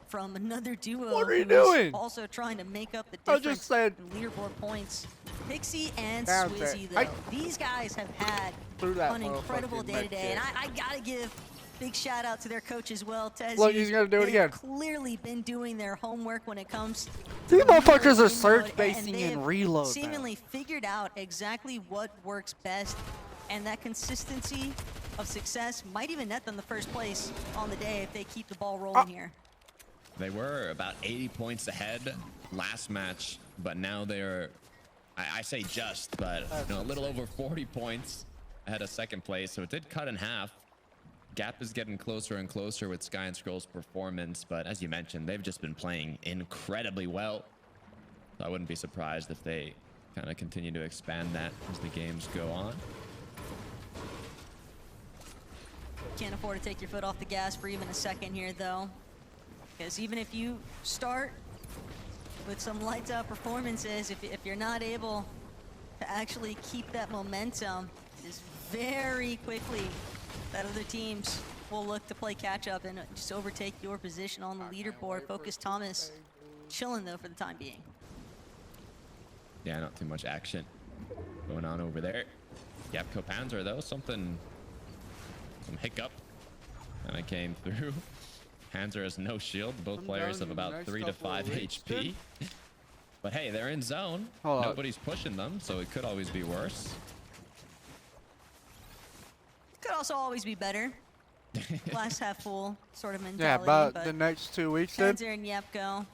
from another duo. What are you who doing? is also trying to make up the I difference just said in leaderboard points. Pixie and Down Swizzy, there. though, these guys have had Threw that an incredible motherfucking day med today, and kit. I gotta give big shout out to their coach as well, Tez. Look, he's gonna do it again. Clearly been doing their homework when it comes These to motherfuckers are reload, search and basing they've and reload. seemingly figured out exactly what works best, and that consistency of success might even net them the first place on the day if they keep the ball rolling here. They were about 80 points ahead last match, but now they're I say just, but you know, a little over 40 points ahead of second place. So it did cut in half. Gap is getting closer and closer with Sky and Scroll's performance, but as you mentioned, they've just been playing incredibly well. So I wouldn't be surprised if they kind of continue to expand that as the games go on. Can't afford to take your foot off the gas for even a second here, though, because even if you start with some lights out performances, if you're not able to actually keep that momentum, just very quickly that other teams will look to play catch up and just overtake your position on the leaderboard. Focus Thomas chilling though for the time being. Yeah, not too much action going on over there. Yapko Panzer though, some hiccup and it came through. Panzer has no shield. Both players have about 3 to 5 HP. But hey, they're in zone. Nobody's pushing them, so it could always be worse. Could also always be better. Glass half full sort of mentality. Yeah, about the next 2 weeks then. Panzer and Yapko.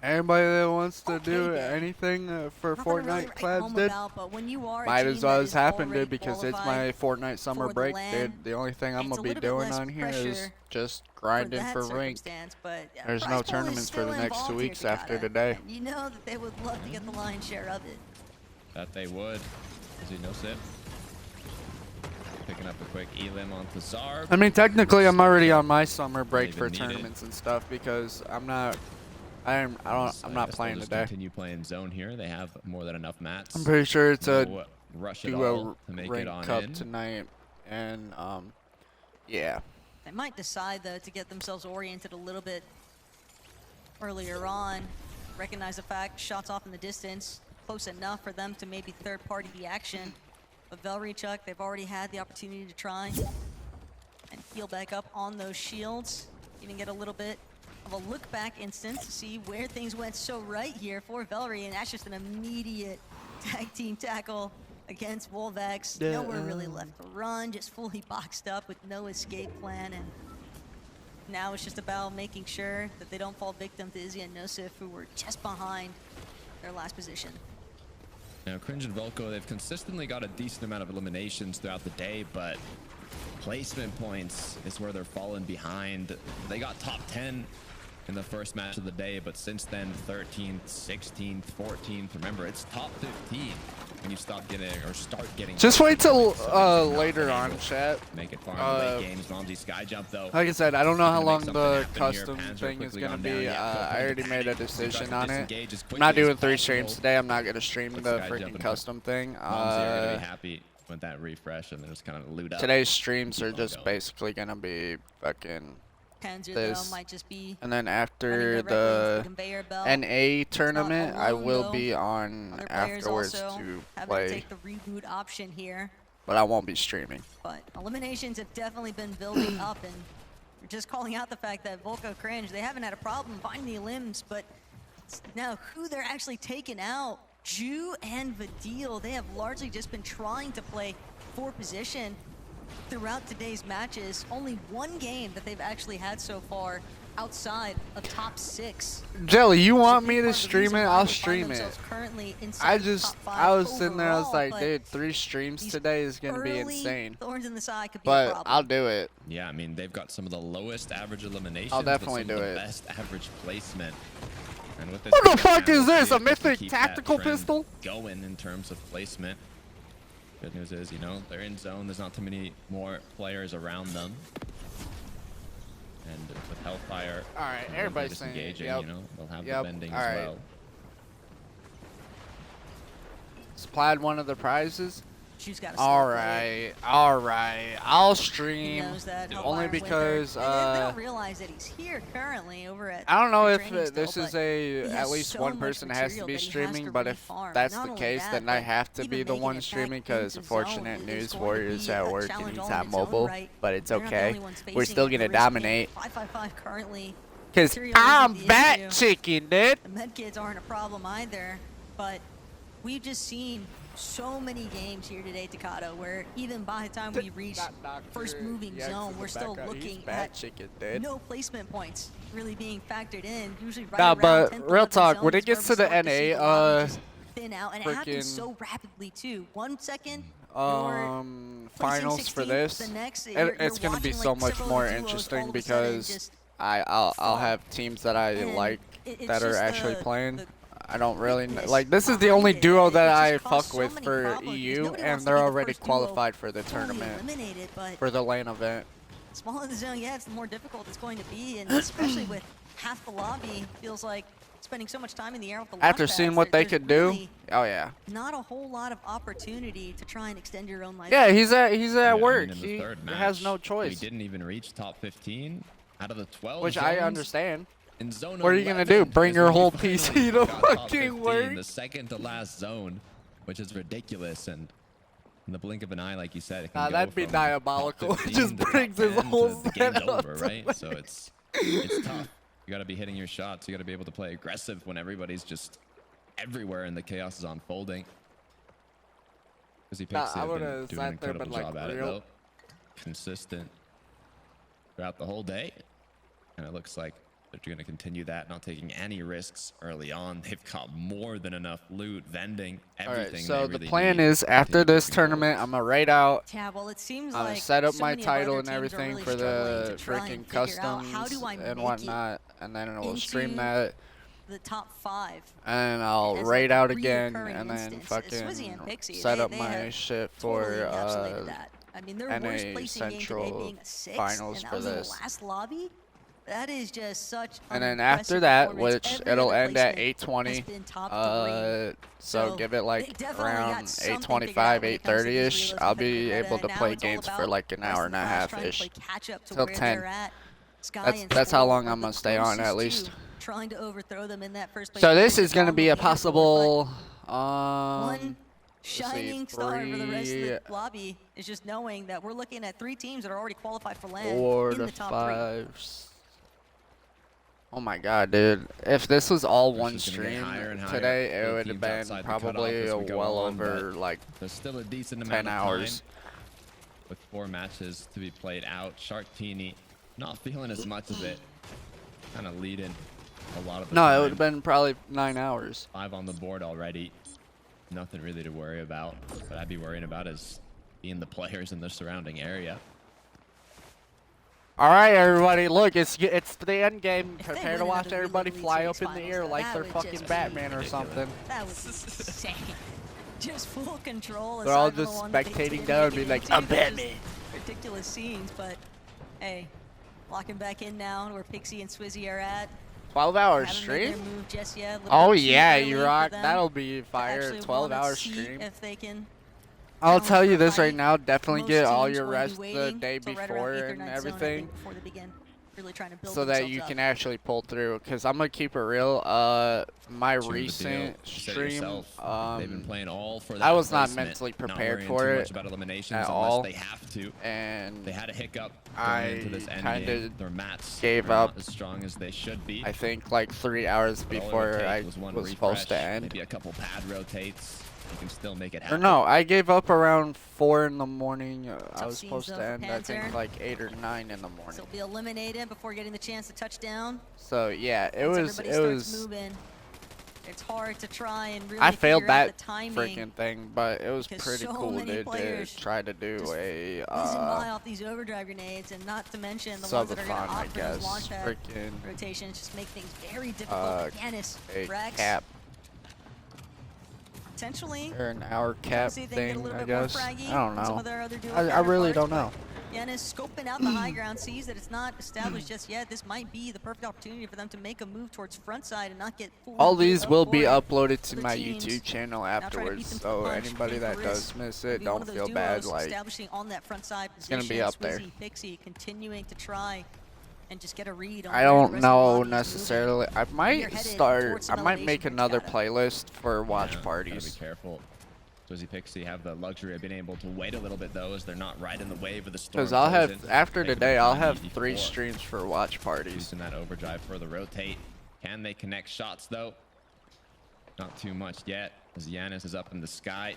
Anybody that wants to do anything for Fortnite collabs did, might as well as happen to, because it's my Fortnite summer break, dude. The only thing I'm going to be doing on here is just grinding for rank. There's no tournaments for the next 2 weeks after today. You know that they would love to get the lion's share of it. That they would. Is he no sip? Picking up a quick elim onto Zarb. I mean, technically, I'm already on my summer break for tournaments and stuff, because I'm not playing today. Continue playing zone here. They have more than enough mats. I'm pretty sure it's a duo rank cup tonight, and yeah. They might decide though to get themselves oriented a little bit earlier on. Recognize the fact shots off in the distance, close enough for them to maybe third party the action. But Velry, Chuck, they've already had the opportunity to try and heal back up on those shields. Even get a little bit of a look back instance to see where things went so right here for Velry, and that's just an immediate tag team tackle against Wolvex. Nowhere really left to run, just fully boxed up with no escape plan, and now it's just about making sure that they don't fall victim to Izzy and Nosif, who were just behind their last position. Now, Cringe and Volko, they've consistently got a decent amount of eliminations throughout the day, but placement points is where they're falling behind. They got top 10 in the first match of the day, but since then 13th, 16th, 14th. Remember, it's top 15 when you start getting. Just wait till later on, chat. Make it far in the late games. Momsy Sky Jump though. Like I said, I don't know how long the custom thing is gonna be. I already made a decision on it. I'm not doing 3 streams today. I'm not gonna stream the freaking custom thing. Momsy are gonna be happy with that refresh and then just kind of loot up. Today's streams are just basically gonna be fucking Panzer, this, though, might just be and then after the NA tournament, I will be on afterwards to play. Take the reboot option here, but I won't be streaming. But eliminations have definitely been building up, and we're just calling out the fact that Volko Cringe, they haven't had a problem finding the limbs, but now who they're actually taking out, Ju and Vadil, they have largely just been trying to play for position throughout today's matches. Only one game that they've actually had so far outside of top 6. Jelly, you want me to stream it? I'll stream it. I was sitting there, I was like, dude, 3 streams today is gonna be insane. Thorns in the side could be but a problem. I'll do it. Yeah, I mean, they've got some of the lowest average eliminations. I'll definitely do it. Best average placement. And with this, what the fuck is this? A mythic tactical pistol? Going in terms of placement. Good news is, you know, they're in zone. There's not too many more players around them. And with Hellfire, alright, everybody's disengaging, saying, you know, they'll have the bending as well. Supplied one of the prizes. Alright, I'll stream. Only because they don't realize that he's here currently over at I don't know if this is at least one person has to be streaming, but if that's the case, then I have to be the one streaming, because unfortunate news, Warrior's at work and he's not mobile, but it's okay. We're still gonna dominate. 555 currently. Cause I'm Bat Chicken, dude. The medkits aren't a problem either, but we've just seen so many games here today, Takato, where even by the time we reach first moving zone, we're still looking at no placement points really being factored in. Usually right around 10th but real talk, when it gets to the NA, thin out, and it happens so rapidly too. 1 second. Finals for this, it's going to be so much more interesting because I'll have teams that I like that are actually playing. I don't really know. Like, this is the only duo that I fuck with for EU, and they're already qualified for the tournament, for the LAN event. The smaller the zone, yeah, it's the more difficult it's going to be, and especially with half the lobby, feels like spending so much time in the air with the launch After seeing pads, what they could do, oh yeah. Not a whole lot of opportunity to try and extend your own life. Yeah, he's at work. In the He third match, has no choice. We didn't even reach top 15 out of the 12 Which zones. I understand. In zone What are you gonna do? Bring your whole PC to fucking 15, work? the second to last zone, which is ridiculous, and in the blink of an eye, like you said, it can go that'd be from diabolical. top It just 15 to brings top his 10 whole to the game's setup over, to right? So it's tough. You got to be hitting your shots. You got to be able to play aggressive when everybody's just everywhere and the chaos is unfolding. Because Pixie have been doing an incredible job at it, though. Consistent throughout the whole day. And it looks like they're going to continue that, not taking any risks early on. They've got more than enough loot, vending, everything. Alright, so the plan is after this tournament, I'm going to raid out. Yeah, well, it seems I'm like set up so my many title other and teams are everything really for the struggling to try freaking and figure out, how customs do I and make whatnot. And then we'll stream into that. the top 5. And I'll as raid like a out again reoccurring and then instance. Swizzy and fucking Pixie, set up they my have shit totally for encapsulated that. I mean, their worst NA placing game today being a 6, finals and that for was in this. the last lobby. That is just such And then unimpressive after that, performance. which Every it'll other end at placement has 8:20. been top 3. So give it like they definitely around got something 8:25, figured out when it comes to these 8:30ish. reloads I'll compared be to able Meta, to and play now it's all games for about like an hour and a Clash half trying to ish. play catch up to Till where 10. they're at. Sky That's how Sport long are I'm the gonna stay on at closest least. to trying to overthrow them in that first place. So this position is gonna on be the a leaderboard, possible one shining star for the rest of the 3 lobby is just knowing that we're looking at 3 teams that are already qualified for LAN 4 in to the top 5. Oh my god, dude. If this was all one It's gonna get stream higher and higher. today, it Both would have teams been outside the cutoff probably as we go well on, over but like there's still a decent 10 amount of hours. time with 4 matches to be played out. Sharktini not feeling as much of it. Kind of leading a lot of the No, time. it would have been probably 9 hours. 5 on the board already. Nothing really to worry about. What I'd be worrying about is being the players in the surrounding area. All right, everybody, look, it's the end game. If they Prepare to win watch another everybody League fly Series up in the finals, air like that they're would fucking just be Batman or ridiculous. something. That was insane. Just full control. They're all aside from the just one that they spectating didn't down make and be it like, into, "I'm which is Batman." Ridiculous scenes, but hey, locking back in now where Pixie and Swizzy are at. 12-hour Haven't made stream? their move just yet. A little Oh bit too yeah, early you for rock. them That'll be to fire. actually 12-hour wanna see stream. if they can I'll challenge tell for you a this right fight. now. Definitely Most get all teams your will be rest the waiting day till right before around 8th or and 9th zone, I everything, think, before they begin really trying to build so that themselves you up. can actually pull through. Cause I'm gonna keep it real. My True to the recent deal. Set stream, yourself. They've been playing all for that I was not placement, mentally not prepared worrying for too it much about eliminations at unless all, they have to. and They had a hiccup going into this end kinda game. Their mats gave are up. not as strong as they should be. I think like 3 hours But all it would before take I was one was supposed to refresh, end. Maybe a couple pad rotates. You can still make it Or happen. no, I gave up around 4 in the morning. I Tough was scenes, supposed though, to for end, I think, Panzer. like 8 or 9 in the So morning. he'll be eliminated before getting the chance to touch down. So yeah, it Once was everybody starts moving, it's hard to try and really I failed figure out that the timing. freaking thing, but it was because pretty so cool many to players try to do just a whizzing by off these overdrive grenades, and not to mention the ones that are going subathon, to I opt for those guess. launch pad Freaking rotations, just make things very difficult. Yanis, a Rex, cap potentially. or an hour cap See if they can get a thing, little I bit more guess. fraggy I don't than some know. of their other duo I really don't counterparts, know. but Yanis scoping out the high ground, sees that it's not established just yet. This might be the perfect opportunity for them to make a move towards front side and not get fully All lit these up will for be it. uploaded to The my teams YouTube channel now try to beat afterwards, them to so the punch, anybody take that the does risk. miss It'll it, be one don't of those feel duos bad. Like, establishing on that front side gonna position. be up there. Swizzy, Pixie continuing to try and just get a read on I where the don't rest of the know lobby is moving. necessarily. I You're might headed start. towards I some might elevation make bridge another data. playlist for watch Gotta parties. be careful. Swizzy Pixie have the luxury of being able to wait a little bit though, as they're not right in the wave of the storm. Because I'll have, closing, after making today, it I'll kinda have easy 3 for streams for watch parties. using that overdrive for the rotate. Can they connect shots though? Not too much yet, as Yanis is up in the sky.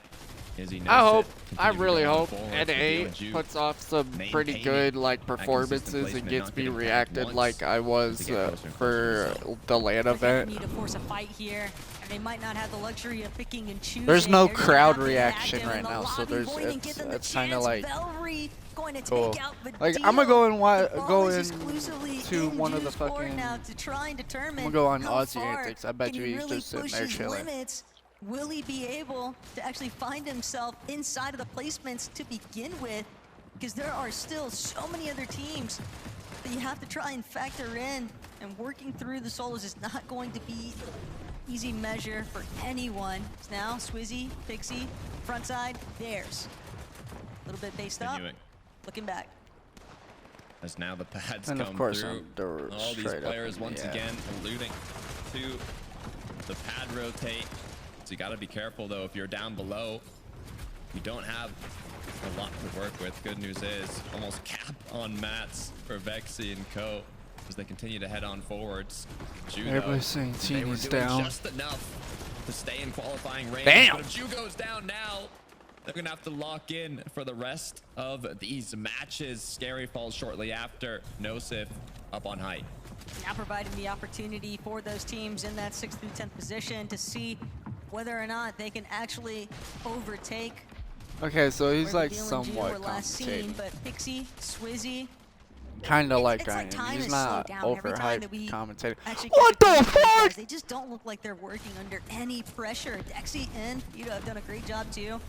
Izzy knows I hope, it. I Continue to really go on hope forward for NA DLG. puts off some pretty Maintaining good like that consistent performances and placement, gets not me getting tagged reacted once like I was to get closer and closer to for the zone. the LAN They're gonna event. need to force a fight here. They might not have the luxury of picking and choosing. There's no They're gonna crowd have to get reaction active right in the now, so lobby there's void and give them the it's kind of chance. like Velry going to cool. take out Like Badil. I'm gonna go and The ball go is into exclusively in one of the Ju's court fucking. now to try and determine I'm gonna go on how Aussie far Antics. I bet can you he he's really just sitting push there his chilling. limits. Will he be able to actually find himself inside of the placements to begin with? Because there are still so many other teams that you have to try and factor in, and working through the solos is not going to be easy measure for anyone. Now, Swizzy, Pixie, front side, theirs. A little bit based up, Continuing. looking back. As now the pads And come of course, through. they're All these straight up players in the once air. again alluding to the pad rotate. So you got to be careful though if you're down below. You don't have a lot to work with. Good news is almost cap on mats for Vexy and Co. as they continue to head on forwards. Judo, Everybody's saying they were team is doing down. just enough to stay in qualifying range. Damn. But if Ju goes down now, they're gonna have to lock in for the rest of these matches. Scary falls shortly after. Nosif up on height. Now providing the opportunity for those teams in that 6th through 10th position to see whether or not they can actually overtake. Okay, so he's where like Badil and Ju somewhat were last seen, commentating. but Pixie, Swizzy, Kind of like it's I like time am. He's has slowed not down every time that overhyped we commentating. actually What catch the these guys. fuck? They just don't look like they're working under any pressure. Dexy and Yudo have done a great job too.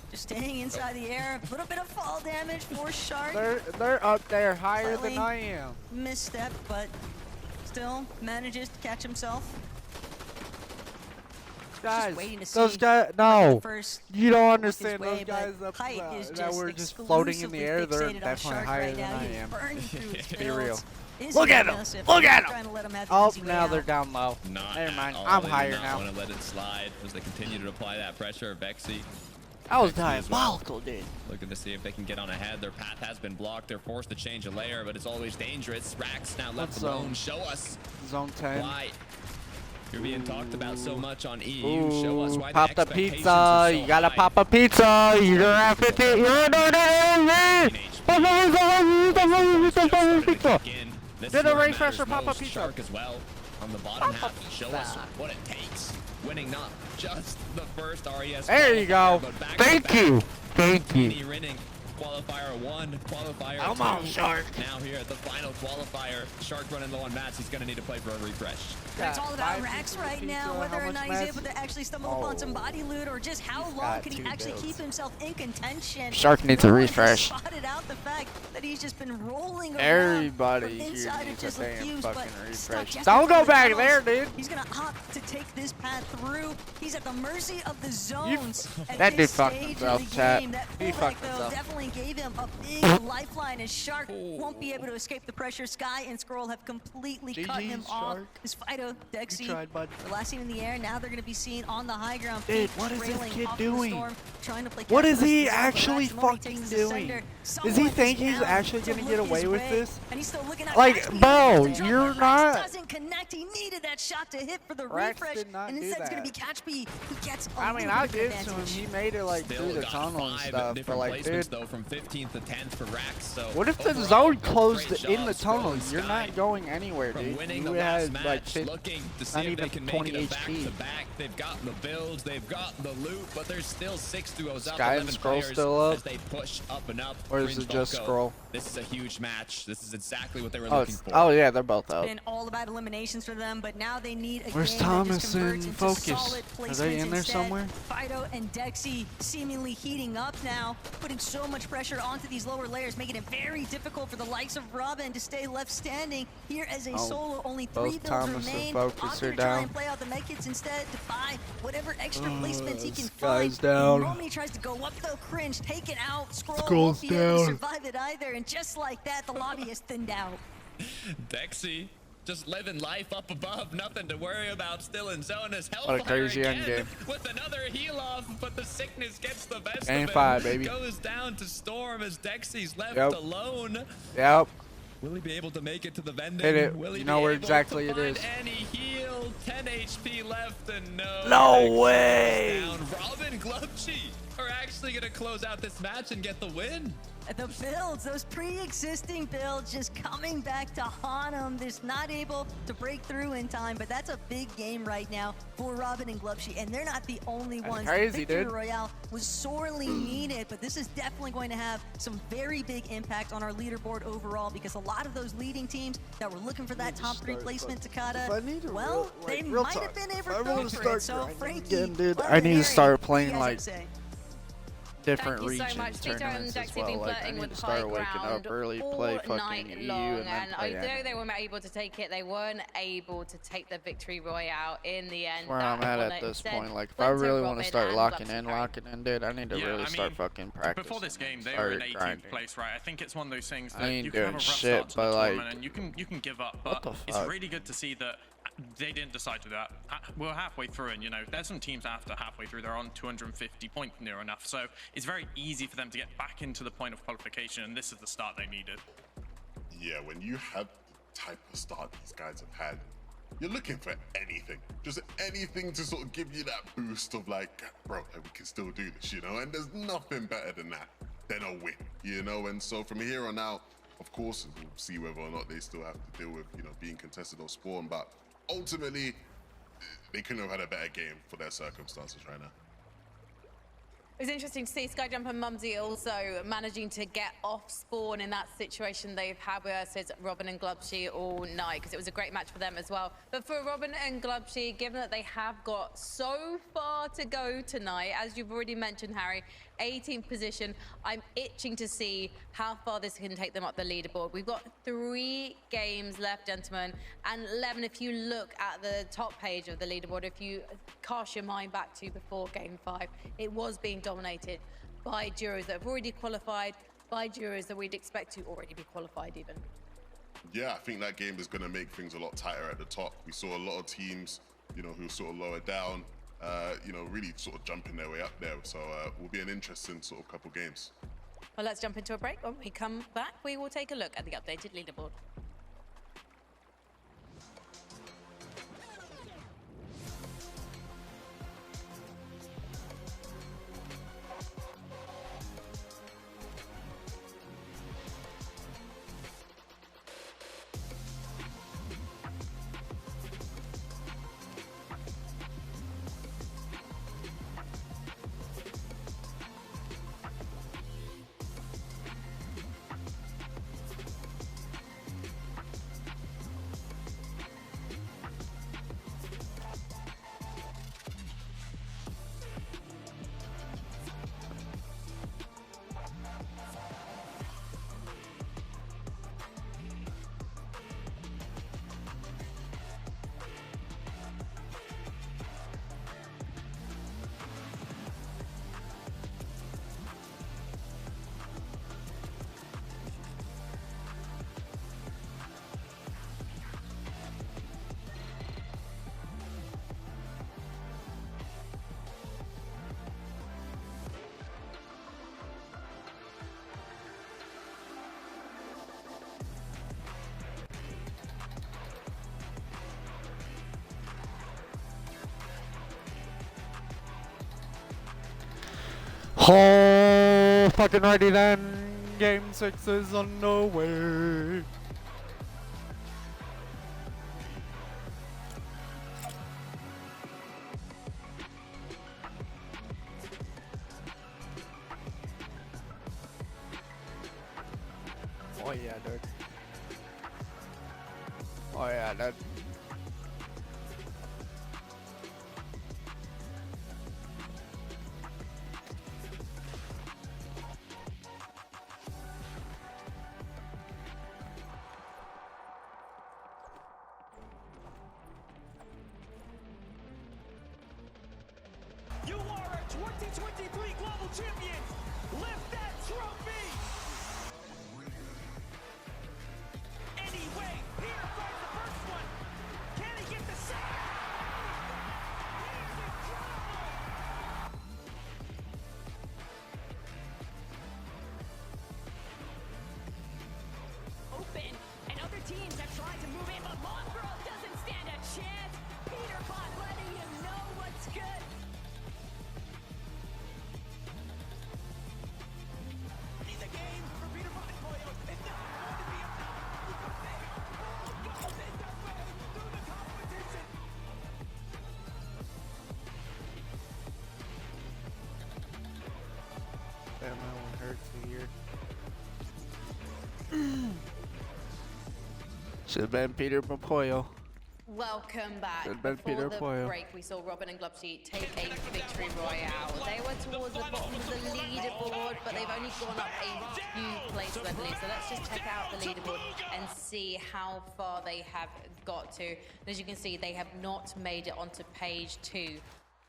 Just staying inside the air. A little bit of fall damage for Shark. They're up there higher Slightly than I am. misstep, but still manages to catch himself. Guys, waiting to those see guys, no. First, You don't his understand way, those but guys up Kite is that just were just floating in the exclusively air. They're fixated on definitely Shark higher right than now. I He is am. burning through his Be real. builds. Is Look he at gonna him! miss it? Look He's at him! trying to let him have the Oh, easy way now they're out. down low. Not Never at mind. all. I'm They do higher not now. want to let it slide as they continue to apply that pressure. Vexy That was Vexy as well. diabolical, dude. looking to see if they can get on ahead. Their path has been blocked. They're forced to change a layer, but it's always dangerous. Rax now left What's alone. Show us Zone 10. why you're being talked about so much on EU. Show us Ooh, why pop the the expectations pizza. are so You gotta high. pop a pizza. You're gonna have to get. You're pizza. Get a refresher, pop a pizza. Shark as well on the bottom half. Show us what it takes. Winning not just the first RES. There you qualifier, go. but back Thank to back. you. Thank you. Mini Rinning qualifier 1, qualifier Come 2. on, Shark. Now here at the final qualifier, Shark running low on mats. He's gonna need to play for a refresh. It's all about Five Rax pieces of right now, pizza, whether how or much not he's mess? able to actually stumble upon some body loot, or just how long got can he 2 actually builds. keep himself in contention. Shark needs a No one has refresh. Spotted out the fact that he's just been rolling around Everybody from here inside of needs a just damn fuse, fucking but stuck refresh. just Don't before go the back tunnels. there, dude. He's gonna opt to take this path through. He's at the mercy of the zones. At That this dude fucked stage himself, of the chat. game. That He pullback, fucked though, himself. definitely gave him a big lifeline, as Shark won't be able to escape the pressure. Sky and Scroll have completely cut him GG's, off. Shark. This Fido, Dexy, tried, bud. the last seen in the air. Now they're going to be seen on the high ground. Dude, Feet what is this trailing kid off of the doing? storm, trying to play What catch is versus he the zone, but actually Rax normally fucking takes the doing? sender. Does Someone he is think he's down actually to gonna look get his away with way, this? And he's still looking at Like, Rax being bro, able to jump, you're but not- Rax doesn't connect. He needed that shot to hit for the Rax refresh, did not and do instead it's going that. to be catch B. He gets a I mean, little I'll bit of give it to him. advantage. He made it like Still through the got tunnel and 5 stuff. But different like, placements dude, though from 15th to 10th for Rax. So what if the overall, zone closed great in the job, Scroll tunnel? and You're Sky not going anywhere, from dude. winning You the last had like match, 50, looking to see not if they even can 20 make it a back HP. to back. They've got the builds, they've got the loot, but there's still 6 duos up. Sky and 11 Scroll players still up? as they push up and up. Or is Green it just Falco, Scroll? This is a huge match. This is exactly what they were Oh, looking for. oh yeah, they're both out. Been all about eliminations for them, but now they need a Where's game that Thomas just converts and into Focus? solid Are they in placements there instead. somewhere? Fido and Dexy seemingly heating up now, putting so much pressure onto these lower layers, making it very difficult for the likes of Robin to stay left standing here as a Oh, solo. Only 3 both builds Thomas and remain. Focus Opting are to try down. and play out the medkits instead to buy whatever extra placements he can Sky's find. down. Romy tries to go up though, Cringe, taken out. Scroll Scroll's won't be able to down. survive it either, and just like that, the lobby is thinned out. Dexy just living life up above, nothing to worry about, still in zone as What a Hellfire crazy again endgame. with another heal off, but the sickness gets the best Game of him. 5, baby. Goes down to Storm as Dexy's left Yep. alone. Yep. Will he be able to make it to the vending? Hit it. Will he You be know where able exactly to it find is. any heal? 10 HP left and no. No Dexy way. goes down. Robin Glubchi are actually going to close out this match and get the win. The builds, those pre-existing builds just coming back to haunt them. They're not able to break through in time, but that's a big game right now for Robin and Glubshy, and they're not the only ones. Crazy, the Victory dude. Royale was sorely needed, but this is definitely going to have some very big impact on our leaderboard overall, because a lot of those leading teams that were looking for that top 3 placement, Takata, well, they might have been able to go for it. So, Frankie, again, dude, I need to start playing like different regions tournaments as well. Like, I need to start waking up early, play fucking EU, and then play although they were able to take it, they weren't able to take the Victory Royale in the end. Where I'm at this point. Like, if I really want to start locking in, dude, I need to really start fucking practicing. Before this game, they were in 18th place, right? I think it's one of those things that you can have a rough shit, start to the but tournament like, and you can give up. But it's really good to see that they didn't decide to do that. We're halfway through, and you know, there's some teams after halfway through, they're on 250 points near enough. So it's very easy for them to get back into the point of qualification, and this is the start they needed. Yeah, when you have the type of start these guys have had, you're looking for anything. Just anything to sort of give you that boost of like, bro, we can still do this, you know? And there's nothing better than that, than a win, you know? And so from here on out, of course, we'll see whether or not they still have to deal with, you know, being contested or spawn, but ultimately, they couldn't have had a better game for their circumstances right now. It was interesting to see Skyjump and Mumsy also managing to get off spawn in that situation they've had versus Robin and Glubshy all night, because it was a great match for them as well. But for Robin and Glubshy, given that they have got so far to go tonight, as you've already mentioned, Harry, 18th position, I'm itching to see how far this can take them up the leaderboard. We've got 3 games left, gentlemen, and 11, if you look at the top page of the leaderboard, if you cast your mind back to before game 5, it was being dominated by duos that have already qualified, by duos that we'd expect to already be qualified even. Yeah, I think that game is going to make things a lot tighter at the top. We saw a lot of teams, you know, who sort of lower down, you know, really sort of jumping their way up there. So will be an interesting sort of couple games. Well, let's jump into a break. When we come back, we will take a look at the updated leaderboard. Oh, fucking righty then. Game 6 is on the way. Oh yeah, dude. Oh yeah, dude. You are our 2023 Global Champions! Lift that trophy! Anyway, Peter finds the first one! Can he get the second? He's incredible! Open, and other teams have tried to move in, but Mongrel doesn't stand a chance! Peter Pot letting him know what's good! The game for Should have been Peter Papoyo. Welcome back. Should've been Before Peter the Poyo. break, we saw Robin and Glubsy take a victory royale. They were towards the bottom of the leaderboard, but they've only gone up a few places, I believe. So let's just check out the leaderboard and see how far they have got to. And as you can see, they have not made it onto page 2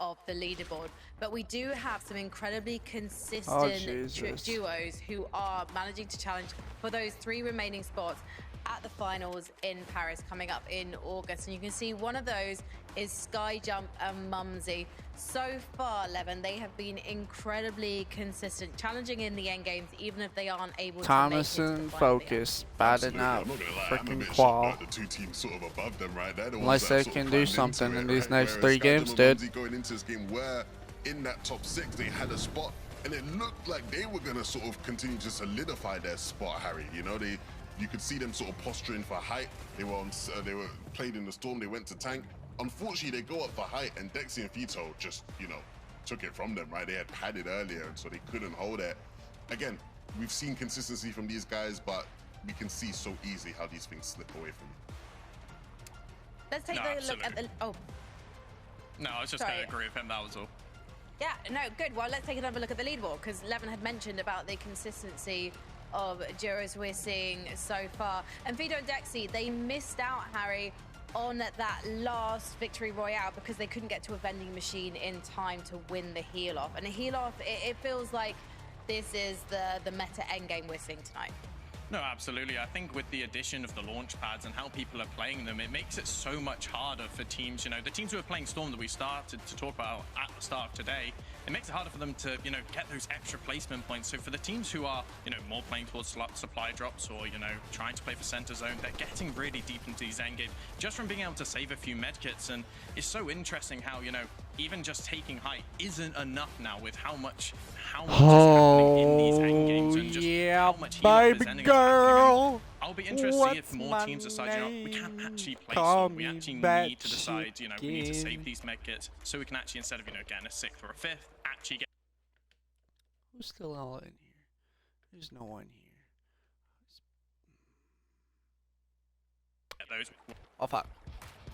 of the leaderboard. But we do have some incredibly consistent duos who are managing to challenge for those 3 remaining spots at the finals in Paris coming up in August. And you can see one of those is Skyjump and Mumsy. So far, Levin, they have been incredibly consistent, challenging in the end games, even if they aren't able Thomason, to make it to the focus, batting out, freaking qual. The 2 teams sort of above them, right? They're the Unless they can do something in these next 3 games, dude. Going into this game where in that top 6 they had a spot, and it looked like they were gonna sort of continue to solidify their spot, Harry. You know, you could see them sort of posturing for height. They were played in the storm. They went to tank. Unfortunately, they go up for height, and Dexy and Fito just, you know, took it from them, right? They had padded earlier, and so they couldn't hold it. Again, we've seen consistency from these guys, but we can see so easily how these things slip away from them. Let's take a look at the... Oh. No, I was just going to agree with him. That was all. Yeah, no, good. Well, let's take another look at the leaderboard, because Levin had mentioned about the consistency of duos we're seeing so far. And Fido and Dexy, they missed out, Harry, on that last victory royale because they couldn't get to a vending machine in time to win the heal off. And a heal off, it feels like this is the meta endgame we're seeing tonight. No, absolutely. I think with the addition of the launch pads and how people are playing them, it makes it so much harder for teams. You know, the teams who are playing Storm that we started to talk about at the start of today, it makes it harder for them to, you know, get those extra placement points. So for the teams who are, you know, more playing towards supply drops or, you know, trying to play for center zone, they're getting really deep into these end games just from being able to save a few medkits. And it's so interesting how, you know, even just taking height isn't enough now with how much is happening in these end games and just how much heal up is ending up happening. I'll be interested to see if more teams decide, you know, we can't actually play Storm. We actually need to decide, you know, we need to save these medkits so we can actually, instead of, you know, getting a 6th or a 5th, actually get... Who's still all in here? There's no one here. Those. Oh, fuck.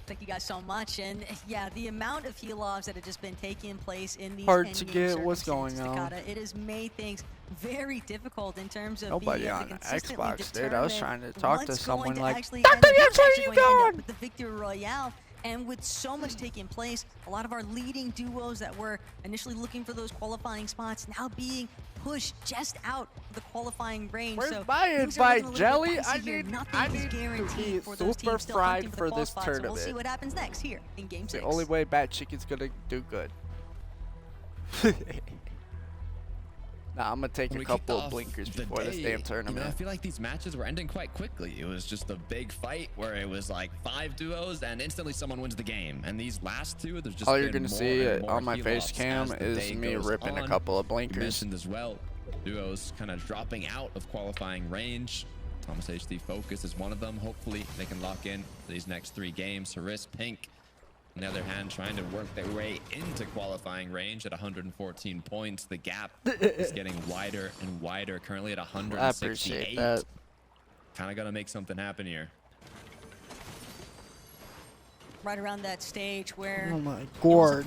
Thank you guys so much. And yeah, the amount of heal-offs that have just been taking place in these hard to get what's going on. It has made things very difficult in terms of nobody being able on to consistently Xbox, dude. I was trying to talk to someone like, Dr. Yaps, where are you going? With the victory royale. And with so much taking place, a lot of our leading duos that were initially looking for those qualifying spots now being pushed just out of the qualifying range. Where's so my invite, Jelly? I need to be super fried for this tournament. So we'll see what happens next here in Game 6. The only way Bad Chicken's gonna do good. Nah, I'm gonna take a couple of blinkers before this damn tournament. You know, I feel like these matches were ending quite quickly. It was just a big fight where it was like 5 duos and instantly someone wins the game. And these last 2, there's just all you're gonna see on my face cam is me ripping a couple of blinkers. Mentioned as well, duos kind of dropping out of qualifying range. Thomas HD Focus is one of them. Hopefully they can lock in these next 3 games. Haris, Pink, on the other hand, trying to work their way into qualifying range at 114 points. The gap is getting wider and wider, currently at 168. Kind of got to make something happen here. Right around that stage where oh my god,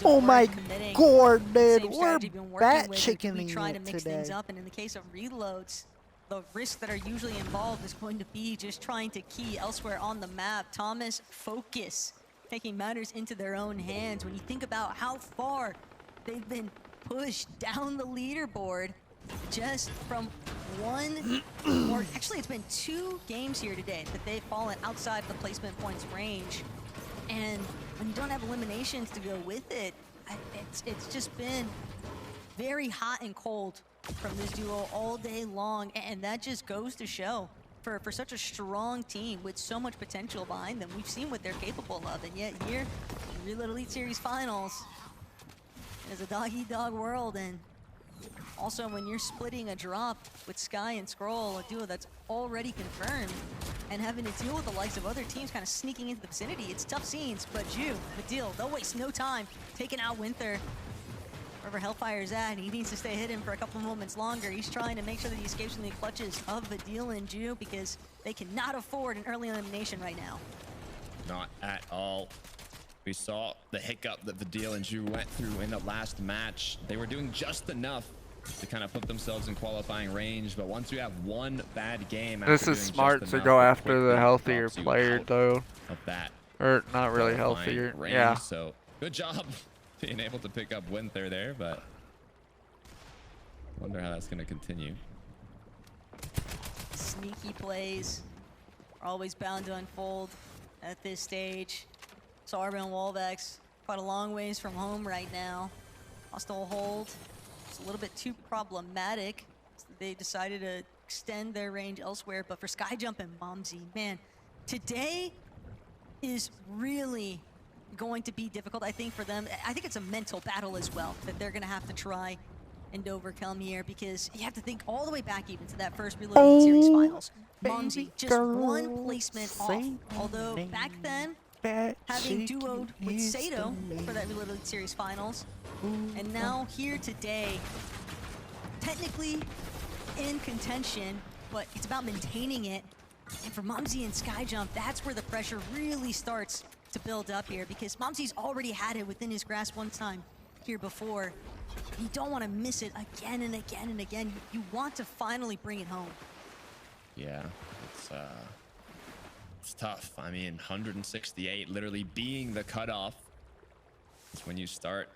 oh my god, man, we're bat chickening trying to mix today. things up, and in the case of reloads, the risks that are usually involved is going to be just trying to key elsewhere on the map. Thomas Focus taking matters into their own hands. When you think about how far they've been pushed down the leaderboard just from one, or actually it's been 2 games here today that they've fallen outside of the placement points range. And when you don't have eliminations to go with it, it's just been very hot and cold from this duo all day long. And that just goes to show for such a strong team with so much potential behind them. We've seen what they're capable of, and yet here in Reload Elite Series Finals, it's a dog-eat-dog world. And also when you're splitting a drop with Sky and Scroll, a duo that's already confirmed, and having to deal with the likes of other teams kind of sneaking into the vicinity, it's tough scenes. But Ju, Medeal, they'll waste no time taking out Winther. wherever Hellfire's at, he needs to stay hidden for a couple moments longer. He's trying to make sure that he escapes from the clutches of the deal in Jew because they cannot afford an early elimination right now. Not at all. We saw the hiccup that Vidal and Jew went through in the last match. They were doing just enough to kind of put themselves in qualifying range, but once you have one bad game, this is smart to go after the healthier player, though. Of that, or not really healthier. Range. Yeah. So good job being able to pick up Winther there, but wonder how that's going to continue. Sneaky plays are always bound to unfold at this stage. Sarba and Wolvex quite a long ways from home right now. Hostile hold. It's a little bit too problematic. So they decided to extend their range elsewhere, but for Skyjump and Momsy, man, today is really going to be difficult, I think, for them. I think it's a mental battle as well that they're going to have to try and overcome here, because you have to think all the way back even to that first Reloaded Series finals. Momsy, just one placement off. Although back then, having duoed with Sato for that Reloaded Series finals, and now here today, technically in contention, but it's about maintaining it. And for Momsy and Skyjump, that's where the pressure really starts to build up here, because Momsy's already had it within his grasp one time here before. You don't want to miss it again and again and again. You want to finally bring it home. Yeah, it's tough. I mean, 168 literally being the cutoff. It's when you start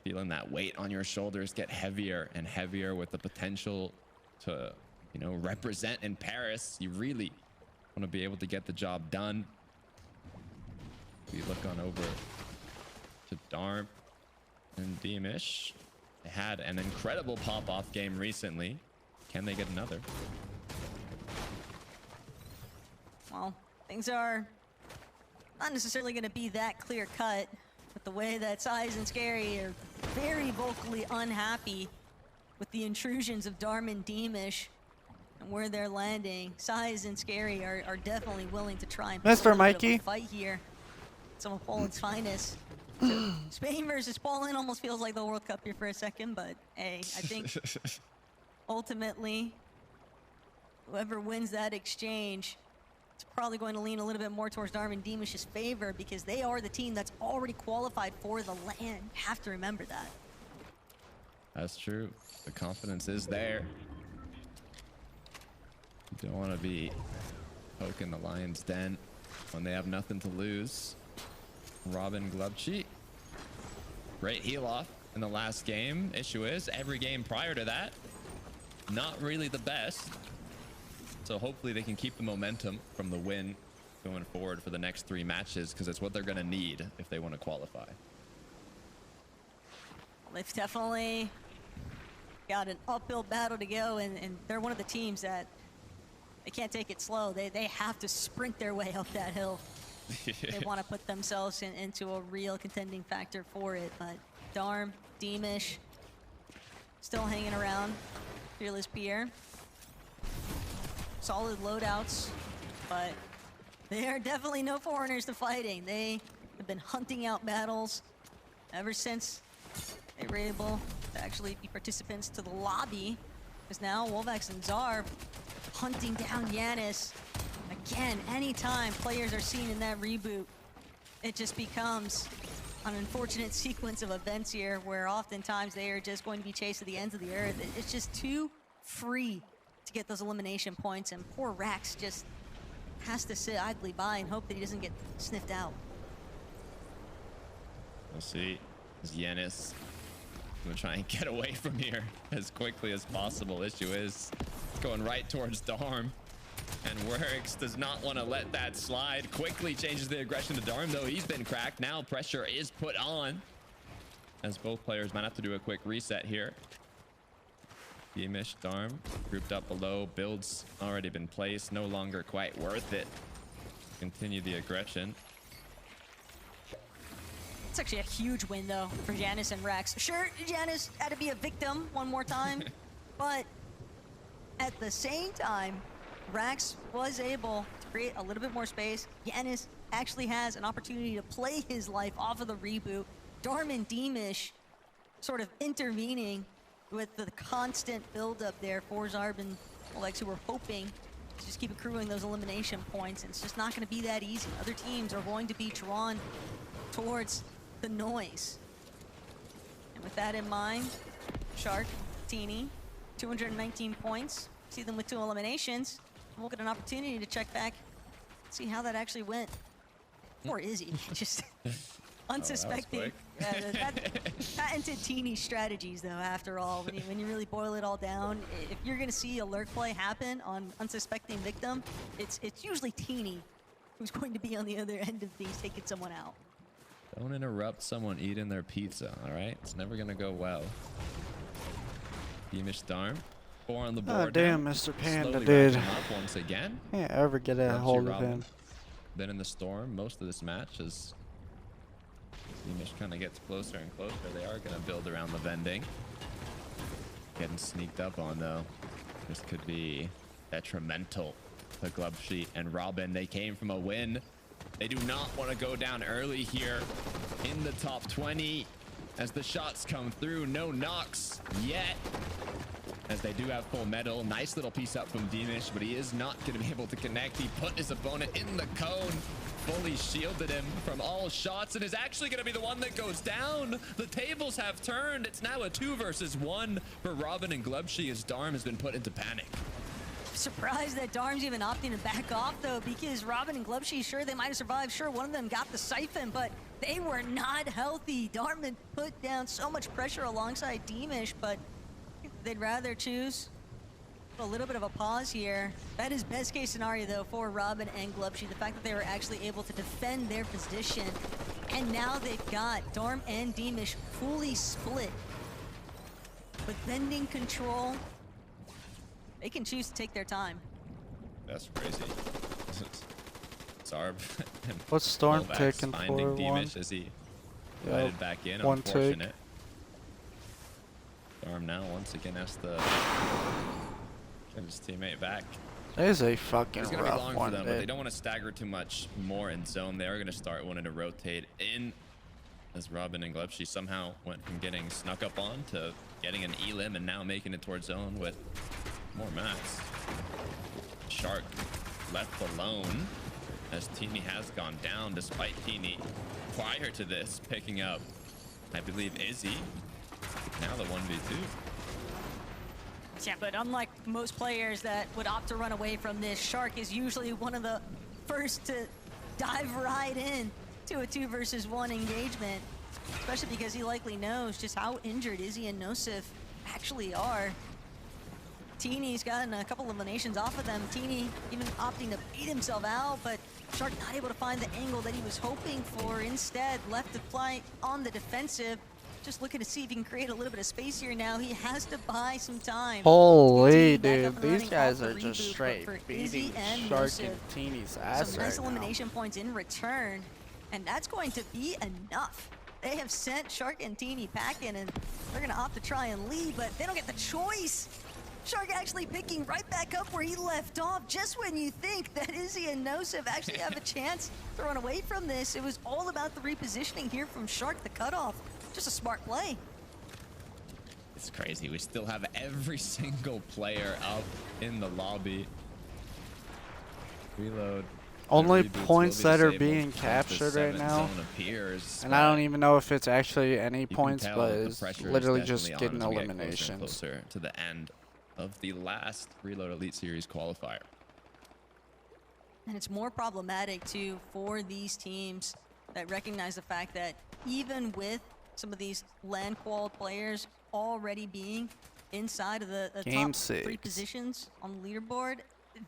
feeling that weight on your shoulders get heavier and heavier with the potential to, you know, represent in Paris. You really want to be able to get the job done. We look on over to Darm and Deemish. They had an incredible pop-off game recently. Can they get another? Well, things are not necessarily going to be that clear-cut, but the way that Size and Scary are very vocally unhappy with the intrusions of Darm and Deemish and where they're landing. Size and Scary are definitely willing to try and Mr. Mikey fight here. Some of Poland's finest. So Spain versus Poland almost feels like the World Cup here for a second, but hey, I think ultimately whoever wins that exchange, it's probably going to lean a little bit more towards Darm and Deemish's favor, because they are the team that's already qualified for the LAN. You have to remember that. That's true. The confidence is there. You don't want to be poking the Lion's Den when they have nothing to lose. Robin Glubchi, great heal off in the last game. Issue is every game prior to that, not really the best. So hopefully they can keep the momentum from the win going forward for the next 3 matches, because it's what they're going to need if they want to qualify. They've definitely got an uphill battle to go, and they're one of the teams that they can't take it slow. They have to sprint their way up that hill. They want to put themselves into a real contending factor for it. But Darm, Deemish, still hanging around. Fearless Pierre. Solid loadouts, but they are definitely no foreigners to fighting. They have been hunting out battles ever since they were able to actually be participants to the lobby. Because now Wolvex and Zarb hunting down Yanis. Again, anytime players are seen in that reboot, it just becomes an unfortunate sequence of events here where oftentimes they are just going to be chased to the ends of the earth. It's just too free to get those elimination points, and poor Rax just has to sit idly by and hope that he doesn't get sniffed out. We'll see. Yanis gonna try and get away from here as quickly as possible. Issue is it's going right towards Darm. And Works does not want to let that slide. Quickly changes the aggression to Darm, though he's been cracked. Now pressure is put on, as both players might have to do a quick reset here. Deemish, Darm grouped up below. Builds already been placed. No longer quite worth it. Continue the aggression. It's actually a huge win, though, for Janis and Rex. Sure, Janis had to be a victim one more time, but at the same time, Rax was able to create a little bit more space. Yanis actually has an opportunity to play his life off of the reboot. Darm and Deemish sort of intervening with the constant build-up there for Zarb and Olex, who were hoping to just keep accruing those elimination points. And it's just not going to be that easy. Other teams are going to be drawn towards the noise. And with that in mind, Shark, Teeny, 219 points. See them with 2 eliminations. We'll get an opportunity to check back, see how that actually went. Poor Izzy, just unsuspecting. Patented Teeny strategies, though, after all. When you really boil it all down, if you're going to see a lurk play happen on unsuspecting victim, it's usually Teeny who's going to be on the other end of these, taking someone out. Don't interrupt someone eating their pizza, all right? It's never going to go well. Beamish Darm. 4 on the board. Oh, damn, now. Mr. Panda Slowly did. racking up once again. Can't ever get a hold of him. Been in the storm most of this match as Beamish kind of gets closer and closer. They are going to build around the vending. Getting sneaked up on, though. This could be detrimental to Glubsheet and Robin. They came from a win. They do not want to go down early here in the top 20 as the shots come through. No knocks yet, as they do have full metal. Nice little piece up from Beamish, but he is not going to be able to connect. He put his opponent in the cone, fully shielded him from all shots, and is actually going to be the one that goes down. The tables have turned. It's now a 2 versus 1 for Robin and Glubsheet as Darm has been put into panic. Surprised that Darm's even opting to back off, though, because Robin and Glubsheet, sure, they might have survived. Sure, one of them got the siphon, but they were not healthy. Darm had put down so much pressure alongside Beamish, but they'd rather choose a little bit of a pause here. That is best case scenario, though, for Robin and Glubsheet. The fact that they were actually able to defend their position, and now they've got Darm and Beamish fully split with vending control. They can choose to take their time. That's crazy. Zarb. What's Storm taking finding for Beamish as he invited back in. Unfortunate. Storm now once again has to get his teammate back. That is a fucking It's gonna rough be long one, for them, but they don't want to stagger too much more in zone. They are going to start wanting to rotate in as Robin and Glubsheet somehow went from getting snuck up on to getting an elim and now making it towards zone with more mats. Shark left alone as Teeny has gone down, despite Teeny prior to this picking up, I believe, Izzy. Now the 1v2. Yeah, but unlike most players that would opt to run away from this, Shark is usually one of the first to dive right in to a 2 versus 1 engagement, especially because he likely knows just how injured Izzy and Nosif actually are. Teeny's gotten a couple eliminations off of them. Teeny even opting to beat himself out, but Shark not able to find the angle that he was hoping for. Instead, left to fly on the defensive. Just looking to see if he can create a little bit of space here now. He has to buy some time. Holy dude, these guys are just straight beating Shark and Teeny's ass some nice right elimination now. points in return, and that's going to be enough. They have sent Shark and Teeny packing, and they're going to opt to try and leave, but they don't get the choice. Shark actually picking right back up where he left off, just when you think that Izzy and Nosif actually have a chance to run away from this. It was all about the repositioning here from Shark, the cutoff. Just a smart play. It's crazy. We still have every single player up in the lobby. Reload. Only points that are being captured right now, and I don't even know if it's actually any points, but it's literally just getting eliminations. Closer to the end of the last Reload Elite Series qualifier. And it's more problematic too for these teams that recognize the fact that even with some of these land qual players already being inside of the top 3 positions on the leaderboard,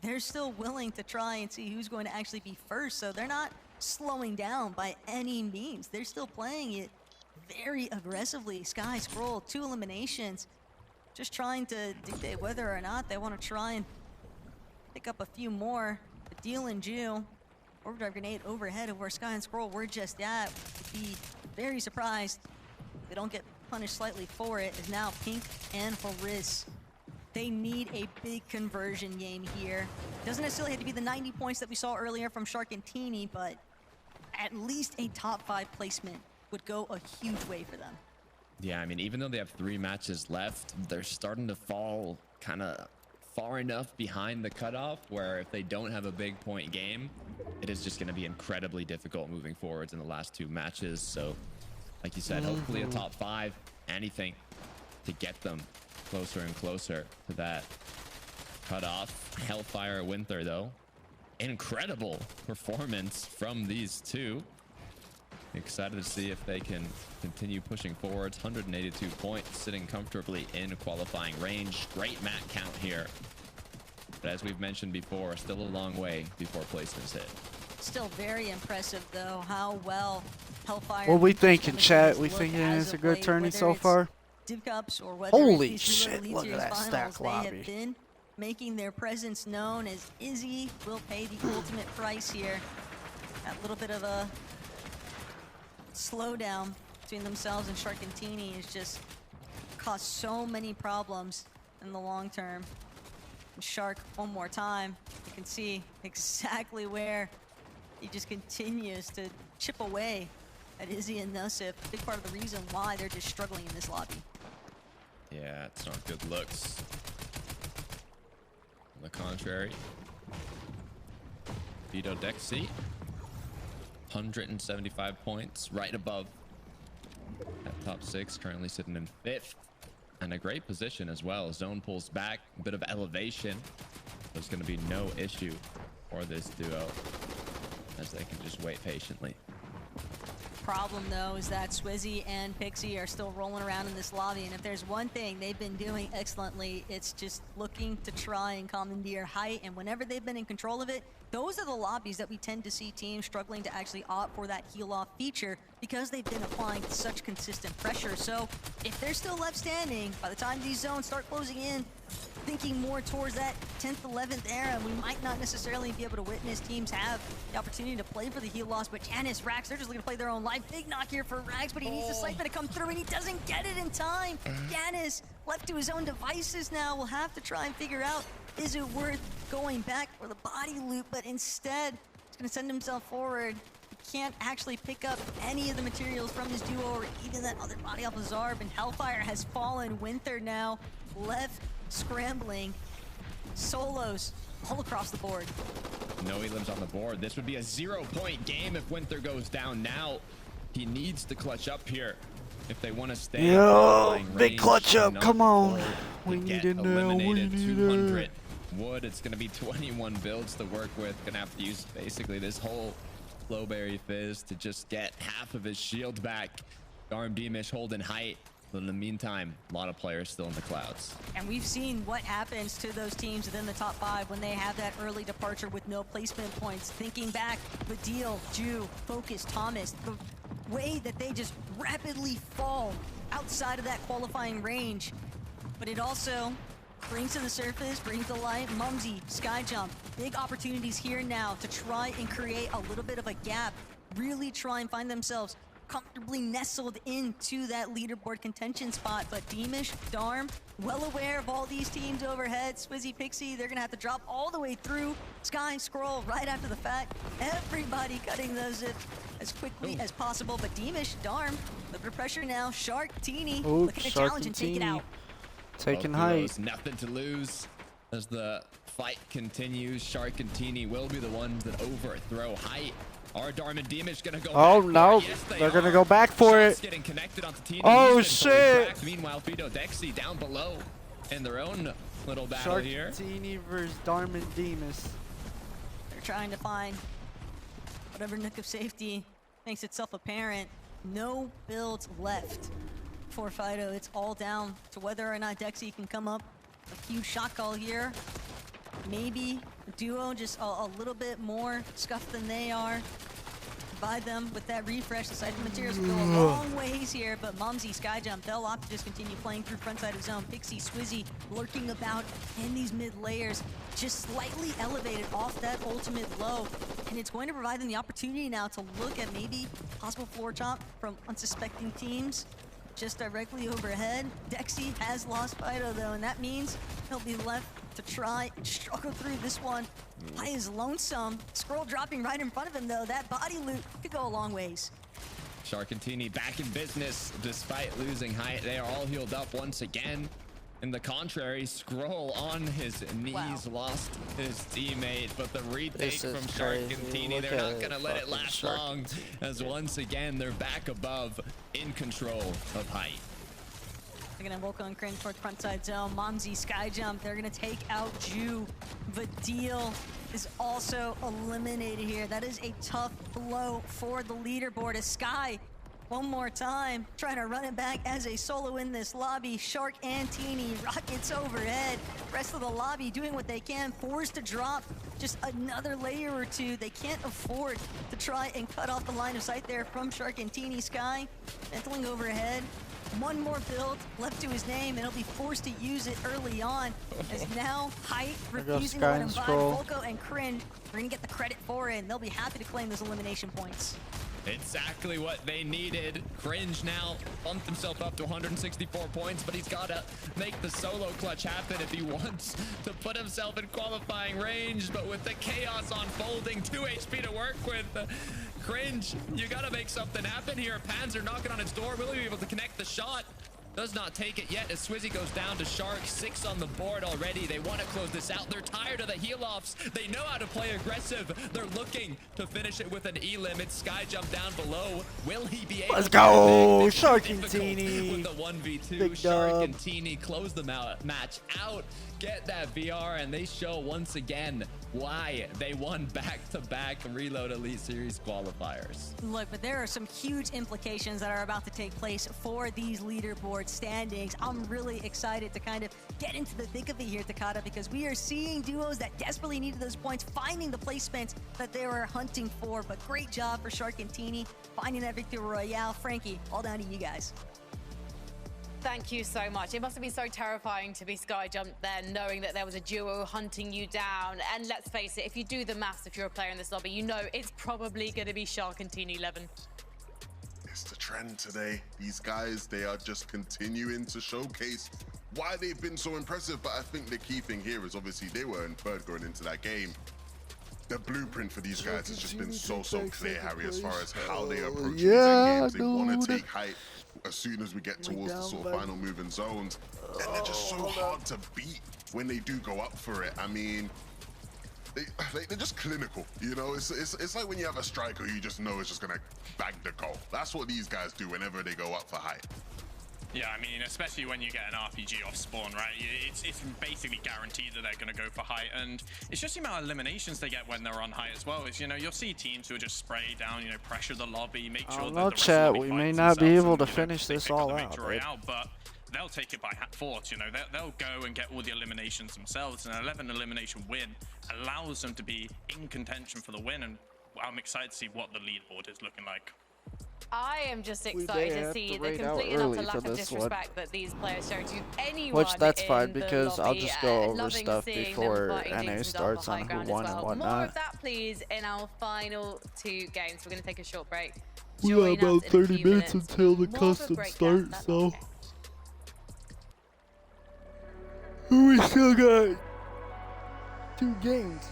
they're still willing to try and see who's going to actually be first. So they're not slowing down by any means. They're still playing it very aggressively. Sky Scroll, 2 eliminations, just trying to dictate whether or not they want to try and pick up a few more. The deal in Jew, overdrive grenade overhead of where Sky and Scroll were just at. Would be very surprised if they don't get punished slightly for it. Is now Pink and Hariz. They need a big conversion game here. Doesn't necessarily have to be the 90 points that we saw earlier from Shark and Teeny, but at least a top 5 placement would go a huge way for them. Yeah, I mean, even though they have 3 matches left, they're starting to fall kind of far enough behind the cutoff where if they don't have a big point game, it is just going to be incredibly difficult moving forwards in the last 2 matches. So, like you said, hopefully a top 5, anything to get them closer and closer to that cutoff. Hellfire Winter, though, incredible performance from these two. Excited to see if they can continue pushing forwards. 182 points, sitting comfortably in qualifying range. Great mat count here. But as we've mentioned before, still a long way before placements hit. Still very impressive, though, how well Hellfire... What we think in chat? We think it's a good tourney so far? Div Cups or whether Holy it's shit, look at that stack lobby. They have been making their presence known, as Izzy will pay the ultimate price here. That little bit of a slowdown between themselves and Sharkantini has just caused so many problems in the long term. And Shark, one more time, you can see exactly where he just continues to chip away at Izzy and Nusif. A big part of the reason why they're just struggling in this lobby. Yeah, it's not good looks. On the contrary, Vito Dexy, 175 points, right above that top 6, currently sitting in 5th. And a great position as well. Zone pulls back, a bit of elevation. There's going to be no issue for this duo as they can just wait patiently. Problem, though, is that Swizzy and Pixie are still rolling around in this lobby, and if there's one thing they've been doing excellently, it's just looking to try and commandeer height, and whenever they've been in control of it, those are the lobbies that we tend to see teams struggling to actually opt for that heal-off feature because they've been applying such consistent pressure. So if they're still left standing, by the time these zones start closing in, thinking more towards that 10th, 11th era, we might not necessarily be able to witness teams have the opportunity to play for the heal loss, but Janice, Rax, they're just looking to play their own life. Big knock here for Rax, but he needs the siphon to come through, and he doesn't get it in time. Janice, left to his own devices now, will have to try and figure out, is it worth going back for the body loop, but instead, he's gonna send himself forward. He can't actually pick up any of the materials from his duo or even that other body off of Zarb, and Hellfire has fallen. Winter now left scrambling. Solos all across the board. No elims on the board. This would be a 0-point game if Winter goes down now. He needs to clutch up here if they want to stay. Yo, big clutch up, come on. We need it now, we need 200 it. wood. It's going to be 21 builds to work with. Going to have to use basically this whole Flowberry Fizz to just get half of his shield back. Darm Demish holding height. But in the meantime, a lot of players still in the clouds. And we've seen what happens to those teams within the top 5 when they have that early departure with no placement points. Thinking back, Badil, Ju, Focus, Thomas, the way that they just rapidly fall outside of that qualifying range. But it also brings to the surface, brings to light Mumsy, Skyjump. Big opportunities here now to try and create a little bit of a gap. Really try and find themselves comfortably nestled into that leaderboard contention spot, but Demish, Darm, well aware of all these teams overhead. Swizzy, Pixie, they're gonna have to drop all the way through. Sky, Scroll, right after the fact. Everybody cutting those as quickly as possible, but Demish, Darm, a little bit of pressure now. Shark, Teeny, looking to challenge and take it out. Taking height. Nothing to lose as the fight continues. Shark and Teeny will be the ones that overthrow height. Are Darm and Demish gonna go back no, yes, they're gonna go back for Shots it. Getting connected onto Teeny. Oh shit! Meanwhile, Vito Dexy down below in their own little battle here. Sharkantini versus Darm and Demish. They're trying to find whatever nook of safety makes itself apparent. No builds left for Fido. It's all down to whether or not Dexy can come up. A huge shot call here. Maybe the duo just a little bit more scuffed than they are. Provide them with that refresh. The siphon materials will go a long ways here, but Mumsy, Skyjump, they'll opt to just continue playing through front side of zone. Pixie, Swizzy lurking about in these mid layers, just slightly elevated off that ultimate low. And it's going to provide them the opportunity now to look at maybe possible floor chop from unsuspecting teams just directly overhead. Dexy has lost Fido though, and that means he'll be left to try and struggle through this one by his lonesome. Scroll dropping right in front of him though. That body loot could go a long ways. Sharkantini back in business despite losing height. They are all healed up once again. In the contrary, Scroll on his knees lost his teammate, but the retake from Sharkantini, they're not going to let it last long, as once again they're back above in control of height. They're going to Volko and Cringe towards front side zone. Momsy sky jump. They're going to take out Ju. Vadil is also eliminated here. That is a tough blow for the leaderboard. As Sky, one more time, trying to run it back as a solo in this lobby. Shark and Teeny, rockets overhead. Rest of the lobby doing what they can, forced to drop just another layer or two. They can't afford to try and cut off the line of sight there from Shark and Teeny. Sky, ventiling overhead. One more build left to his name, and he'll be forced to use it early on, as now height refusing to let him buy. Volko and Cringe are going to get the credit for it, and they'll be happy to claim those elimination points. Exactly what they needed. Cringe now bumped himself up to 164 points, but he's got to make the solo clutch happen if he wants to put himself in qualifying range. But with the chaos unfolding, 2 HP to work with. Cringe, you got to make something happen here. Panzer knocking on its door. Will he be able to connect the shot? Does not take it yet as Swizzy goes down to Shark. 6 on the board already. They want to close this out. They're tired of the heal-offs. They know how to play aggressive. They're looking to finish it with an E-limit. Sky jump down below. Will he be able to go? Shark and Teeny. With the 1v2. Shark and Teeny close the match out. Get that VR, and they show once again why they won back-to-back Reload Elite Series qualifiers. Look, but there are some huge implications that are about to take place for these leaderboard standings. I'm really excited to kind of get into the thick of it here, Takata, because we are seeing duos that desperately needed those points, finding the placements that they were hunting for. But great job for Shark and Teeny, finding that victory royale. Frankie, all down to you guys. Thank you so much. It must have been so terrifying to be sky jumped there, knowing that there was a duo hunting you down. And let's face it, if you do the maths, if you're a player in this lobby, you know it's probably going to be Shark and Teeny 11. It's the trend today. These guys, they are just continuing to showcase why they've been so impressive. But I think the key thing here is obviously they were in third going into that game. The blueprint for these guys has just been so clear, Harry, as far as how they approach these games. They want to take height as soon as we get towards the sort of final moving zones. And they're just so hard to beat when they do go up for it. I mean, they're just clinical, you know? It's like when you have a striker who you just know is just going to bag the goal. That's what these guys do whenever they go up for height. Yeah, I mean, especially when you get an RPG off spawn, right? It's basically guaranteed that they're going to go for height, and it's just the amount of eliminations they get when they're on height as well. Is, you know, you'll see teams who will just spray down, you know, pressure the lobby, make sure that the rest chat, of the we lobby may fights not be themselves able to and, you know, finish this all out, but they'll take it by force, you know. They'll go and get all the eliminations themselves, and an 11 elimination win allows them to be in contention for the win, and I'm excited to see what the leaderboard is looking like. I am just excited to see the complete and utter lack of disrespect that these players show to anyone. Which that's fine, because I'll just go over stuff before NA starts on who won and whatnot. More of that, please, in our final 2 games. We're going to take a short break. We got about 30 minutes until the custom starts, so we still got 2 games.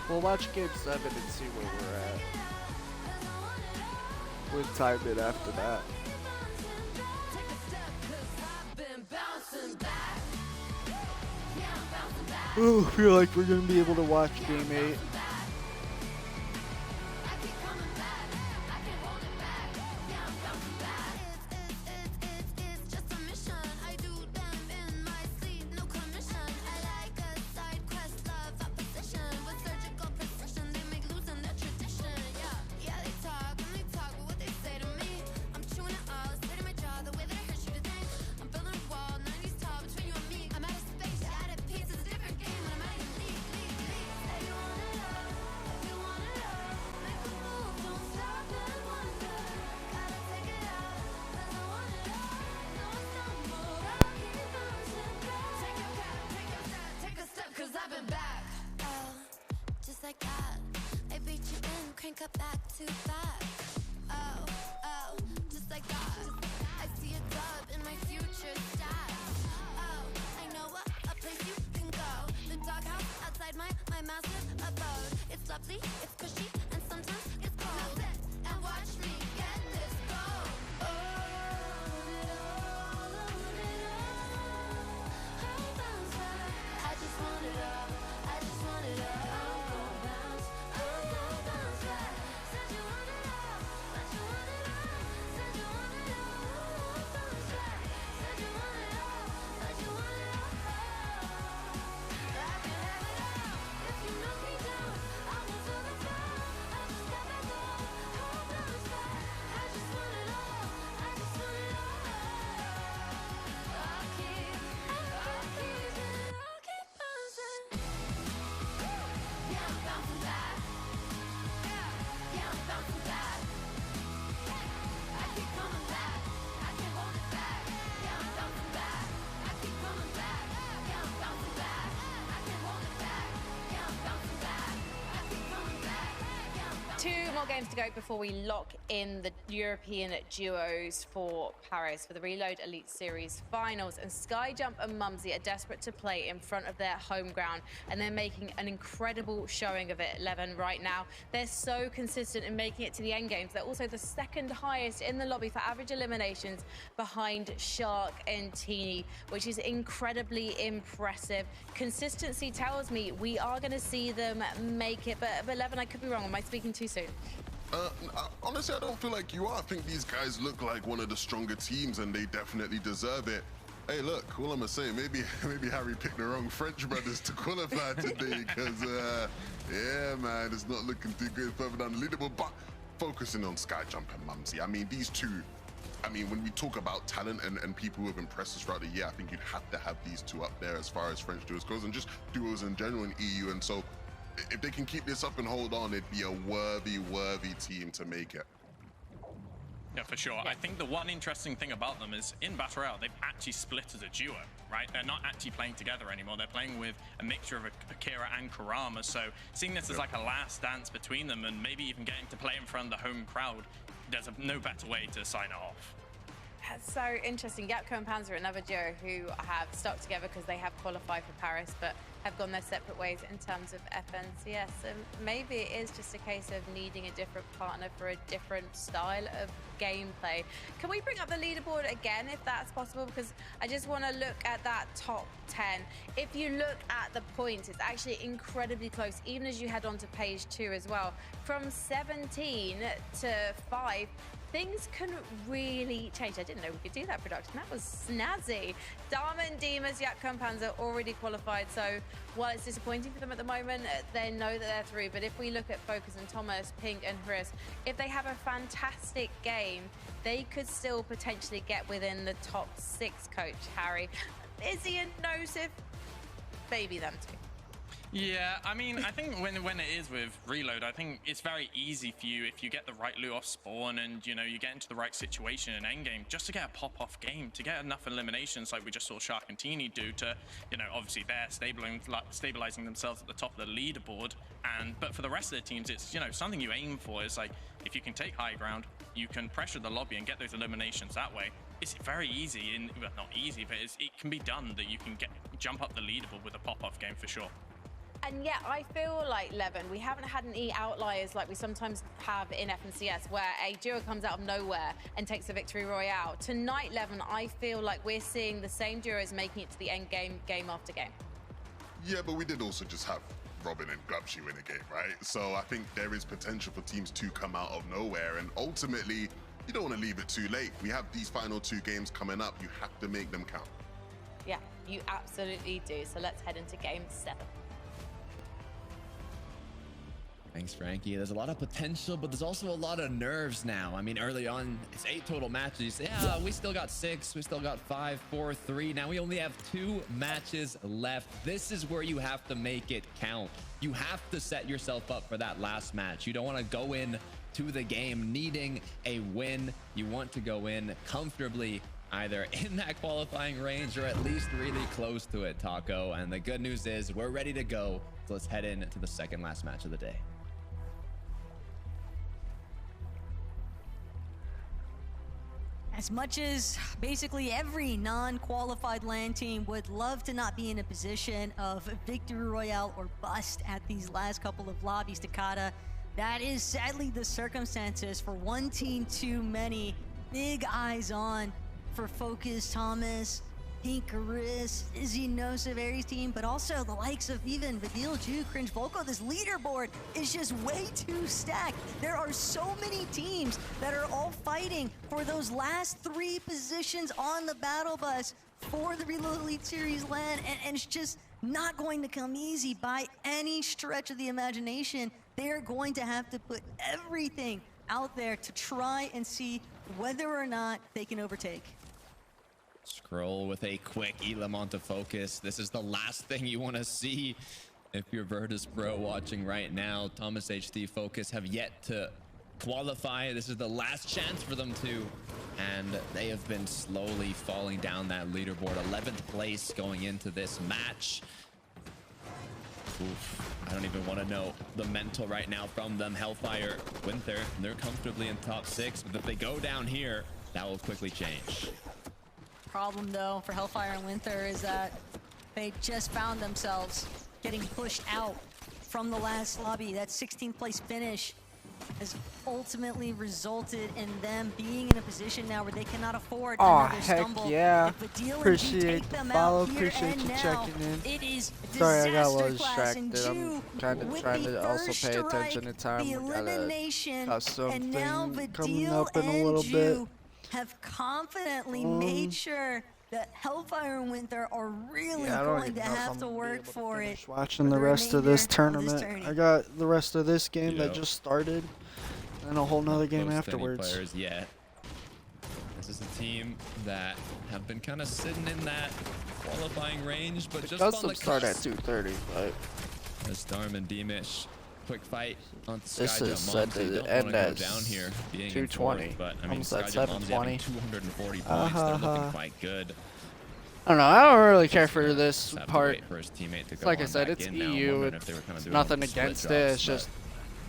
We'll watch game 7 and see where we're at. We'll time it after that. Oh, I feel like we're going to be able to watch game 8. up back to back. Oh, oh, just like that. I see a dub in my future stats. Oh, I know a place you can go. The doghouse outside my massive abode. It's lovely, it's cushy, and sometimes it's cold. Now sit and watch me get this gold. Oh, I just want it all. I just want it all. I'm gon' bounce. I'm gon' bounce back. Said you want it all, but you want it all. Said you want it all. Bounce back. Said you want it all, but you want it all. I can have it all. If you knock me down, I won't feel the fall. I just got back up. I'll bounce back. I just want it all. I just want it all. I'll keep bouncing. Yeah, I'm bouncing back. Yeah, I'm bouncing back. I keep coming back. I can't hold it back. Yeah, I'm bouncing back. I keep coming back. Yeah, I'm bouncing back. I can't hold it back. Yeah, I'm bouncing back. I keep coming back. Yeah, I'm bouncing. 2 more games to go before we lock in the European duos for Paris for the Reload Elite Series finals. And Skyjump and Mumsy are desperate to play in front of their home ground, and they're making an incredible showing of it, Levin, right now. They're so consistent in making it to the end games. They're also the second highest in the lobby for average eliminations behind Shark and Teeny, which is incredibly impressive. Consistency tells me we are going to see them make it, but Levin, I could be wrong. Am I speaking too soon? Honestly, I don't feel like you are. I think these guys look like one of the stronger teams, and they definitely deserve it. Hey, look, all I'm gonna say, maybe Harry picked the wrong French brothers to qualify today, because yeah, man, it's not looking too good further down the leaderboard. But focusing on Skyjump and Mumsy, I mean, these two. I mean, when we talk about talent and people who have impressed us throughout the year, I think you'd have to have these two up there as far as French duos goes, and just duos in general in EU. And so, if they can keep this up and hold on, it'd be a worthy team to make it. Yeah, for sure. I think the one interesting thing about them is in Battle Royale, they've actually split as a duo, right? They're not actually playing together anymore. They're playing with a mixture of Akira and Kurama. So seeing this as like a last dance between them, and maybe even getting to play in front of the home crowd, there's no better way to sign it off. That's so interesting. Yapko and Panzer, another duo who have stuck together because they have qualified for Paris, but have gone their separate ways in terms of FNCS. And maybe it is just a case of needing a different partner for a different style of gameplay. Can we bring up the leaderboard again, if that's possible? Because I just want to look at that top 10. If you look at the points, it's actually incredibly close, even as you head on to page 2 as well. From 17 to 5, things can really change. I didn't know we could do that, production. That was snazzy. Diamond, Demas, Yapko and Panzer already qualified. So while it's disappointing for them at the moment, they know that they're through. But if we look at Focus and Thomas, Pink and Harris, if they have a fantastic game, they could still potentially get within the top 6, Coach Harry. Izzy and Nosif, baby them too. Yeah, I mean, I think when it is with Reload, I think it's very easy for you if you get the right loot off spawn and, you know, you get into the right situation in endgame just to get a pop-off game, to get enough eliminations like we just saw Shark and Teeny do to, you know, obviously they're stabilizing themselves at the top of the leaderboard. But for the rest of the teams, it's, you know, something you aim for is like, if you can take high ground, you can pressure the lobby and get those eliminations that way. It's very easy, well, not easy, but it can be done that you can jump up the leaderboard with a pop-off game for sure. And yet, I feel like, Levin, we haven't had any outliers like we sometimes have in FNCS, where a duo comes out of nowhere and takes the victory royale. Tonight, Levin, I feel like we're seeing the same duos making it to the end game, game after game. Yeah, but we did also just have Robin and Glubshy win a game, right? So I think there is potential for teams to come out of nowhere, and ultimately, you don't want to leave it too late. We have these final 2 games coming up. You have to make them count. Yeah, you absolutely do. So let's head into game 7. Thanks, Frankie. There's a lot of potential, but there's also a lot of nerves now. I mean, early on, it's 8 total matches. You say, yeah, we still got 6. We still got 5, 4, 3. Now we only have 2 matches left. This is where you have to make it count. You have to set yourself up for that last match. You don't want to go in to the game needing a win. You want to go in comfortably, either in that qualifying range or at least really close to it, Taco. And the good news is we're ready to go. So let's head into the second last match of the day. As much as basically every non-qualified LAN team would love to not be in a position of victory royale or bust at these last couple of lobbies, Takata, that is sadly the circumstances for one team too many. Big eyes on for Focus, Thomas, Pinkaris, Izzy, Nosa, Aries team, but also the likes of even Vidil, Ju, Cringe, Volko. This leaderboard is just way too stacked. There are so many teams that are all fighting for those last 3 positions on the battle bus for the Reload Elite Series LAN, and it's just not going to come easy by any stretch of the imagination. They're going to have to put everything out there to try and see whether or not they can overtake. Scroll with a quick Elam onto Focus. This is the last thing you want to see if you're Virtus Pro watching right now. Thomas HT Focus have yet to qualify. This is the last chance for them to, and they have been slowly falling down that leaderboard. 11th place going into this match. Oof, I don't even want to know the mental right now from them. Hellfire, Winter, they're comfortably in top 6, but if they go down here, that will quickly change. Problem though for Hellfire and Winter is that they just found themselves getting pushed out from the last lobby. That 16th place finish has ultimately resulted in them being in a position now where they cannot afford another stumble. Heck yeah. If Vidil and Appreciate take the them follow, out here appreciate and you now, checking in. it is Sorry, I got a little disaster class, and distracted. I'm Ju kind of with trying the to also first pay attention to strike, time. the We got a elimination, custom and now thing coming Vidil up in a and little Ju bit. have confidently made sure that Hellfire and Winter are really Yeah, I don't going even to know if have I'm to gonna be work able to for it. finish watching for the rest of this remainder tournament. tourney. I got the rest of this game that Yep. just started, and a whole nother game Close to any afterwards. players yet. This is a team that have been kind of sitting in that qualifying range, but The just on custom the start at cusp. 2:30, but As Darm and Demish, quick fight on this Skyjump. is set Momsy to don't end want to go at down here, being in 2:20. fourth, but I mean, Almost at Skyjump Momsy 7:20. having 240 points. They're looking quite good. I don't know. I don't really care for this Just have to part. wait for his teammate to It's go like I on said, back it's in now. I'm EU. wondering if they were kinda It's doing nothing split against it. drops, It's but just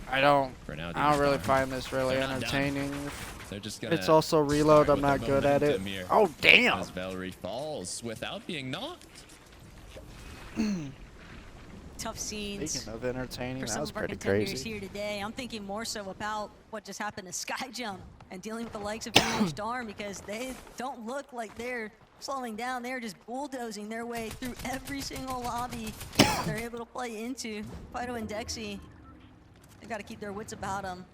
I don't for now, really Demish find this really They're not done. entertaining. They're just gonna It's also reload. start I'm with not the good at it. momentum here Oh damn! As Valerie falls without being knocked. Tough scenes Speaking of entertaining, for that some was of our pretty contenders crazy. here today. I'm thinking more so about what just happened to Skyjump and dealing with the likes of Demish Darm, because they don't look like they're slowing down. They're just bulldozing their way through every single lobby they're able to play into. Fido and Dexy, they got to keep their wits about them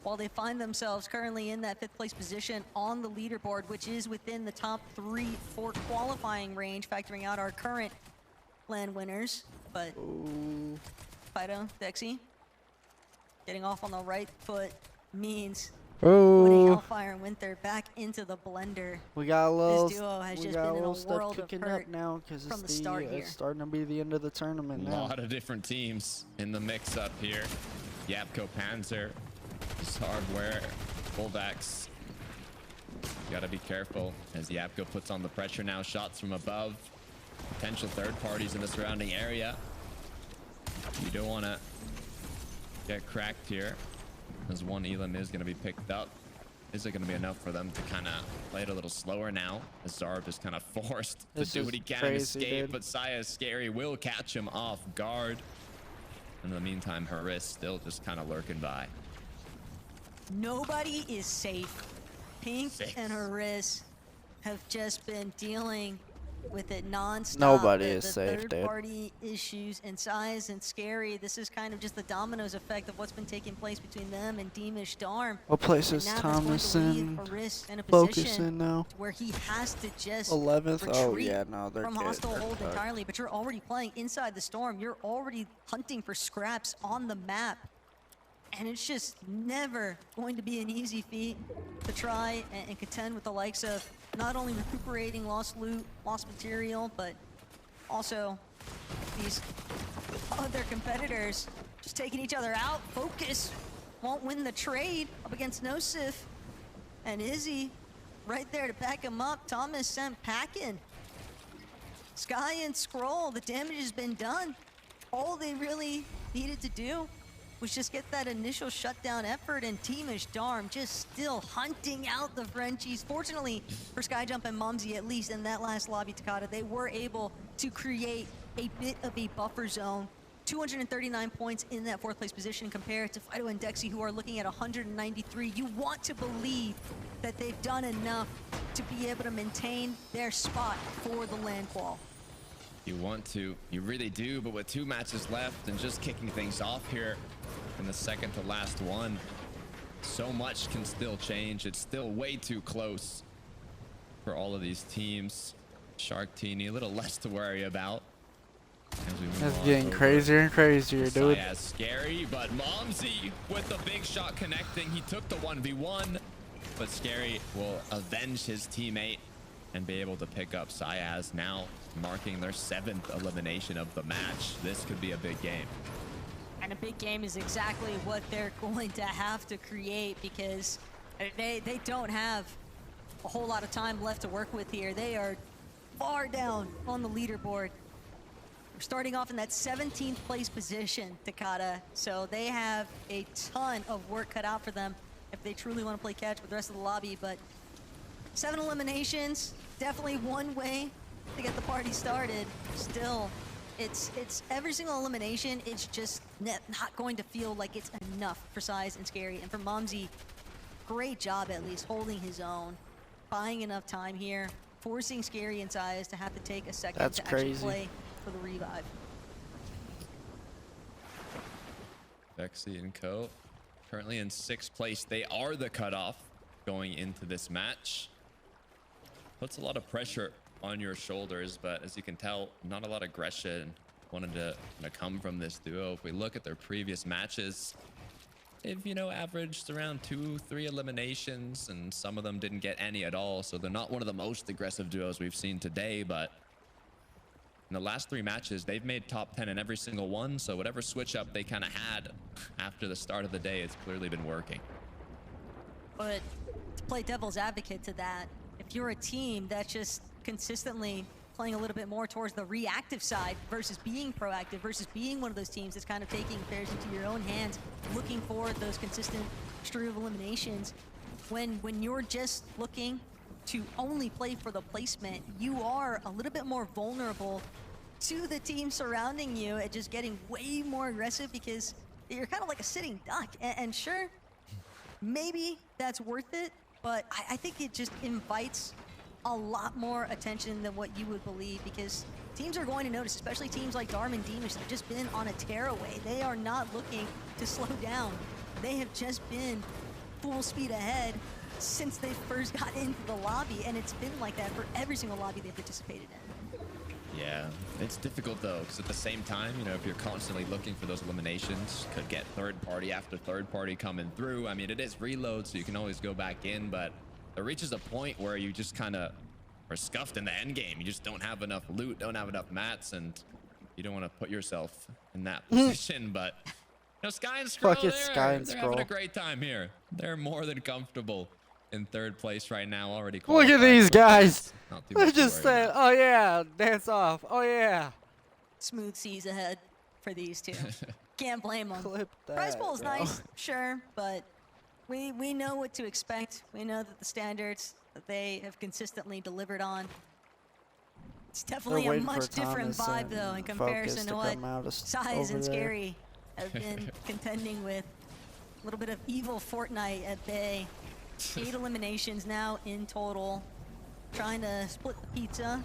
while they find themselves currently in that 5th place position on the leaderboard, which is within the top 3 for qualifying range, factoring out our current LAN winners. But Fido, Dexy, getting off on the right foot means putting Hellfire and Winter back into the blender. We got a little, This duo has we just got a been in little a stuff world of cooking hurt up now because from the start here. it's starting to be the end of the tournament A now. lot of different teams in the mix-up here. Yapko Panzer, just hardware, fullbacks. Gotta be careful as Yapko puts on the pressure now. Shots from above. Potential third parties in the surrounding area. You don't want to get cracked here, as one Elam is going to be picked up. Is it going to be enough for them to kind of play it a little slower now, as Zarb is kind of forced to do what he can and escape, but Saya Scary will catch him off guard. In the meantime, Haris still just kind of lurking by. Nobody is safe. Pink and Haris have just been dealing with it non-stop. Nobody the is safe, dude. third-party issues and Size and Scary. This is kind of just the dominoes effect of what's been taking place between them and Demish Darm. What place And is now that's Thomas going to leave in? Haris in a Focus position in now. where he has to just 11th? Oh retreat yeah, no, they're from good. hostile They're hold cooked. entirely. But you're already playing inside the storm. You're already hunting for scraps on the map. And it's just never going to be an easy feat to try and contend with the likes of not only recuperating lost loot, lost material, but also these other competitors just taking each other out. Focus won't win the trade up against Nosif. And Izzy right there to back him up. Thomas sent packing. Sky and Scroll, the damage has been done. All they really needed to do was just get that initial shutdown effort, and Team Ishdarm just still hunting out the Frenchies. Fortunately for Skyjump and Mumsy, at least in that last lobby, Takata, they were able to create a bit of a buffer zone. 239 points in that 4th place position compared to Fido and Dexy, who are looking at 193. You want to believe that they've done enough to be able to maintain their spot for the land qual. You want to, you really do, but with 2 matches left and just kicking things off here in the second to last one, so much can still change. It's still way too close for all of these teams. Shark Teeny, a little less to worry about. That's getting crazier and crazier, dude. Yeah, scary, but Momsy with the big shot connecting. He took the 1v1, but Scary will avenge his teammate and be able to pick up Syaz, now marking their 7th elimination of the match. This could be a big game. And a big game is exactly what they're going to have to create, because they don't have a whole lot of time left to work with here. They are far down on the leaderboard. We're starting off in that 17th place position, Takata, so they have a ton of work cut out for them if they truly want to play catch with the rest of the lobby. But 7 eliminations, definitely one way to get the party started. Still, it's every single elimination, it's just not going to feel like it's enough for Size and Scary. And for Mumsy, great job at least holding his own, buying enough time here, forcing Scary and Size to have to take a second to actually play for the revive. Vexy and Co. currently in 6th place. They are the cutoff going into this match. Puts a lot of pressure on your shoulders, but as you can tell, not a lot of aggression wanted to come from this duo. If we look at their previous matches, they've, you know, averaged around 2-3 eliminations, and some of them didn't get any at all. So they're not one of the most aggressive duos we've seen today, but in the last 3 matches, they've made top 10 in every single one. So whatever switch up they kind of had after the start of the day, it's clearly been working. But to play devil's advocate to that, if you're a team that's just consistently playing a little bit more towards the reactive side versus being proactive, versus being one of those teams that's kind of taking affairs into your own hands, looking for those consistent stream of eliminations, when you're just looking to only play for the placement, you are a little bit more vulnerable to the team surrounding you and just getting way more aggressive, because you're kind of like a sitting duck. And sure, maybe that's worth it, but I think it just invites a lot more attention than what you would believe, because teams are going to notice, especially teams like Darm and Deemish. They've just been on a tearaway. They are not looking to slow down. They have just been full speed ahead since they first got into the lobby, and it's been like that for every single lobby they've participated in. Yeah, it's difficult though, because at the same time, you know, if you're constantly looking for those eliminations, could get 3rd party after 3rd party coming through. I mean, it is reload, so you can always go back in, but there reaches a point where you just kind of are scuffed in the end game. You just don't have enough loot, don't have enough mats, and you don't want to put yourself in that position. But you know, Sky and Scroll, they're having a great time here. They're more than comfortable in 3rd place right now, already. Look at these guys. They just said, "Oh yeah, dance off. Oh yeah." Smooth seas ahead for these two. Can't blame them. Clip that, Prize pool is nice, sure, but we know what to expect. We know that the standards that they have consistently delivered on. It's definitely a much different vibe, though, in comparison to what Size and Scary have been contending with. A little bit of evil Fortnite at bay. 8 eliminations now in total. Trying to split the pizza,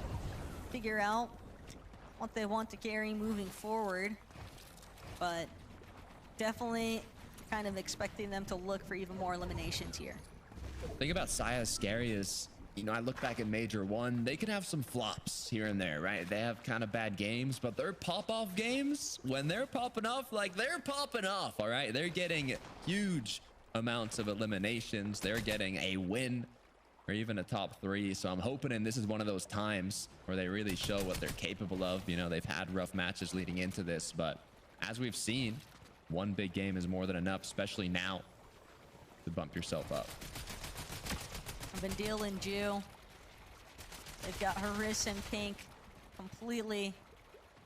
figure out what they want to carry moving forward. But definitely kind of expecting them to look for even more eliminations here. The thing about Syaz Scary is, you know, I look back at Major 1, they can have some flops here and there, right? They have kind of bad games, but their pop-off games, when they're popping off, like they're popping off, all right? They're getting huge amounts of eliminations. They're getting a win or even a top 3. So I'm hoping, and this is one of those times where they really show what they're capable of. You know, they've had rough matches leading into this, but as we've seen, one big game is more than enough, especially now, to bump yourself up. Vendil and Jew. They've got Haris and Pink completely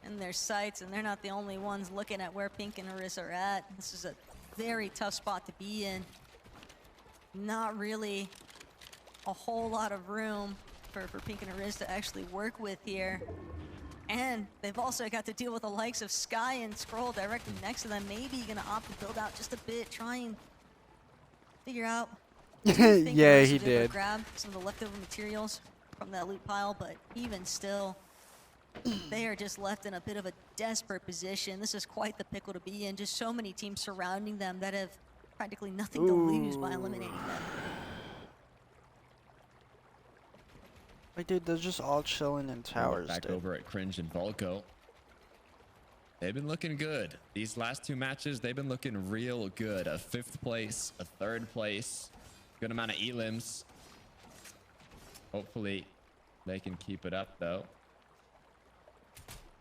in their sights, and they're not the only ones looking at where Pink and Aris are at. This is a very tough spot to be in. Not really a whole lot of room for Pink and Aris to actually work with here. And they've also got to deal with the likes of Sky and Scroll directly next to them. Maybe gonna opt to build out just a bit, try and figure out. Yeah, he did. Grab some of the leftover materials from that loot pile, but even still, they are just left in a bit of a desperate position. This is quite the pickle to be in. Just so many teams surrounding them that have practically nothing to lose by eliminating them. Like, dude, they're just all chilling in towers. Back over at Cringe and Volko. They've been looking good. These last 2 matches, they've been looking real good. A 5th place, a 3rd place. Good amount of elims. Hopefully, they can keep it up, though.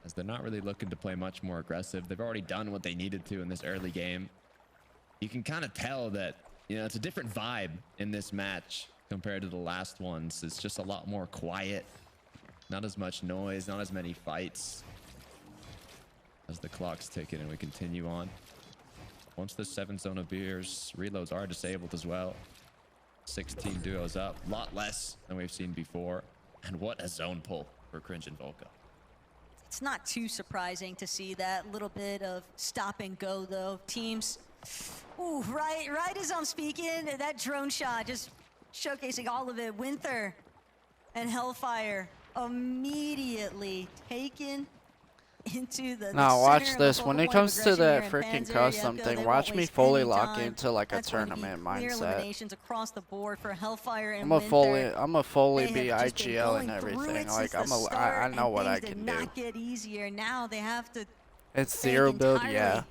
As they're not really looking to play much more aggressive. They've already done what they needed to in this early game. You can kind of tell that, you know, it's a different vibe in this match compared to the last ones. It's just a lot more quiet. Not as much noise, not as many fights. As the clock's ticking and we continue on. Once the 7 zone of beers, reloads are disabled as well. 16 duos up, a lot less than we've seen before. And what a zone pull for Cringe and Volko. It's not too surprising to see that little bit of stop and go, though. Teams, ooh, right as I'm speaking, that drone shot just showcasing all of it. Winther and Hellfire immediately taken into the Now watch center this. of a When focal it point of comes to aggression that here in freaking Panzer. custom Yep, thing, they watch won't me waste fully any lock time. into like a That's going to be tournament clear mindset. eliminations across the board for Hellfire and I'm a Winther. fully They be have just been IGL going and through everything. it Like since the start, I know and what I things can did do. not get easier. Now they have to It's bank 0 build, entirely yeah.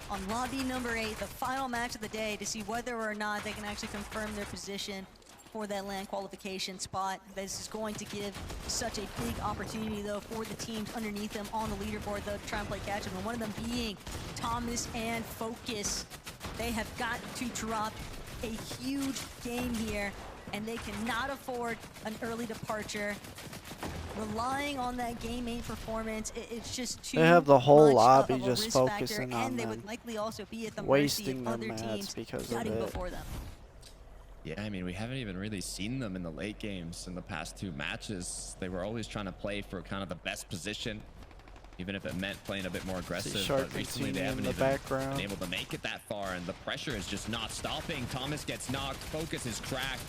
on lobby number 8, the final match of the day, to see whether or not they can actually confirm their position for that LAN qualification spot. This is going to give such a big opportunity, though, for the teams underneath them on the leaderboard, though, to try and play catch up. And one of them being Thomas and Focus. They have got to drop a huge game here, and they cannot afford an early departure. Relying on that game 8 performance, it's just too They have the whole much lobby of a just risk focusing factor, on and they them, would likely also be at the wasting mercy of their other mats teams because of gutting it. before them. Yeah, I mean, we haven't even really seen them in the late games in the past 2 matches. They were always trying to play for kind of the best position, even if it meant playing a bit more aggressive. Shark But recently they in haven't the even background. been able to make it that far, and the pressure is just not stopping. Thomas gets knocked, Focus is cracked.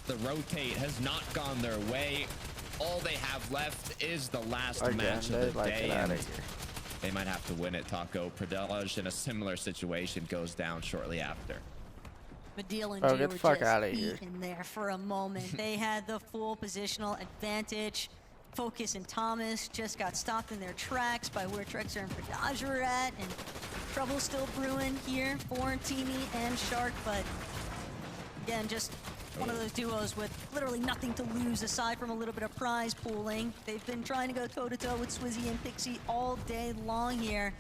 The rotate has not gone their way. All they have left is the last match of the day. And they might have to win it. Taco Pradaj in a similar situation goes down shortly after. Medil and Oh, G get were the fuck just outta here. beaten there for a moment. They had the full positional advantage. Focus and Thomas just got stopped in their tracks by where Trexer and Pradaj were at, and trouble still brewing here for Teamy and Shark, but again, just one of those duos with literally nothing to lose aside from a little bit of prize pooling. They've been trying to go toe-to-toe with Swizzy and Pixie all day long here.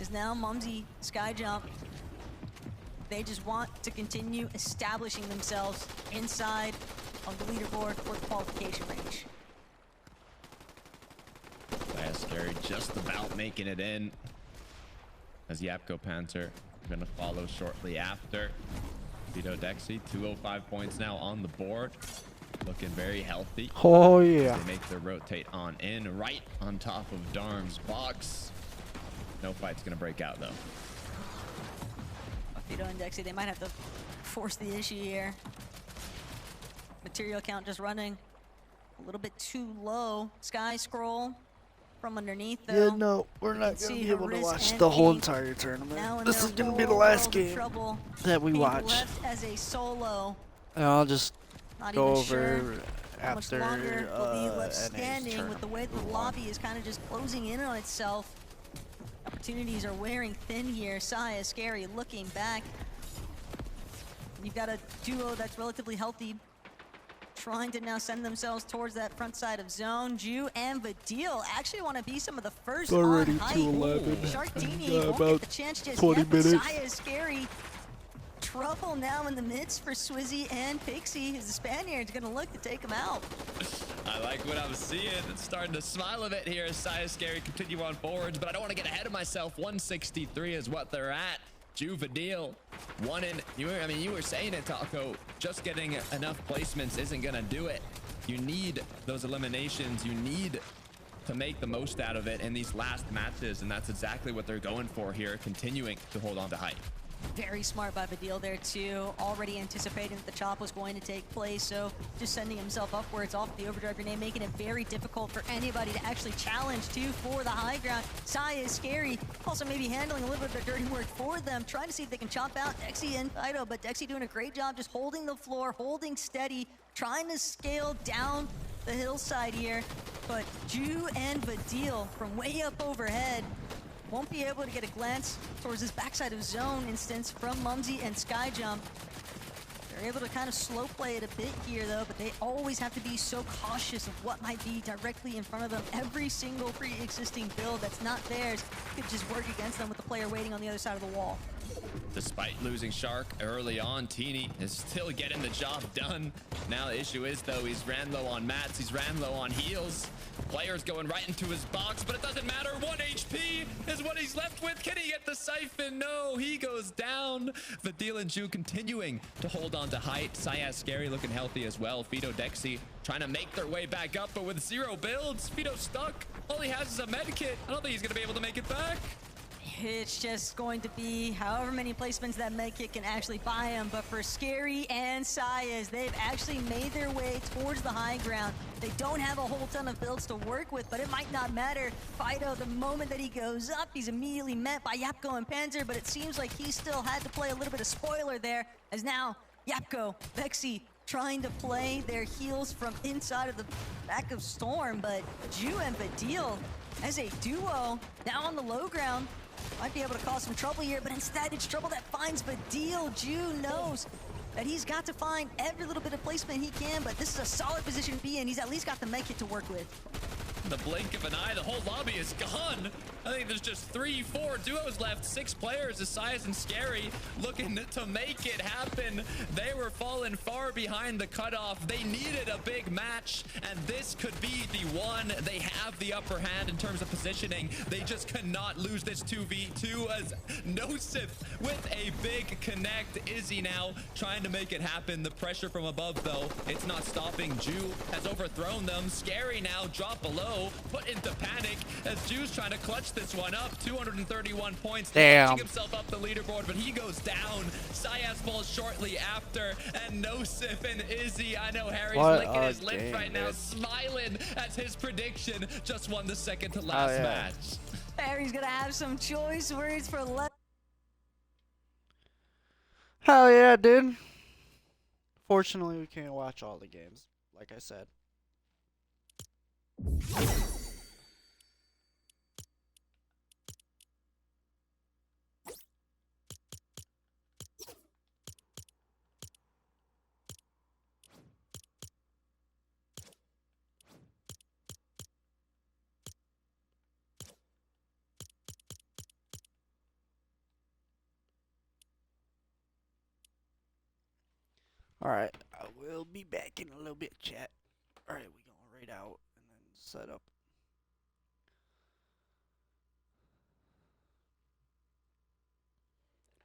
As now Mumsy Skyjump, they just want to continue establishing themselves inside of the leaderboard for the qualification range. Scary just about making it in. As Yapko Panther gonna follow shortly after. Vito Dexy, 205 points now on the board. Looking very healthy. Oh yeah. They make their rotate on in, right on top of Darm's box. No fight's gonna break out though. Vito and Dexy, they might have to force the issue here. Material count just running a little bit too low. Sky Scroll from underneath, though. Yeah, no, we're not can gonna see be able to Haris watch and the whole Pink entire tournament. now in This their is gonna be the whole last world of game trouble. that we Pink watch. left as a solo. And I'll just Not go even sure over how much after longer will be left NA's standing with the way the tournament. lobby is kind of just closing in on itself. Opportunities are wearing thin here. Saya, Scary, looking back. You've got a duo that's relatively healthy, trying to now send themselves towards that front side of zone. Ju and Vadil actually want to be some of the first Already on height. 2:11. Sharktini won't about get the chance just 20 yet, but minutes. Saya, Scary. Trouble now in the midst for Swizzy and Pixie, as the Spaniard's gonna look to take him out. I like what I'm seeing. It's starting to smile a bit here as Saya Scary continue on forwards, but I don't want to get ahead of myself. 163 is what they're at. Juvenile, one in. You were saying it, Taco. Just getting enough placements isn't gonna do it. You need those eliminations. You need to make the most out of it in these last matches, and that's exactly what they're going for here, continuing to hold on to height. Very smart by Badil there too, already anticipating that the chop was going to take place, so just sending himself upwards off the overdrive grenade, making it very difficult for anybody to actually challenge too for the high ground. Saya is scary, also maybe handling a little bit of the dirty work for them, trying to see if they can chop out Dexy and Fido, but Dexy doing a great job just holding the floor, holding steady, trying to scale down the hillside here, but Ju and Badil from way up overhead won't be able to get a glance towards this backside of zone instance from Mumsy and Skyjump. They're able to kind of slow play it a bit here though, but they always have to be so cautious of what might be directly in front of them. Every single pre-existing build that's not theirs could just work against them with the player waiting on the other side of the wall. Despite losing Shark early on, Teeny is still getting the job done. Now the issue is though, he's ran low on mats, he's ran low on heals. Player's going right into his box, but it doesn't matter. 1 HP is what he's left with. Can he get the siphon? No, he goes down. Vadil and Ju continuing to hold on to height. Saya Scary looking healthy as well. Fido Dexy trying to make their way back up, but with 0 builds, Fido stuck. All he has is a med kit. I don't think he's gonna be able to make it back. It's just going to be however many placements that medkit can actually buy him. But for Scary and Sayas, they've actually made their way towards the high ground. They don't have a whole ton of builds to work with, but it might not matter. Fido, the moment that he goes up, he's immediately met by Yapko and Panzer, but it seems like he still had to play a little bit of spoiler there, as now Yapko, Vexy, trying to play their heals from inside of the back of Storm, but Ju and Badil, as a duo, now on the low ground, might be able to cause some trouble here, but instead it's trouble that finds Badil. Ju knows that he's got to find every little bit of placement he can, but this is a solid position to be in. He's at least got the med kit to work with. In the blink of an eye, the whole lobby is gone. I think there's just 3, 4 duos left. 6 players, Asias and Scary, looking to make it happen. They were falling far behind the cutoff. They needed a big match, and this could be the one. They have the upper hand in terms of positioning. They just cannot lose this 2v2 as Nosif with a big connect. Izzy now trying to make it happen. The pressure from above, though, it's not stopping. Ju has overthrown them. Scary now drop below, put into panic as Ju's trying to clutch this one up. 231 points. Damn. Launching himself up the leaderboard, but he goes down. Sayas falls shortly after, and Nosif and Izzy, I know Harry's licking his lips right now, smiling as his prediction just won the second to last match. Harry's gonna have some choice words for left. Hell yeah, dude. Fortunately, we can't watch all the games, like I said. Alright, I will be back in a little bit, chat. Alright, we gonna raid out and then set up.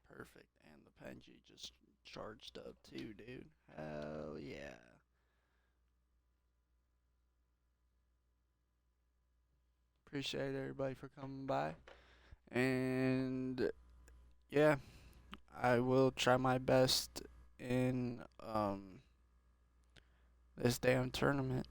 Perfect, and the Penji just charged up too, dude. Hell yeah. Appreciate everybody for coming by. And yeah, I will try my best in this damn tournament.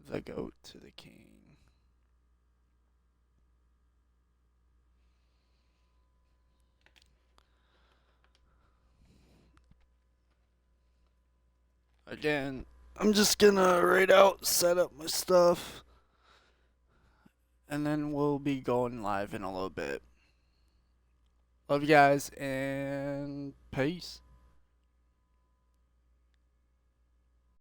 The goat to the king. Again, I'm just gonna raid out, set up my stuff. and then we'll be going live in a little bit. Love you guys, and peace.